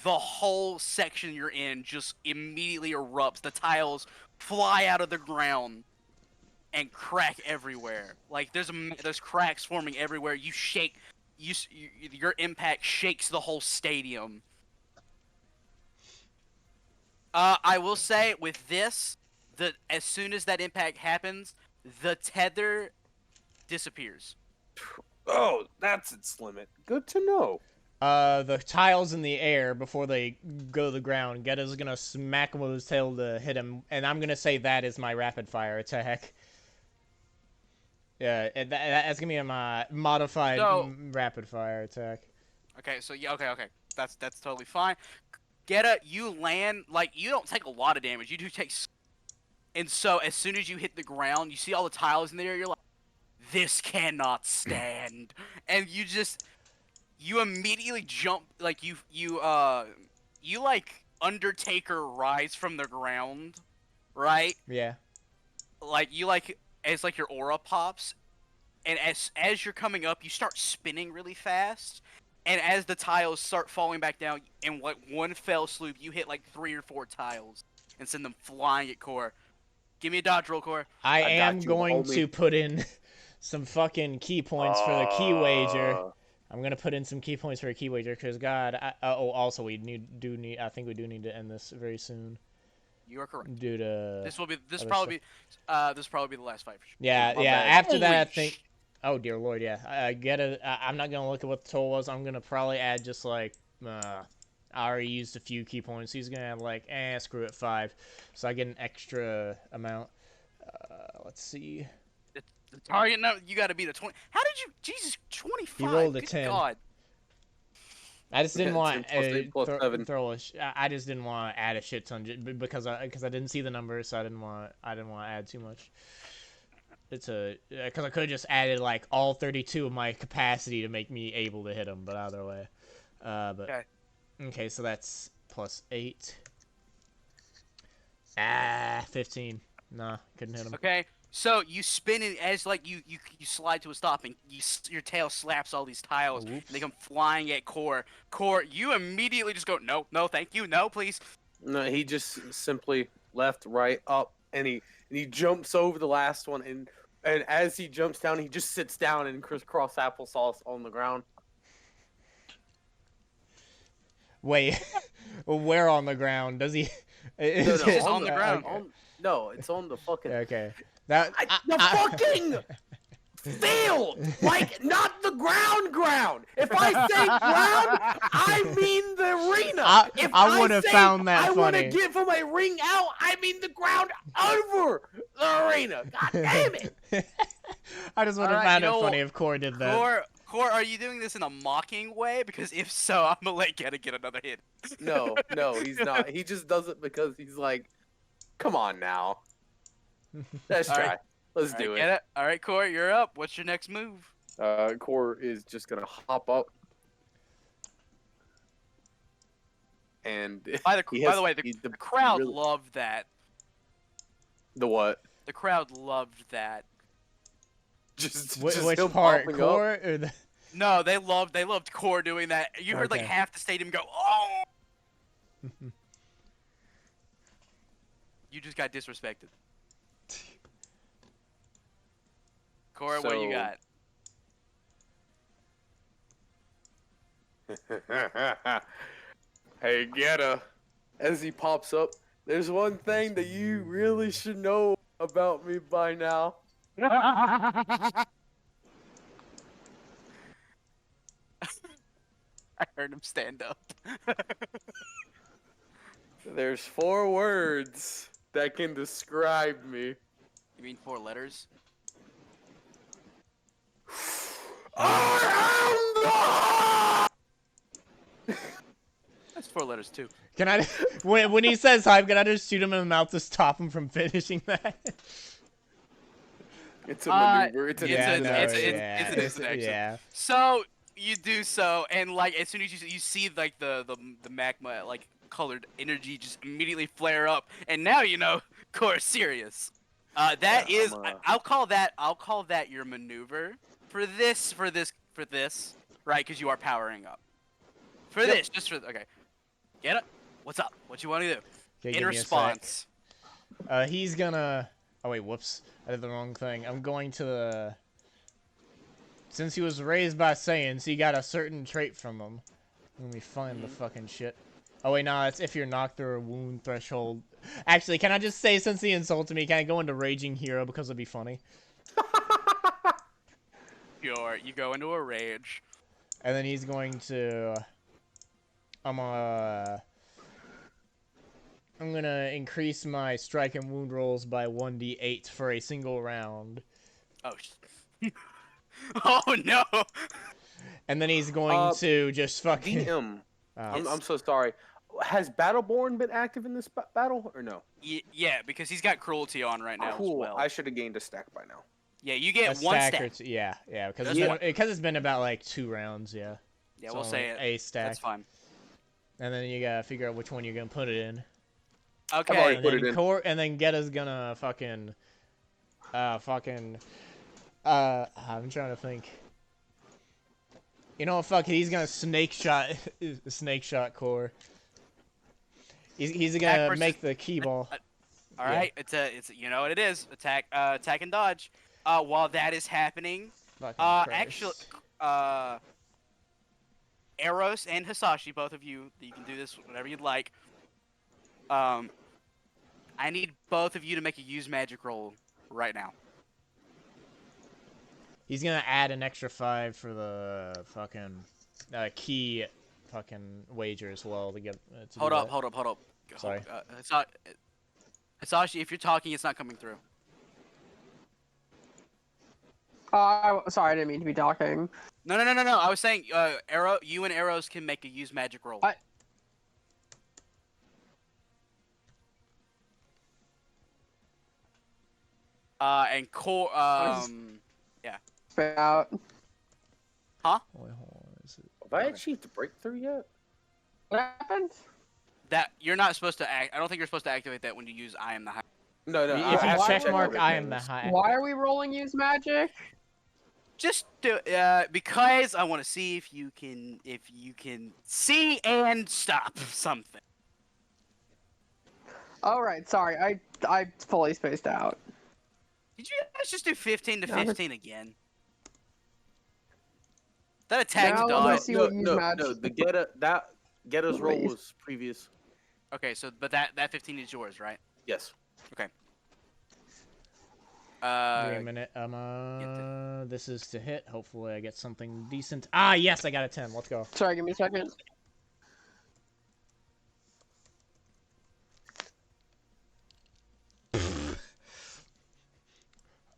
the whole section you're in just immediately erupts. The tiles fly out of the ground and crack everywhere. Like there's cracks forming everywhere. You shake, your impact shakes the whole stadium. I will say with this, as soon as that impact happens, the tether disappears. Oh, that's its limit. Good to know. The tiles in the air before they go to the ground. Ghetta's gonna smack him with his tail to hit him, and I'm gonna say that is my rapid fire attack. Yeah, that's gonna be my modified So- rapid fire attack. Okay, so yeah, okay. That's totally fine. Gheata, you land, like, you don't take a lot of damage. You do take, and so as soon as you hit the ground, you see all the tiles in there. You're like, this cannot stand, and you immediately jump, like you like Undertaker rise from the ground, right? Yeah. Like you like as like your aura pops, and as you're coming up, you start spinning really fast, and as the tiles start falling back down, in like one fell swoop, you hit like 3 or 4 tiles and send them flying at Core. Give me a dodge roll, Core. I I am got you, going homie. to put in some fucking key points for the key wager. Uh, I'm gonna put in some key points for a key wager because God. Also we do need. I think we do need to end this very soon. You are correct. Due to This other probably be the last fight for sure. yeah, My yeah. bad. After that, I Holy think. Oh dear lord, yeah. I'm not gonna look at what the total was. I'm gonna probably add just like. I already used a few key points. He's gonna have like, screw it, 5. So I get an extra amount. Let's see. The target number, you got to be the 20. How did you? Jesus, 25. He rolled a Good 10. God. I just didn't Yeah, want 10 plus 8 plus 7. throw a. I just didn't want to add a shit ton because I didn't see the numbers, so I didn't want to add too much. It's because I could have just added like all 32 of my capacity to make me able to hit him, but either way. But okay, so that's plus 8. 15. Nah, couldn't hit him. Okay, so you spin it as like you slide to a stop, and your tail slaps all these tiles, and they come flying at Core. Core, you immediately just go, no, thank you, no, please. No, he just simply left, right, up, and he jumps over the last one, and as he jumps down, he just sits down and crisscross applesauce on the ground. Wait, where on the ground does he? No, Is It's it- just on the ground. Okay. No, it's on the fucking Okay. That the fucking field, like not the ground. If I say ground, I mean the arena. If I would have say found that I want to funny. give him a ring out, I mean the ground over the arena. God damn it! I just would have Alright, found you it know funny what? if Core did that. Core, are you doing this in a mocking way? Because if so, I'm gonna let Gheata get another hit. No, he's not. He just does it because he's like, come on now. Let's All try. right. Let's do it. Gheata. All right, Core, you're up. What's your next move? Core is just gonna hop up, and By he the has- way, he- the crowd really- loved that. the what? The crowd loved that. Just Which him part, popping up. Core? Or the... No, they loved Core doing that. You heard like Okay. half the stadium go, "Oh!" You just got disrespected. Core, what you So- got? Hey, Gheata. As he pops up, there's one thing that you really should know about me by now. I heard him stand up. There's 4 words that can describe me. You mean 4 letters? I am That's 4 letters too. Can I? When he says hype, can I just shoot him in the mouth to stop him from finishing that? It's a maneuver. It's an it's instant a- action. it's an instant action. Yeah. So you do so, and like as soon as you see like the magma like colored energy just immediately flare up, and now you know Core's serious. That Yeah, is, I'm, I'll call that your maneuver for this for this, right? Because you are powering up. For Yep. this, just for okay. Get it? What's up? What you want to do? Okay, In give me a sec. response. He's gonna. Oh wait, whoops! I did the wrong thing. I'm going to. Since he was raised by Saiyans, he got a certain trait from them. Let me find the fucking shit. Oh wait, no, it's if you're knocked through a wound threshold. Actually, can I just say, since he insulted me, can I go into Raging Hero because it'd be funny? Sure, you go into a rage. And then he's going to. I'm gonna increase my strike and wound rolls by 1d8 for a single round. Oh, oh no! And then he's going to just fucking. DM. Oh. I'm so sorry. Has Battleborn been active in this battle or no? Yeah, because he's got cruelty on right now Cool. as well. I should have gained a stack by now. Yeah, you get A one stack. stack. Yeah, because Just one. it's been about like 2 rounds, yeah. Yeah, So we'll say it. a stack. That's fine. And then you gotta figure out which one you're gonna put it in. Okay. already And put then it in. And then Ghetta's gonna fucking, I'm trying to think. You know what? Fuck it. He's gonna snake shot core. He's Attack gonna versus- make the key ball. All right. It's you know what it is. Attack and dodge. While that is happening, Fucking actually, Christ. Eros and Hisashi, both of you, you can do this whenever you'd like. I need both of you to make a use magic roll right now. He's gonna add an extra 5 for the fucking key fucking wager as well to get. To Hold do up. that. Sorry. Hisashi, if you're talking, it's not coming through. Sorry, I didn't mean to be talking. No. I was saying, you and Eros can make a use magic roll. And core, Spit out. Wait, hold on. Is it... Have I achieved the breakthrough yet? What happened? that you're not supposed to act. I don't think you're supposed to activate that when you use I am the high. No. If I you have to check check mark, I am everything. the high. Why are we rolling use magic? Just do, because I want to see if you can see and stop something. All right, sorry, I fully spaced out. Did you guys just do 15 to No, 15 again? That attack Now to let me dodge. see what use No. magic. The Ghetta's roll was previous. Okay, so but that 15 is yours, right? Yes. Okay. Wait a minute. This is to hit. Hopefully, I get something decent. Ah, yes, I got a 10. Let's go. Sorry, give me a second.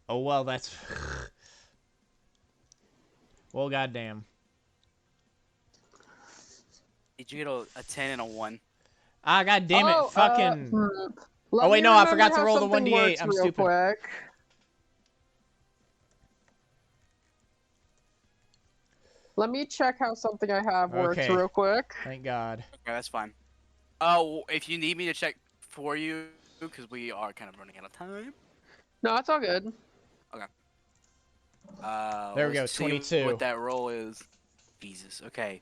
Oh well, that's. Well, goddamn. Did you get a 10 and a 1? Ah, goddamn it! Fucking. Let wait, me no, I remember forgot to how roll the something 1d8. works I'm real stupid. Quick. Let me check how something I have works Okay. real quick. Thank God. Okay, that's fine. Oh, if you need me to check for you, because we are kind of running out of time. No, it's all good. There we go, let's see 22. What that roll is? Jesus. Okay.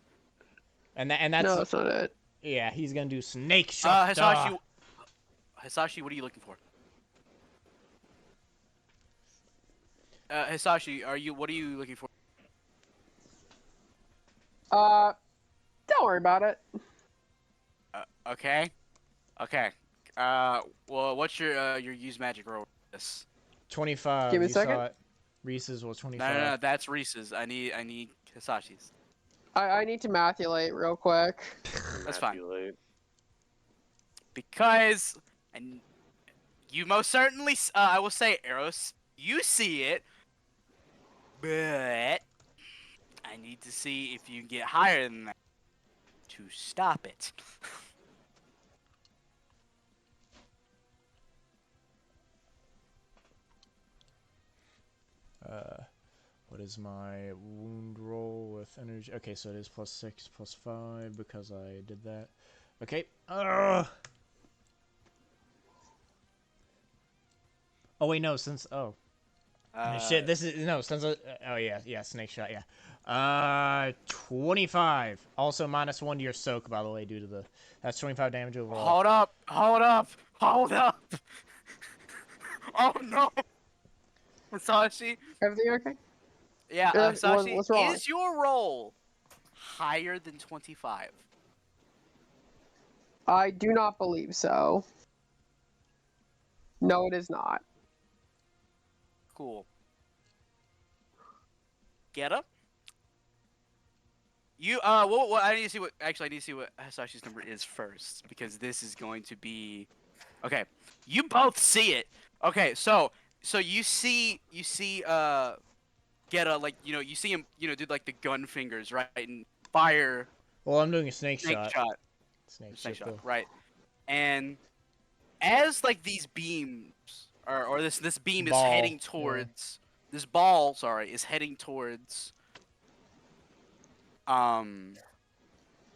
And that's. No, that's not it. Yeah, he's gonna do snake shot. Hisashi, what are you looking for? Hisashi, what are you looking for? Don't worry about it. Okay. Well, what's your use magic roll? This. 25. Give me a you second. Saw it. Reese's was 25. No, that's Reese's. I need Hisashi's. I need to mathulate real quick. That's fine. Manipulate. Because, and you most certainly, I will say, Eros, you see it, but I need to see if you can get higher than that to stop it. What is my wound roll with energy? Okay, so it is +6, +5 because I did that. Okay. Ugh. Oh wait, no. Since Shit, this is no since oh yeah, snake shot, yeah. 25. Also -1 to your soak, by the way, due to the that's 25 damage overall. Hold up, hold up, hold up. Oh no, Hisashi. Everything okay? Yeah, Hisashi, What's wrong? is your roll higher than 25? I do not believe so. No, it is not. Cool. Gheata? You what I need to see what actually I need to see what Hisashi's number is first because this is going to be okay. You both see it. Okay, so you see Gheata like you see him do like the gun fingers right and fire Well, I'm doing a snake snake shot. shot Snake shot. Though. right and as like these beams or this beam is Ball, heading yeah. towards this ball is heading towards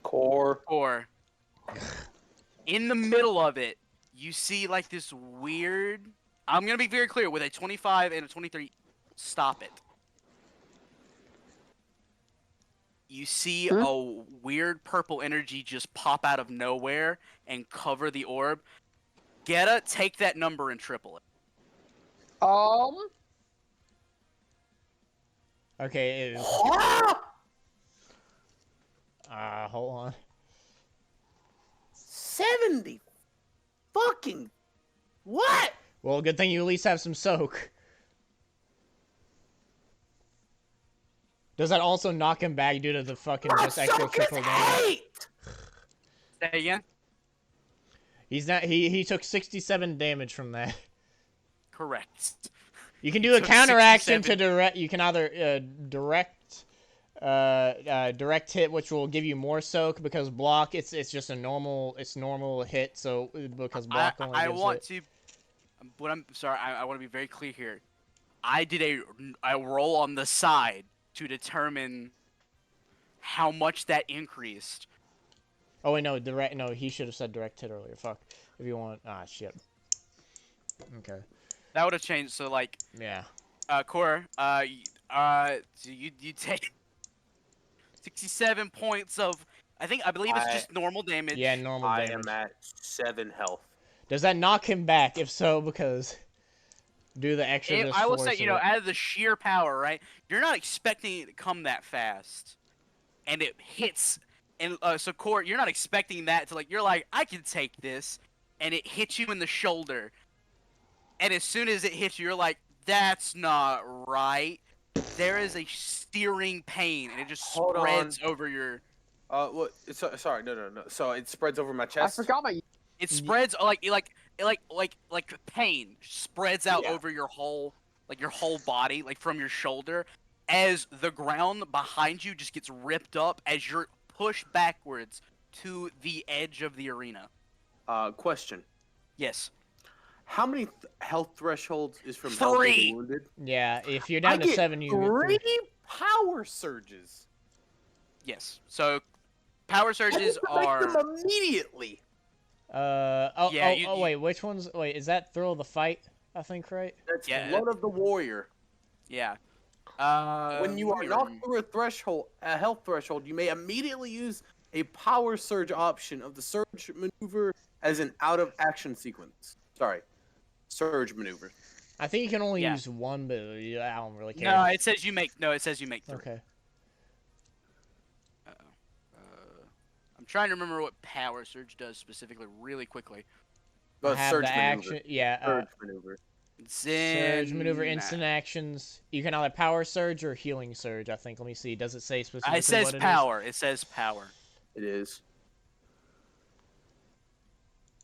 Core. or in the middle of it you see like this weird I'm gonna be very clear with a 25 and a 23 stop it you see a weird purple energy just pop out of nowhere and cover the orb. Gheata, take that number and triple it. Okay, it is. Hold on. 70 fucking what? Well, good thing you at least have some soak. Does that also knock him back due to the fucking just extra triple damage? Say again? He's not. He took 67 damage from that. Correct. You can do a counteraction 67. to direct. You can either direct hit, which will give you more soak because block. It's just a normal hit. So because block only I gives want it. to. But I'm sorry. I want to be very clear here. I did a roll on the side to determine how much that increased. Oh wait, no, direct. No, he should have said direct hit earlier. Fuck. If you want. Ah, shit. Okay. That would have changed. So like, Yeah. Core, so you take 67 points of. I believe it's just normal damage. Yeah, normal I damage. am at 7 health. Does that knock him back? If so, because do the extra. Just I will force say, of it. out of the sheer power, right? You're not expecting it to come that fast, and it hits. And so, Core, you're not expecting that to you're like, I can take this, and it hits you in the shoulder. And as soon as it hits you, you're like, that's not right. There is a searing pain, and it just Hold spreads over your. What? Sorry, no. So it spreads over my I chest. forgot my. It spreads like pain spreads out over your whole body, like from your shoulder, as the ground behind you just gets ripped up as you're pushed backwards to the edge of the arena. Question. Yes. How many health thresholds is from 3. health and wounded? Yeah, if you're down I to get 7, you three get 3. power surges. Yes. So, power surges are. Them immediately. Wait, which one's? Wait, is that Thrill of the Fight? I think, right? That's Yeah. Blood of the Warrior. Yeah. When you are knocked through a health threshold, you may immediately use a power surge option of the surge maneuver as an out of action sequence. Sorry, surge maneuver. I think you can only use one, but I don't really care. No, it says you make. No, it says you make 3. Okay. I'm trying to remember what power surge does specifically, really quickly. Surge maneuver. Action. Yeah. Surge maneuver. Surge maneuver, instant actions. You can either power surge or healing surge. I think. Let me see. Does it say specifically? It says what power. It says power. It is.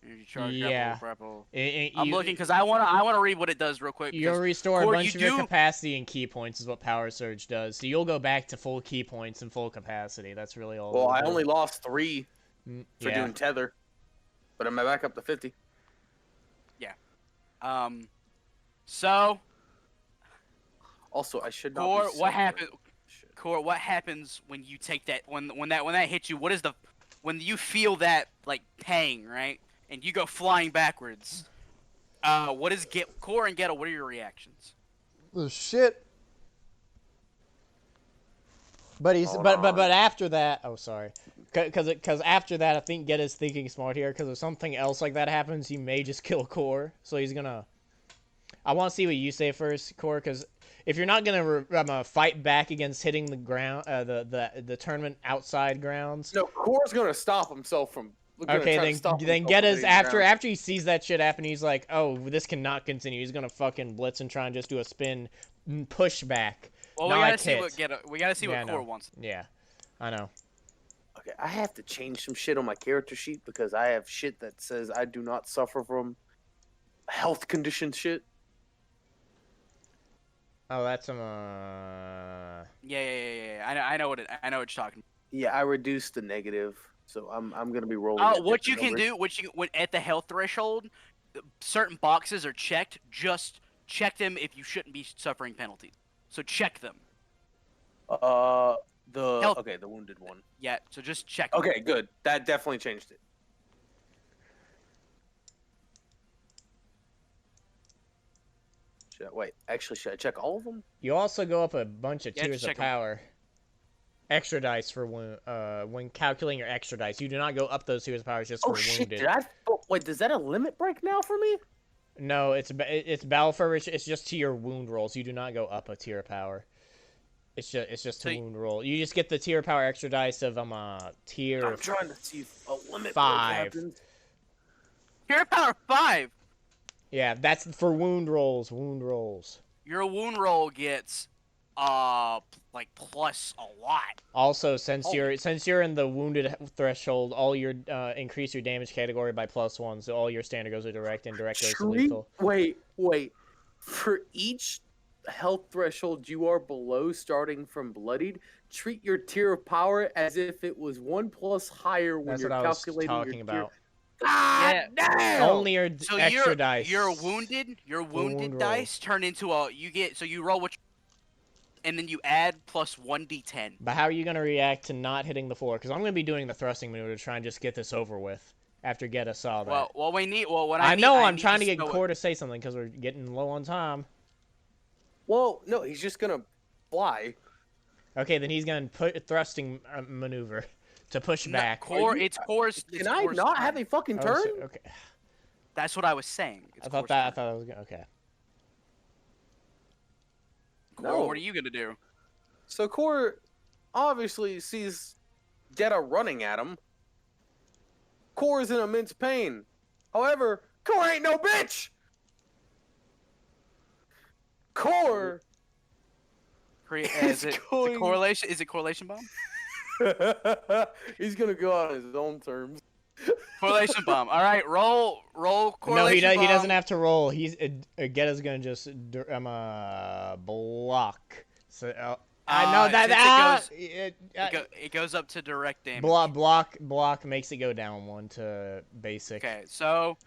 Energy charge, Yeah. grapple. I'm looking because I wanna read what it does real quick. You'll restore a bunch of your capacity and key points is what power surge does. So you'll go back to full key points and full capacity. That's really all. Well, I only lost 3 for yeah. doing tether, but I'm back up to 50. Yeah. So. Also, I should not. Core, be what so happens? Shit. Core, what happens when you take that when that hits you? What is the when you feel that like pang, right? And you go flying backwards. What is Core and Gheata? What are your reactions? Oh, shit. But he's Hold but on. after that, oh sorry, because after that I think Ghetta's thinking smart here. Because if something else like that happens, he may just kill Core. So he's gonna. I want to see what you say first, Core. Because if you're not gonna fight back against hitting the ground, the tournament outside grounds. No, Core's gonna stop himself from. Gonna Okay, try to stop then himself from Ghetta's hitting the ground. after he sees that shit happen, he's like, oh, this cannot continue. He's gonna fucking blitz and try and just do a spin push back. Well, we gotta see what Core wants. Yeah, I know. Okay, I have to change some shit on my character sheet because I have shit that says I do not suffer from health condition shit. Oh, that's some. Yeah. I know what you're talking. Yeah, I reduced the negative, so I'm gonna be rolling. Oh, what you can do, when at the health threshold, certain boxes are checked. Just check them if you shouldn't be suffering penalties. So check them. Okay, the wounded one. Yeah, so just check them. Okay, good. That definitely changed it. Should I check all of them? You also go up a bunch of Yeah, tiers of check 'em. power. Extra dice for when calculating your extra dice. You do not go up those tiers of power just for Oh shit! wounded. Did I? Wait, does that a limit break now for me? No, it's battle for which it's just to your wound rolls. You do not go up a tier of power. It's just to wound roll. You just get the tier of power extra dice of tier. I'm trying to see if a limit 5. break happens. Hero power 5. Yeah, that's for wound rolls. Wound rolls. Your wound roll gets like plus a lot. Also, since you're in the wounded threshold, all your increase your damage category by +1. So all your standard goes to direct, and direct goes to lethal. Wait. For each health threshold you are below, starting from bloodied, treat your tier of power as if it was 1+ higher when That's you're what I was calculating talking your about. Yeah. Damn! Only your So extra dice. Your wounded wound dice turn into you roll and then you add plus 1d10. But how are you gonna react to not hitting the floor? Because I'm gonna be doing the thrusting maneuver to try and just get this over with. After Gheata saw that. I'm trying to get Core to say something because we're getting low on time. Well, no, he's just gonna fly. Okay, then he's gonna put a thrusting maneuver to push back. It's Core's. Can I not have a fucking turn? Okay. That's what I was saying. I thought it was okay. Core, what are you gonna do? So Core obviously sees Gheata running at him. Core is in immense pain. However, Core ain't no bitch. Core Is it correlation? Is it correlation bomb? He's gonna go out on his own terms. Correlation bomb. All right, roll correlation No, he bomb. doesn't have to roll. Ghetta's gonna just block. So I know that it goes up to direct damage. block makes it go down 1 to basic. Okay, so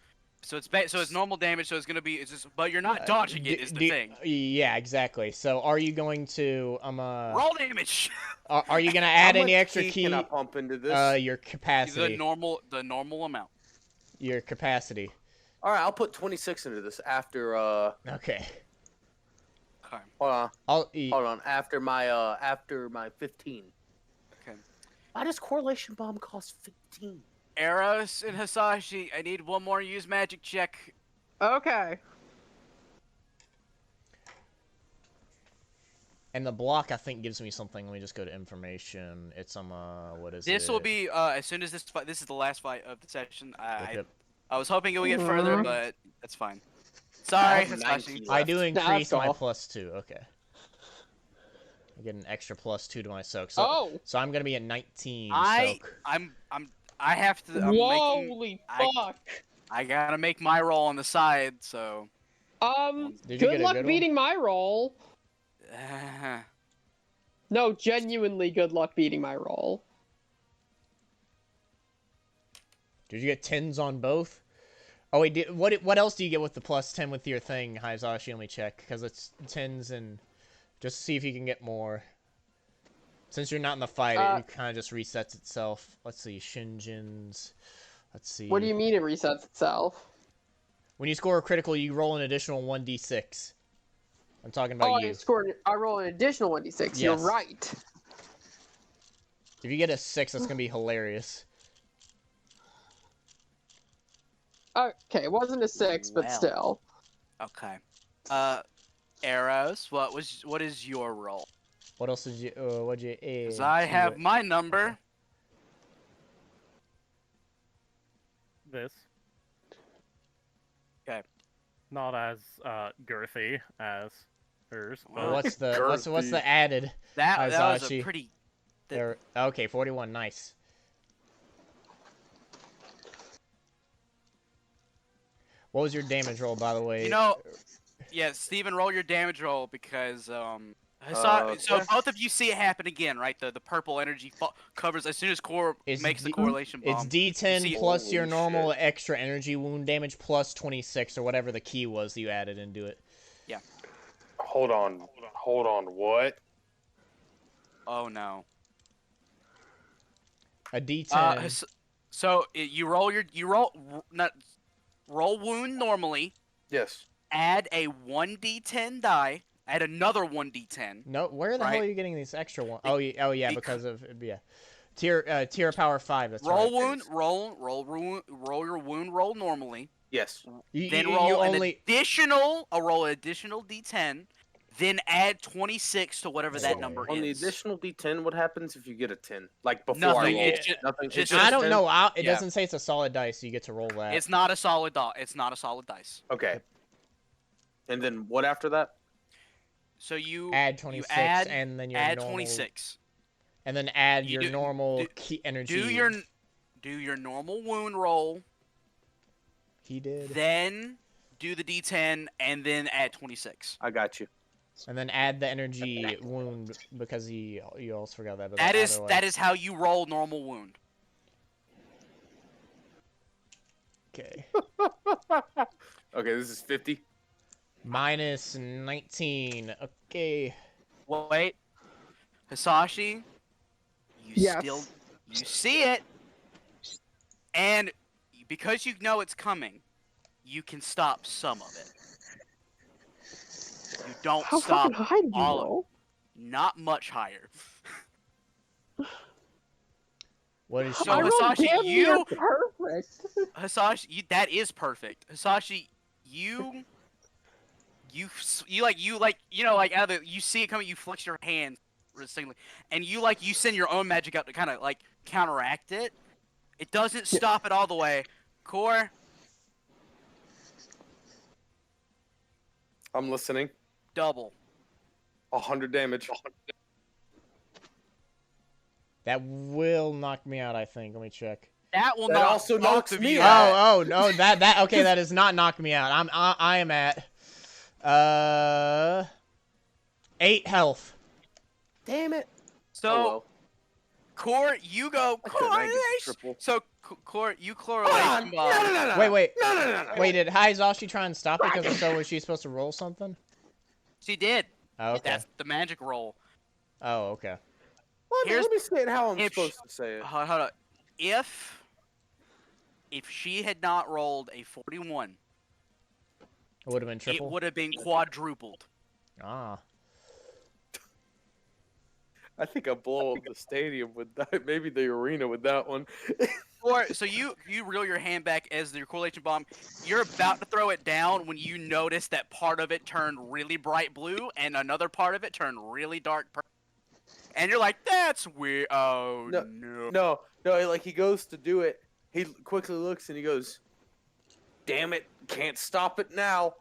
it's normal damage. So it's gonna be but you're not dodging it. Is the thing. Yeah, exactly. So are you going to roll damage? Are you gonna add any extra key? Can I pump into this? Your capacity. The normal amount. Your capacity. All right, I'll put 26 into this after. Okay. Hold on. Hold on. After my 15. Okay. Why does correlation bomb cost 15? Eros and Hisashi, I need one more use magic check. Okay. And the block, I think, gives me something. Let me just go to information. It's what is This it? will be as soon as this fight. This is the last fight of the session. I was hoping it would get further, but that's fine. Sorry, Hisashi. I do increase my cool. +2. Okay. I get an extra +2 to my soak. So I'm gonna be at 19. I have to. holy fuck. I gotta make my roll on the side, so. Good luck beating my roll. No, genuinely good luck beating my roll. Did you get 10s on both? Oh wait, what else do you get with the +10 with your thing, Hisashi? Let me check, because it's 10s and just to see if you can get more. Since you're not in the fight, it kind of just resets itself. Let's see, Shinjin's. Let's see. What do you mean it resets itself? When you score a critical, you roll an additional 1d6. I'm talking about you. I roll an additional 1d6. You're Yes. right. If you get a 6, that's gonna be hilarious. Okay, it wasn't a 6, but Well. still. Okay. Eros, what is your roll? What else did you? What'd you? Because I have my number. This. Okay. Not as girthy as hers. Well, Well, what's the added? That was a Hisashi? pretty. There. Okay, 41. Nice. What was your damage roll, by the way? You know, yeah, Steven, roll your damage roll because so Okay. both of you see it happen again, right? The purple energy covers as soon as core makes the correlation It's bomb. D10 plus your Holy normal shit. extra energy wound damage plus 26 or whatever the key was that you added into it. Hold on. What? Oh no. A D10. So roll wound normally. Yes. Add a 1d10 die. Add another 1d10. No, where the hell right? are you getting these extra ones? Oh, yeah, it because of tier power 5. That's roll right. wound. Roll your wound roll normally. Yes. Then You roll only roll an additional d10. Then add 26 to whatever that number On the is. additional D10, what happens if you get a 10? Like before Nothing. I roll? It's just, Nothing. just- I don't 10? know. It Yeah. doesn't say it's a solid dice, so you get to roll that. It's not a solid dot. It's not a solid dice. Okay. And then what after that? So you add 26 add, and then your add normal 26. and then add You your do- normal do- key energy. Do your normal wound roll. He did. Then do the d10 and then add 26. I got you. And then add the energy wound because you also forgot that. But That is other way. that is how you roll normal wound. Okay. Okay, this is 50. Minus 19. Okay. Wait, Hisashi, Yes. you see it, and because you know it's coming, you can stop some of it. You don't How stop fucking high did you all of roll? not much higher. What is she? So I rolled Hisashi, damn near you perfect. Hisashi, that is perfect. Hisashi, you out of you see it coming, you flex your hand distinctly, and you send your own magic out to kind of like counteract it. It doesn't stop it all the way. Core, I'm listening. double. 100 damage. That will knock me out, I think. Let me check. That will That knock also both knocks of me you out. Oh, no, that okay, that is not knock me out. I am at 8 health. Damn it. So, Oh well. Core, you go I couldn't make it correlation. triple. So, Core, you Hold on. correlation No, bomb. no, no, no. Wait. No, no, no, no. Wait, did Hisashi try and stop it? Because if so, was she supposed to roll something? She did. Oh, okay. That's the magic roll. Oh, okay. Here's- Let me say it how I'm if supposed to say it. Hold on. If she had not rolled a 41, It would have been it triple. would have been quadrupled. Ah. I think I blow up the stadium with that. Maybe the arena with that one. So you reel your hand back as your correlation bomb. You're about to throw it down when you notice that part of it turned really bright blue and another part of it turned really dark purple. And you're like, that's weird. Oh no. No, like he goes to do it. He quickly looks and he goes, "Damn it, can't stop it now."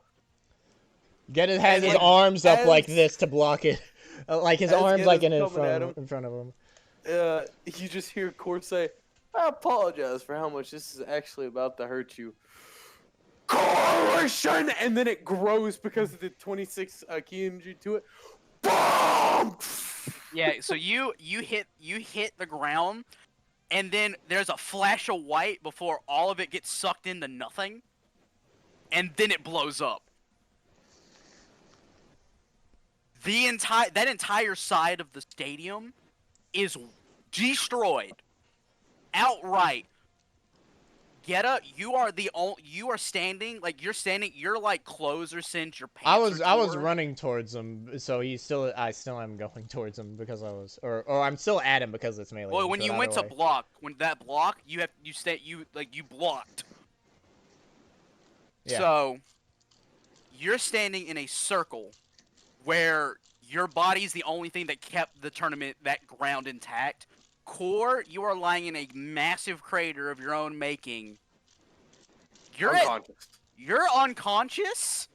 Gheata has his like, arms up like as- this to block it. Like his as arms like in Gheata's coming at in front of him. You just hear Cord say, "I apologize for how much this is actually about to hurt you." Coalition, and then it grows because of the 26 key energy to it. Boom! Yeah, so you hit the ground, and then there's a flash of white before all of it gets sucked into nothing, and then it blows up. That entire side of the stadium is destroyed outright. Gheata, you are the only. You are standing like you're standing. Your like clothes are cinched. Your I pants was are I was tore. running towards him, so I still am going towards him because I was, or I'm still at him because it's melee. Well, when So you either went to way. block, when that block, you blocked. Yeah. So you're standing in a circle where your body's the only thing that kept the tournament that ground intact. Core, you are lying in a massive crater of your own making. You're at, Unconscious. you're unconscious.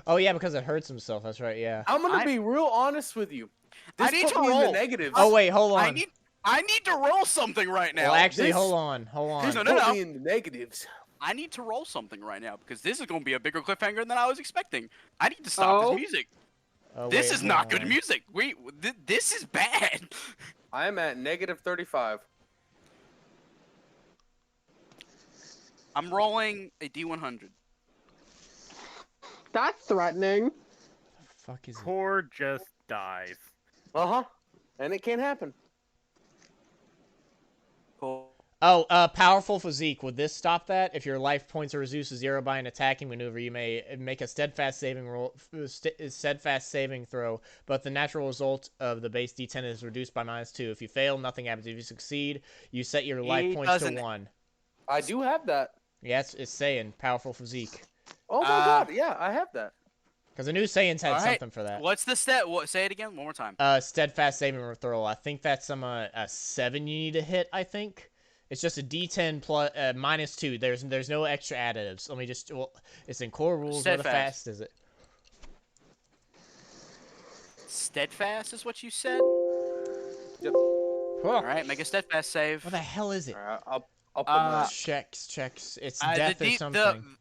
Oh yeah, because it hurts himself. That's right. Yeah. I'm gonna I be real honest with you. I This need put to me in the roll. negatives. Oh wait, hold I on. need to roll something right now. Well, actually, This- hold on. This No, put no. me in the negatives. I need to roll something right now because this is going to be a bigger cliffhanger than I was expecting. I need to stop this Oh. music. Oh, This wait, is not hold good on. music. This is bad. I am at negative 35. I'm rolling a D100. That's threatening. Fuck is it? Core just dies. Uh-huh. And it can't happen. Cool. Oh, powerful physique. Would this stop that? If your life points are reduced to 0 by an attacking maneuver, you may make a steadfast saving throw, but the natural result of the base D10 is reduced by -2. If you fail, nothing happens. If you succeed, you set your life He points to doesn't- 1. I do have that. Yeah, it's saying powerful physique. Oh my god, yeah, I have that. Because the new Saiyans had All right. something for that. What's the stat? What? Say it again. One more time. Steadfast saving throw. I think that's a 7 you need to hit. I think it's just a D10 plus -2. There's no extra additives. Let me just. Well, it's in core rules. What Steadfast. fast is it? Steadfast is what you said. Yep. All right. Make a steadfast save. What the hell is it? Alright, I'll put Uh, that. Checks. It's the death or D- something.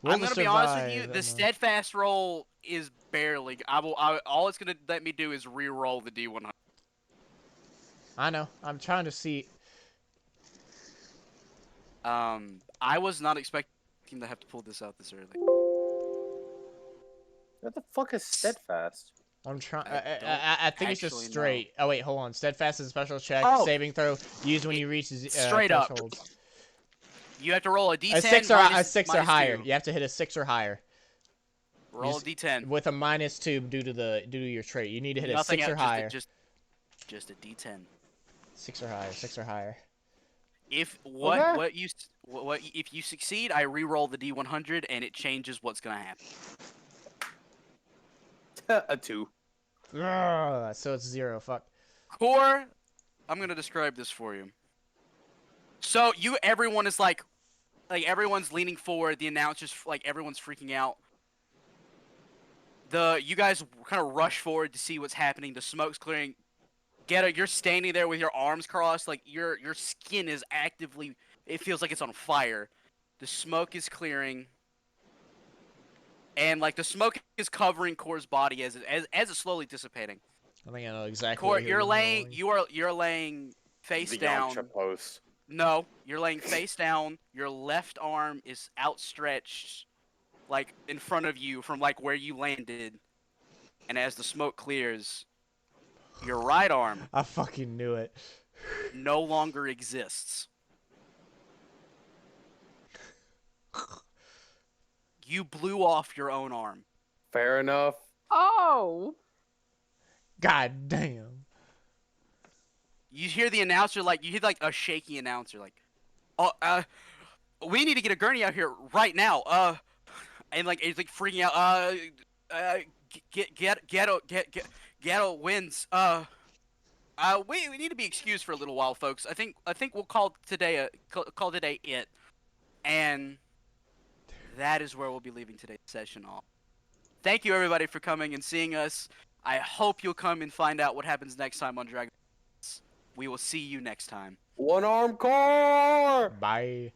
Will I'm to gonna be honest with survive, you. I The know. steadfast roll is barely. All it's gonna let me do is re-roll the D100. I know. I'm trying to see. I was not expecting to have to pull this out this early. What the fuck is steadfast? I'm trying. I don't I think it's just actually know. straight. Oh wait, hold on. Steadfast is a special check. Oh! Saving throw used when you reach Straight up. threshold. You have to roll a D10. A 6 or minus higher. 2. You have to hit a 6 or higher Roll a D10. with a -2 due to your trait. You need to hit a Nothing 6 or else, higher. Just a D10. 6 or higher. 6 or higher. If Okay. if you succeed, I re-roll the D100 and it changes what's gonna happen. A 2. Ugh, so it's 0. Fuck. Core, I'm gonna describe this for you. So everyone is like everyone's leaning forward. The announcers, everyone's freaking out. You guys kind of rush forward to see what's happening. The smoke's clearing. Gheata, you're standing there with your arms crossed, like your skin is actively. It feels like it's on fire. The smoke is clearing, and like the smoke is covering Core's body as it's slowly dissipating. I think I know exactly. Core, what you're laying. rolling. You're laying face The down. Yamcha post. No, you're laying face down. Your left arm is outstretched, like in front of you from like where you landed. And as the smoke clears, your right arm I fucking knew it. no longer exists. You blew off your own arm. Fair enough. Oh. God damn. You hear the announcer you hear like a shaky announcer "Oh, we need to get a gurney out here right now. And like it's like freaking out. Ghetto wins. We need to be excused for a little while, folks. I think we'll call today it, and that is where we'll be leaving today's session off. Thank you everybody for coming and seeing us. I hope you'll come and find out what happens next time on Dragon. We will see you next time. One arm core! Bye.